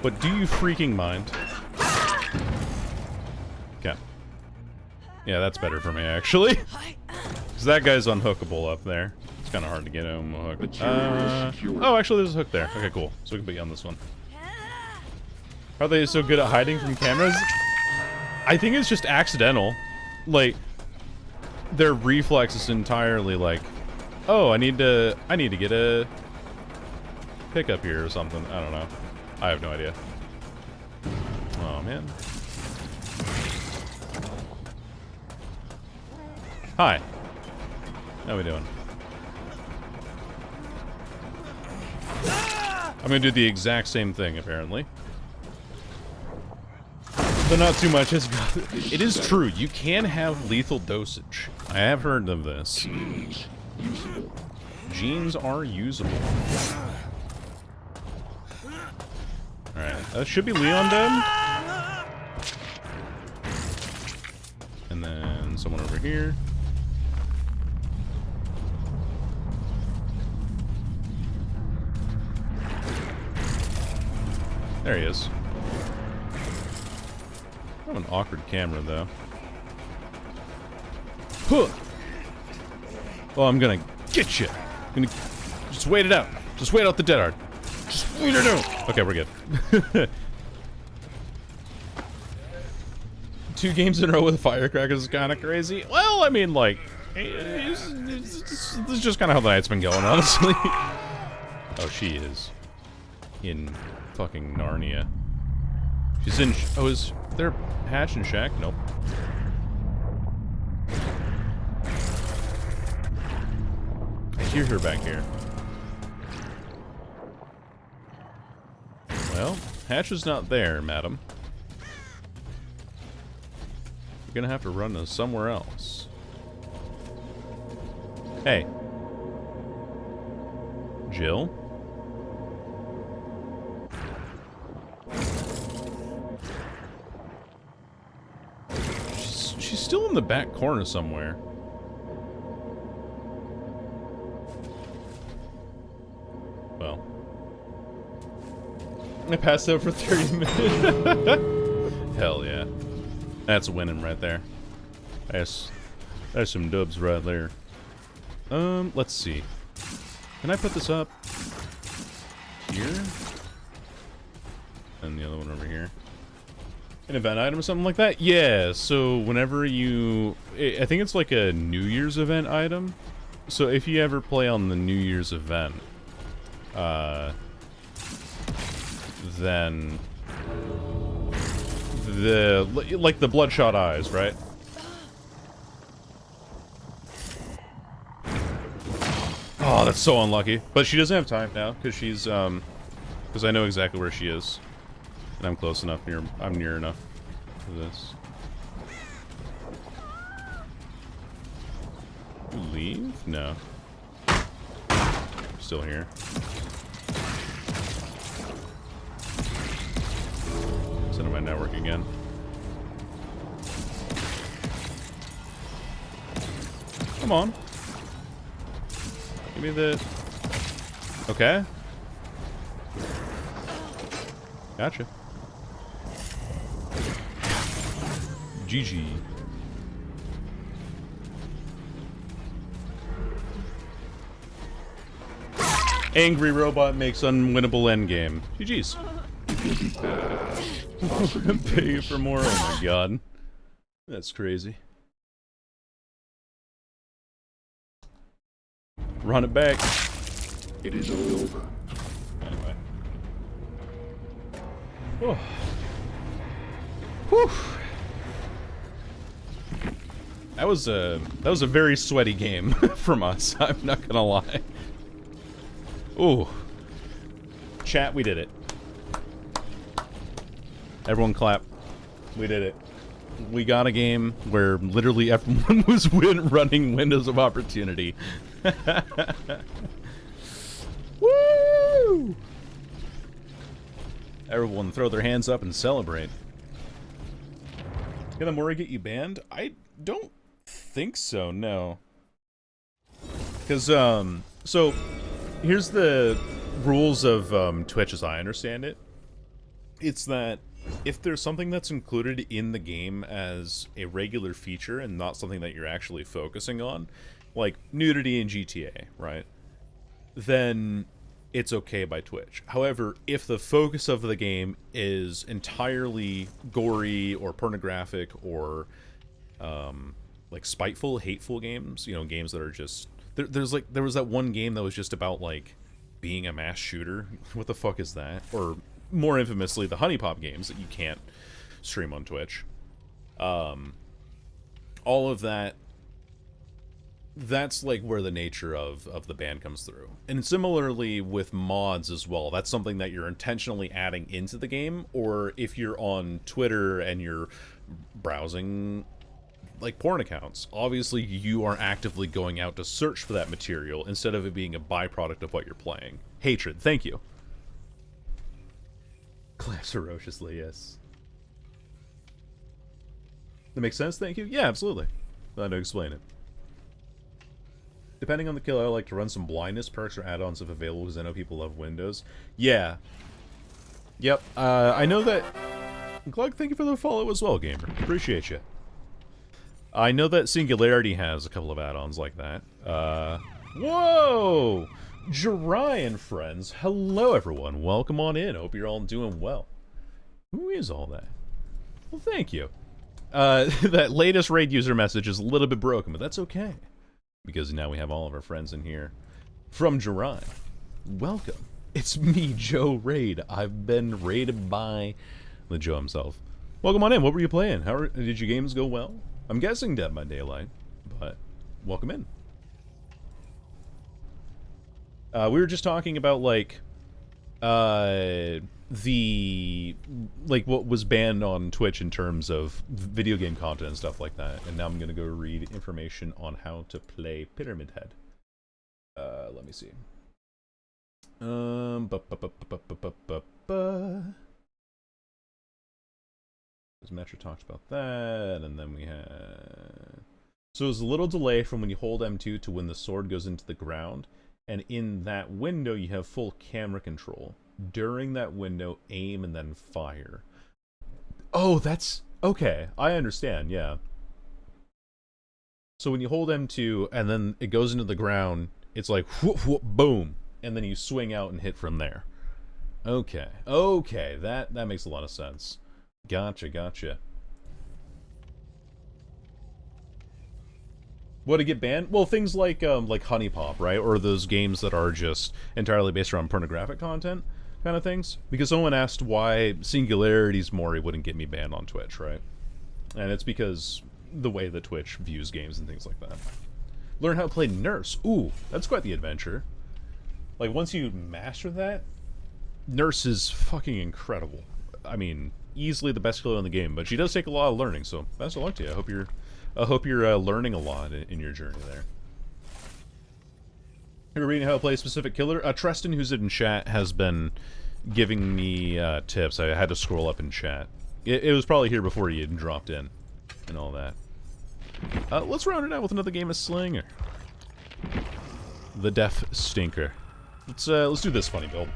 But do you freaking mind? Okay. Yeah, that's better for me, actually. Because that guy's unhookable up there. It's kind of hard to get him hooked. Oh, actually, there's a hook there. Okay, cool. So we can put you on this one. Are they so good at hiding from cameras? I think it's just accidental. Like, their reflex is entirely like, oh, I need to get a pickup here or something. I don't know. I have no idea. Oh man. Hi. How we doing? I'm gonna do the exact same thing, apparently. But not too much. It is true. You can have lethal dosage. I have heard of this. Genes are usable. Alright. That should be Leon dead. And then someone over here. There he is. I have an awkward camera, though. Huh. Oh, I'm gonna get you. Just wait it out. Just wait out the dead hard. Just wait it out. Okay, we're good. 2 games in a row with firecrackers is kind of crazy. Well, I mean, like, this is just kind of how the night's been going, honestly. Oh, she is in fucking Narnia. She's in... Oh, is there Hatch and Shack? Nope. I hear her back here. Well, Hatch is not there, madam. You're gonna have to run to somewhere else. Hey. Jill? She's still in the back corner somewhere. Well. I passed out for 30 minutes. Hell yeah. That's winning right there. That's some dubs right there. Let's see. Can I put this up here? And the other one over here. An event item or something like that? Yeah, so whenever you... I think it's like a New Year's event item. So if you ever play on the New Year's event, then like the bloodshot eyes, right? Oh, that's so unlucky. But she doesn't have time now because she's because I know exactly where she is, and I'm close enough. I'm near enough for this. You leave? No. Still here. Send my network again. Come on. Give me the... Okay. Gotcha. GG. Angry robot makes unwinnable endgame. GG's. Pay you for more? Oh my god. That's crazy. Run it back. It is over. Anyway. Oh. Whew. That was a very sweaty game from us. I'm not gonna lie. Ooh. Chat, we did it. Everyone clap. We did it. We got a game where literally everyone was running windows of opportunity. Woo! Everyone throw their hands up and celebrate. Can the Mori get you banned? I don't think so, no. Because, so, here's the rules of Twitch as I understand it. It's that if there's something that's included in the game as a regular feature and not something that you're actually focusing on, like nudity in GTA, right? Then it's okay by Twitch. However, if the focus of the game is entirely gory or pornographic or like spiteful, hateful games, you know, games that are just there was that one game that was just about like being a mass shooter. What the fuck is that? Or more infamously, the Honey Pop games that you can't stream on Twitch. All of that, that's like where the nature of the ban comes through. And similarly with mods as well, that's something that you're intentionally adding into the game, or if you're on Twitter and you're browsing like porn accounts, obviously you are actively going out to search for that material instead of it being a byproduct of what you're playing. Hatred, thank you. Clap ferociously, yes. That makes sense, thank you? Yeah, absolutely. Glad to explain it. Depending on the kill, I like to run some blindness perks or add-ons if available, because I know people love Windows. Yeah. Yep, I know that... Glug, thank you for the follow as well, gamer. Appreciate you. I know that Singularity has a couple of add-ons like that. Whoa! Jirai and friends, hello everyone. Welcome on in. Hope you're all doing well. Who is all that? Well, thank you. That latest raid user message is a little bit broken, but that's okay. Because now we have all of our friends in here. From Jirai, welcome. It's me, Joe Raid. I've been raided by The Joe himself. Welcome on in. What were you playing? Did your games go well? I'm guessing Dead by Daylight, but welcome in. We were just talking about, like, what was banned on Twitch in terms of video game content and stuff like that, and now I'm gonna go read information on how to play Pyramid Head. Let me see. Metro talked about that, and then we had... So there's a little delay from when you hold M2 to when the sword goes into the ground, and in that window you have full camera control. During that window, aim and then fire. Oh, that's... Okay, I understand, yeah. So when you hold M2 and then it goes into the ground, it's like whoop, whoop, boom, and then you swing out and hit from there. Okay, okay, that makes a lot of sense. Gotcha, gotcha. What, to get banned? Well, things like Honey Pop, right? Or those games that are just entirely based around pornographic content kind of things. Because someone asked why Singularity's Mori wouldn't get me banned on Twitch, right? And it's because the way that Twitch views games and things like that. Learn how to play Nurse. Ooh, that's quite the adventure. Like, once you master that, Nurse is fucking incredible. I mean, easily the best killer in the game, but she does take a lot of learning, so best of luck to you. I hope you're learning a lot in your journey there. You're reading how to play a specific killer? Treston, who's in chat, has been giving me tips. I had to scroll up in chat. It was probably here before you had dropped in and all that. Let's round it out with another game of Slinger. The Death Stinker. Let's do this funny build.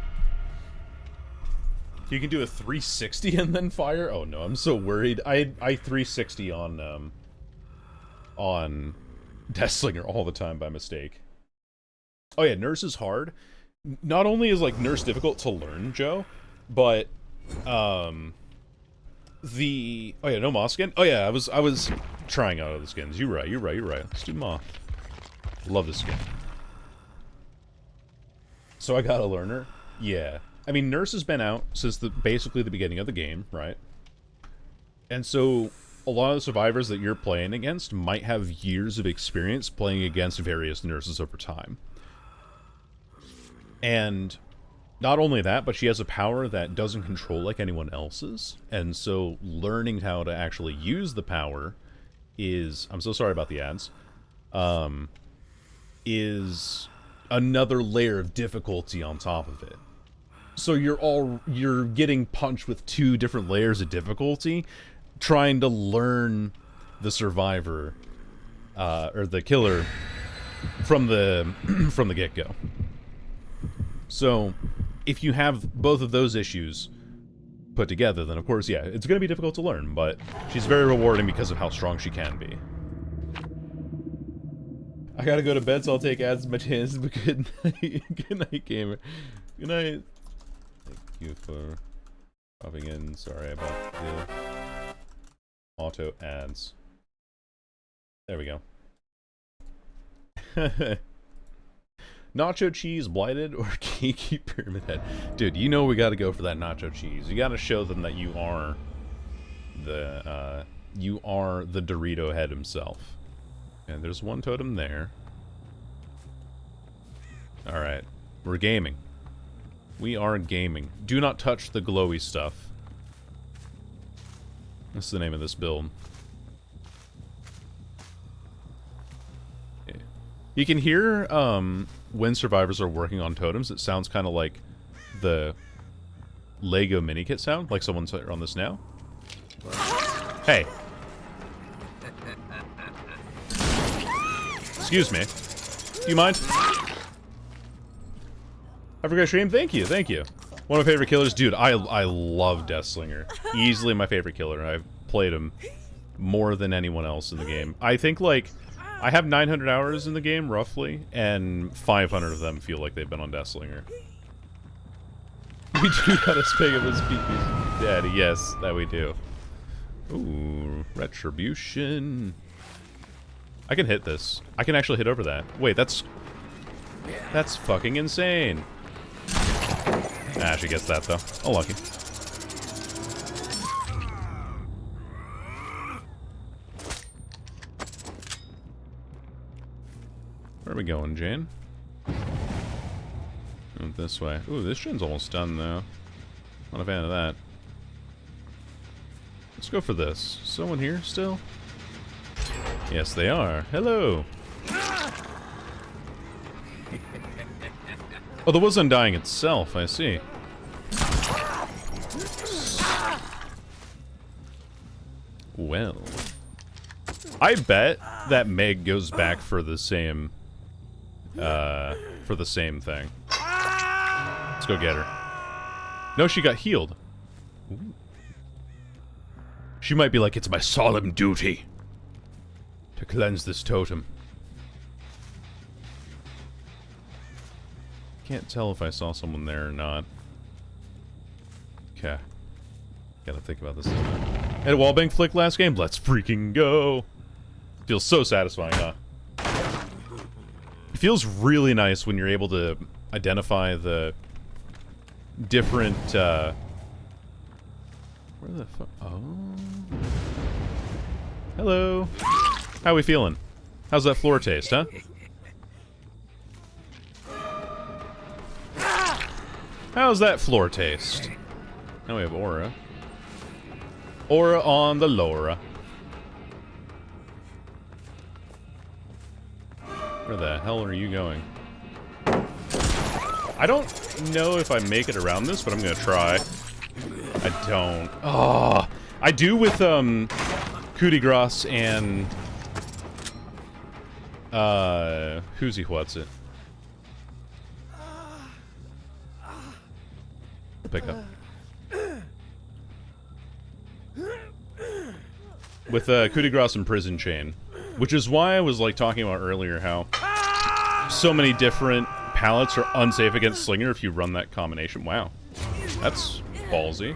You can do a 360 and then fire? Oh no, I'm so worried. I 360 on Deathslinger all the time by mistake. Oh yeah, Nurse is hard. Not only is like Nurse difficult to learn, Joe, but oh yeah, no Moth skin? Oh yeah, I was trying out other skins. You're right. Let's do Moth. Love this skin. So I got a learner? Yeah. I mean, Nurse has been out since basically the beginning of the game, right? And so a lot of the survivors that you're playing against might have years of experience playing against various nurses over time. And not only that, but she has a power that doesn't control like anyone else's. And so learning how to actually use the power is... I'm so sorry about the ads. Is another layer of difficulty on top of it. So you're getting punched with 2 different layers of difficulty, trying to learn the survivor, or the killer, from the get-go. So, if you have both of those issues put together, then of course, yeah, it's going to be difficult to learn, but she's very rewarding because of how strong she can be. I gotta go to bed, so I'll take ads as my chances, but good night. Good night, gamer. Good night. Thank you for popping in. Sorry about the auto ads. There we go. Nacho cheese, blighted, or cakey pyramid head? Dude, you know we gotta go for that nacho cheese. You gotta show them that you are the Dorito head himself. And there's one totem there. Alright. We're gaming. We are gaming. Do not touch the glowy stuff. That's the name of this build. Yeah. You can hear, when survivors are working on totems, it sounds kind of like the Lego mini kit sound, like someone's on this now. Hey. Excuse me. Do you mind? Have a great stream. Thank you, thank you. One of my favorite killers. Dude, I love Deathslinger. Easily my favorite killer. I've played him more than anyone else in the game. I think, like, I have 900 hours in the game, roughly, and 500 of them feel like they've been on Deathslinger. We do got a spig of his peepees. Daddy, yes, that we do. Ooh, Retribution. I can hit this. I can actually hit over that. Wait, that's fucking insane. Nah, she gets that, though. Oh, lucky. Where are we going, Jane? Going this way. Ooh, this gen's almost done, though. Not a fan of that. Let's go for this. Someone here still? Yes, they are. Hello! Oh, the was undying itself, I see. Well. I bet that Meg goes back for the same thing. Let's go get her. No, she got healed. Ooh. She might be like, it's my solemn duty to cleanse this totem. Can't tell if I saw someone there or not. Okay. Gotta think about this. Had a wallbang flick last game? Let's freaking go! Feels so satisfying, huh? It feels really nice when you're able to identify the different, where the fuck? Oh. Hello. How we feeling? How's that floor taste, huh? How's that floor taste? Now we have Aura. Aura on the Laura. Where the hell are you going? I don't know if I make it around this, but I'm gonna try. I don't. Oh, I do with coup de grace and who's he? What's it? Pick up. With coup de grace and prison chain, which is why I was like talking about earlier how so many different palettes are unsafe against Slinger if you run that combination. Wow, that's ballsy.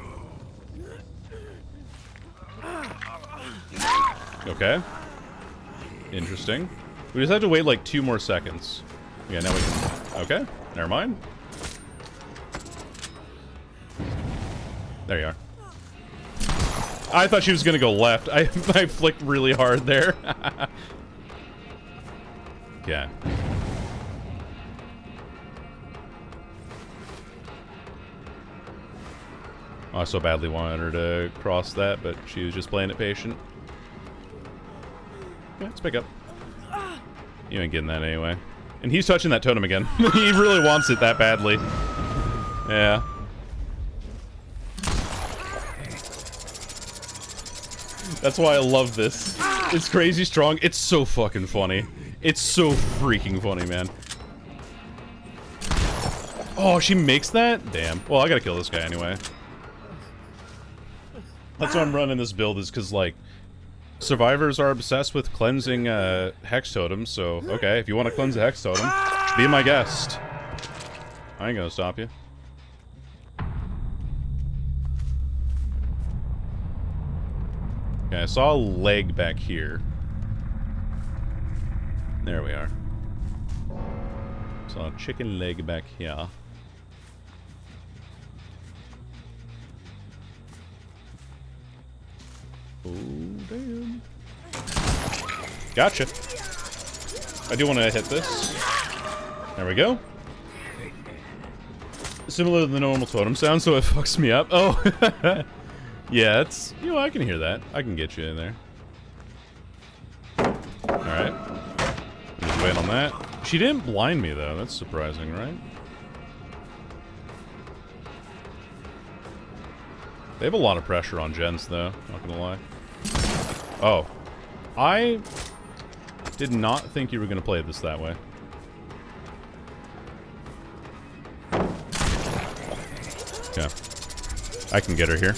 Okay. Interesting. We just have to wait like 2 more seconds. Yeah, now we can... Okay, never mind. There you are. I thought she was gonna go left. I flicked really hard there. Yeah. Oh, I so badly wanted her to cross that, but she was just playing it patient. Yeah, let's pick up. You ain't getting that anyway. And he's touching that totem again. He really wants it that badly. Yeah. That's why I love this. It's crazy strong. It's so fucking funny. It's so freaking funny, man. Oh, she makes that? Damn. Well, I gotta kill this guy anyway. That's why I'm running this build, is because, like, survivors are obsessed with cleansing hex totems, so, okay, if you want to cleanse a hex totem, be my guest. I ain't gonna stop you. Okay, I saw a leg back here. There we are. Saw a chicken leg back here. Oh, damn. Gotcha. I do want to hit this. There we go. Similar to the normal totem sound, so it fucks me up. Oh. Yeah, it's... You know, I can hear that. I can get you in there. Alright. Just wait on that. She didn't blind me, though. That's surprising, right? They have a lot of pressure on gens, though. Not gonna lie. Oh. I did not think you were gonna play this that way. Okay. I can get her here.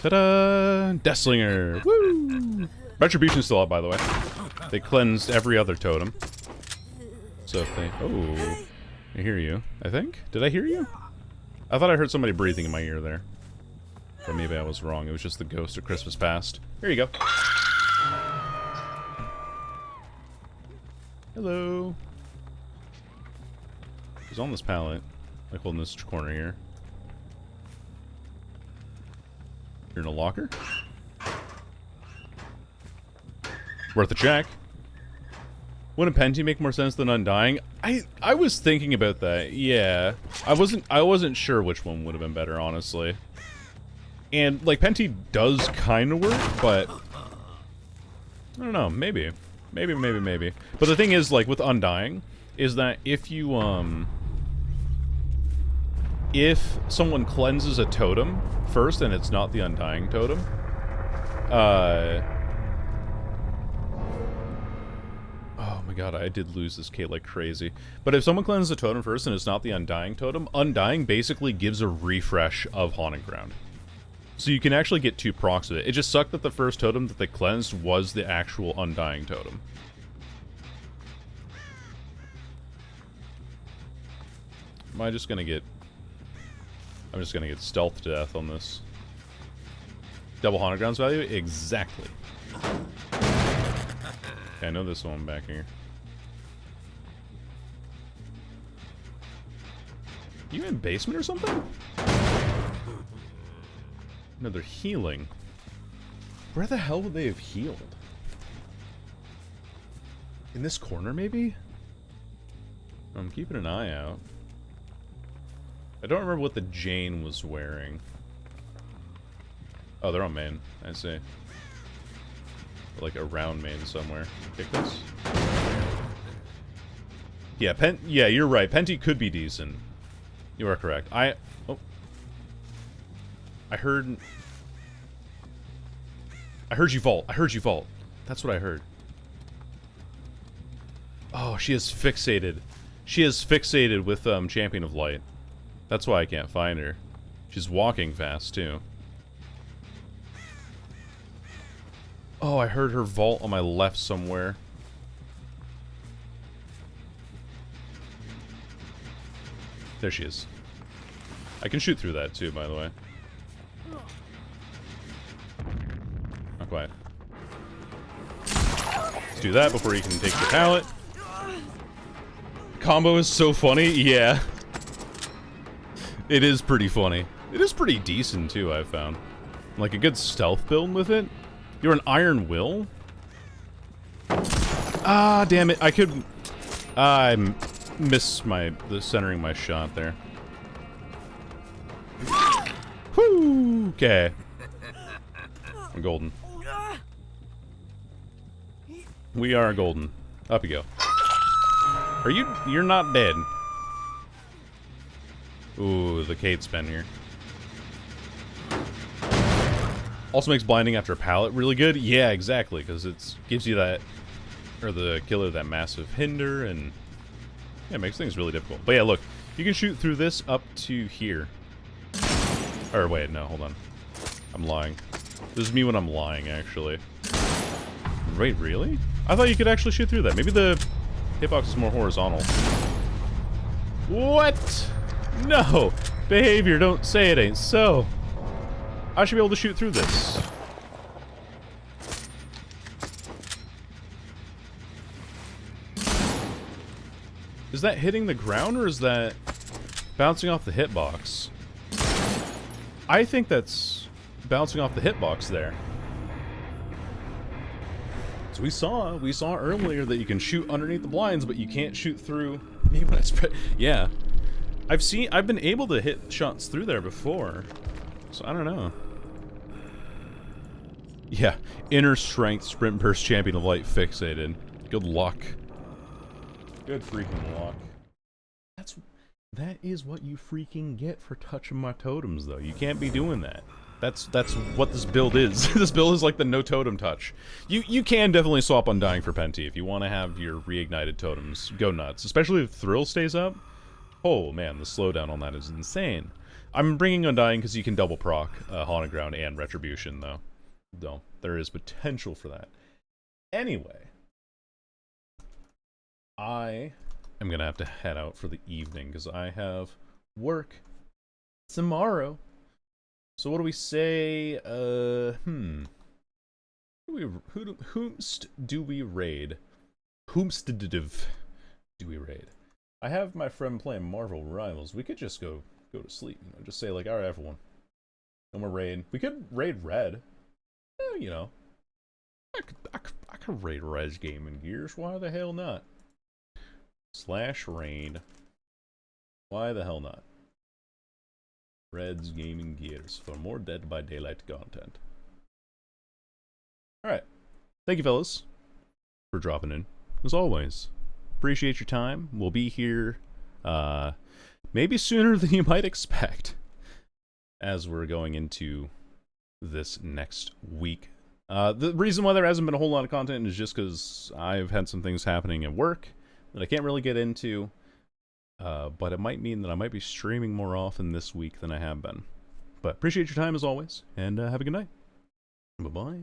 Ta-da! Deathslinger! Woo! Retribution's still up, by the way. They cleansed every other totem. So if they... Oh. I hear you, I think? Did I hear you? I thought I heard somebody breathing in my ear there. But maybe I was wrong. It was just the ghost of Christmas past. Here you go. Hello. He's on this pallet. Like holding this corner here. You're in a locker? Worth a check. Wouldn't Penti make more sense than Undying? I was thinking about that. Yeah, I wasn't sure which one would have been better, honestly. And like Penti does kind of work, but I don't know. Maybe. But the thing is, like with Undying, is that if you if someone cleanses a totem first and it's not the Undying totem, oh my god, I did lose this Kate like crazy. But if someone cleanses a totem first and it's not the Undying totem, Undying basically gives a refresh of Haunted Ground. So you can actually get 2 procs of it. It just sucked that the first totem that they cleansed was the actual Undying totem. Am I just gonna get... I'm just gonna get stealth to death on this. Double Haunted Grounds value? Exactly. Okay, I know this one back here. You in basement or something? No, they're healing. Where the hell would they have healed? In this corner, maybe? I'm keeping an eye out. I don't remember what the Jane was wearing. Oh, they're on main. I see. Like around main somewhere. Kick this. Yeah, yeah, you're right. Penti could be decent. You are correct. I heard you vault. I heard you vault. That's what I heard. Oh, she is fixated. She is fixated with Champion of Light. That's why I can't find her. She's walking fast too. Oh, I heard her vault on my left somewhere. There she is. I can shoot through that too, by the way. Not quite. Let's do that before you can take the pallet. Combo is so funny, yeah. It is pretty funny. It is pretty decent too, I've found. Like a good stealth build with it. You're an Iron Will? Ah, damn it. I could... I missed the centering my shot there. Whoo! Okay. I'm golden. We are golden. Up you go. Are you... You're not dead. Ooh, the Kate's been here. Also makes blinding after a pallet really good. Yeah, exactly, because it gives you that... Or the killer that massive hinder, and... Yeah, it makes things really difficult. But yeah, look. You can shoot through this up to here. Or wait, no, hold on. I'm lying. This is me when I'm lying, actually. Wait, really? I thought you could actually shoot through that. Maybe the hitbox is more horizontal. What? No! Behavior, don't say it ain't so. I should be able to shoot through this. Is that hitting the ground, or is that bouncing off the hitbox? I think that's bouncing off the hitbox there. So we saw earlier that you can shoot underneath the blinds, but you can't shoot through. Maybe when I spread. Yeah, I've been able to hit shots through there before, so I don't know. Yeah, inner strength sprint burst champion of light fixated. Good luck. Good freaking luck. That is what you freaking get for touching my totems, though. You can't be doing that. That's what this build is. This build is like the no totem touch. You can definitely swap Undying for Penti if you want to have your reignited totems go nuts. Especially if Thrill stays up. Oh man, the slowdown on that is insane. I'm bringing Undying because you can double proc Haunted Ground and Retribution, though. No, there is potential for that. Anyway. I am going to have to head out for the evening because I have work tomorrow. So what do we say? Whomst do we raid? Whomst do we raid? I have my friend playing Marvel Rivals. We could just go to sleep. You know, just say like, all right, everyone, no more raid. We could raid red. You know, I could raid Res Gaming Gears. Why the hell not? /raid. Why the hell not? Reds Gaming Gears for more Dead by Daylight content. Alright. Thank you, fellas, for dropping in. As always, appreciate your time. We'll be here maybe sooner than you might expect as we're going into this next week. The reason why there hasn't been a whole lot of content is just because I've had some things happening at work that I can't really get into. But it might mean that I might be streaming more often this week than I have been. But appreciate your time as always, and have a good night. Bye-bye.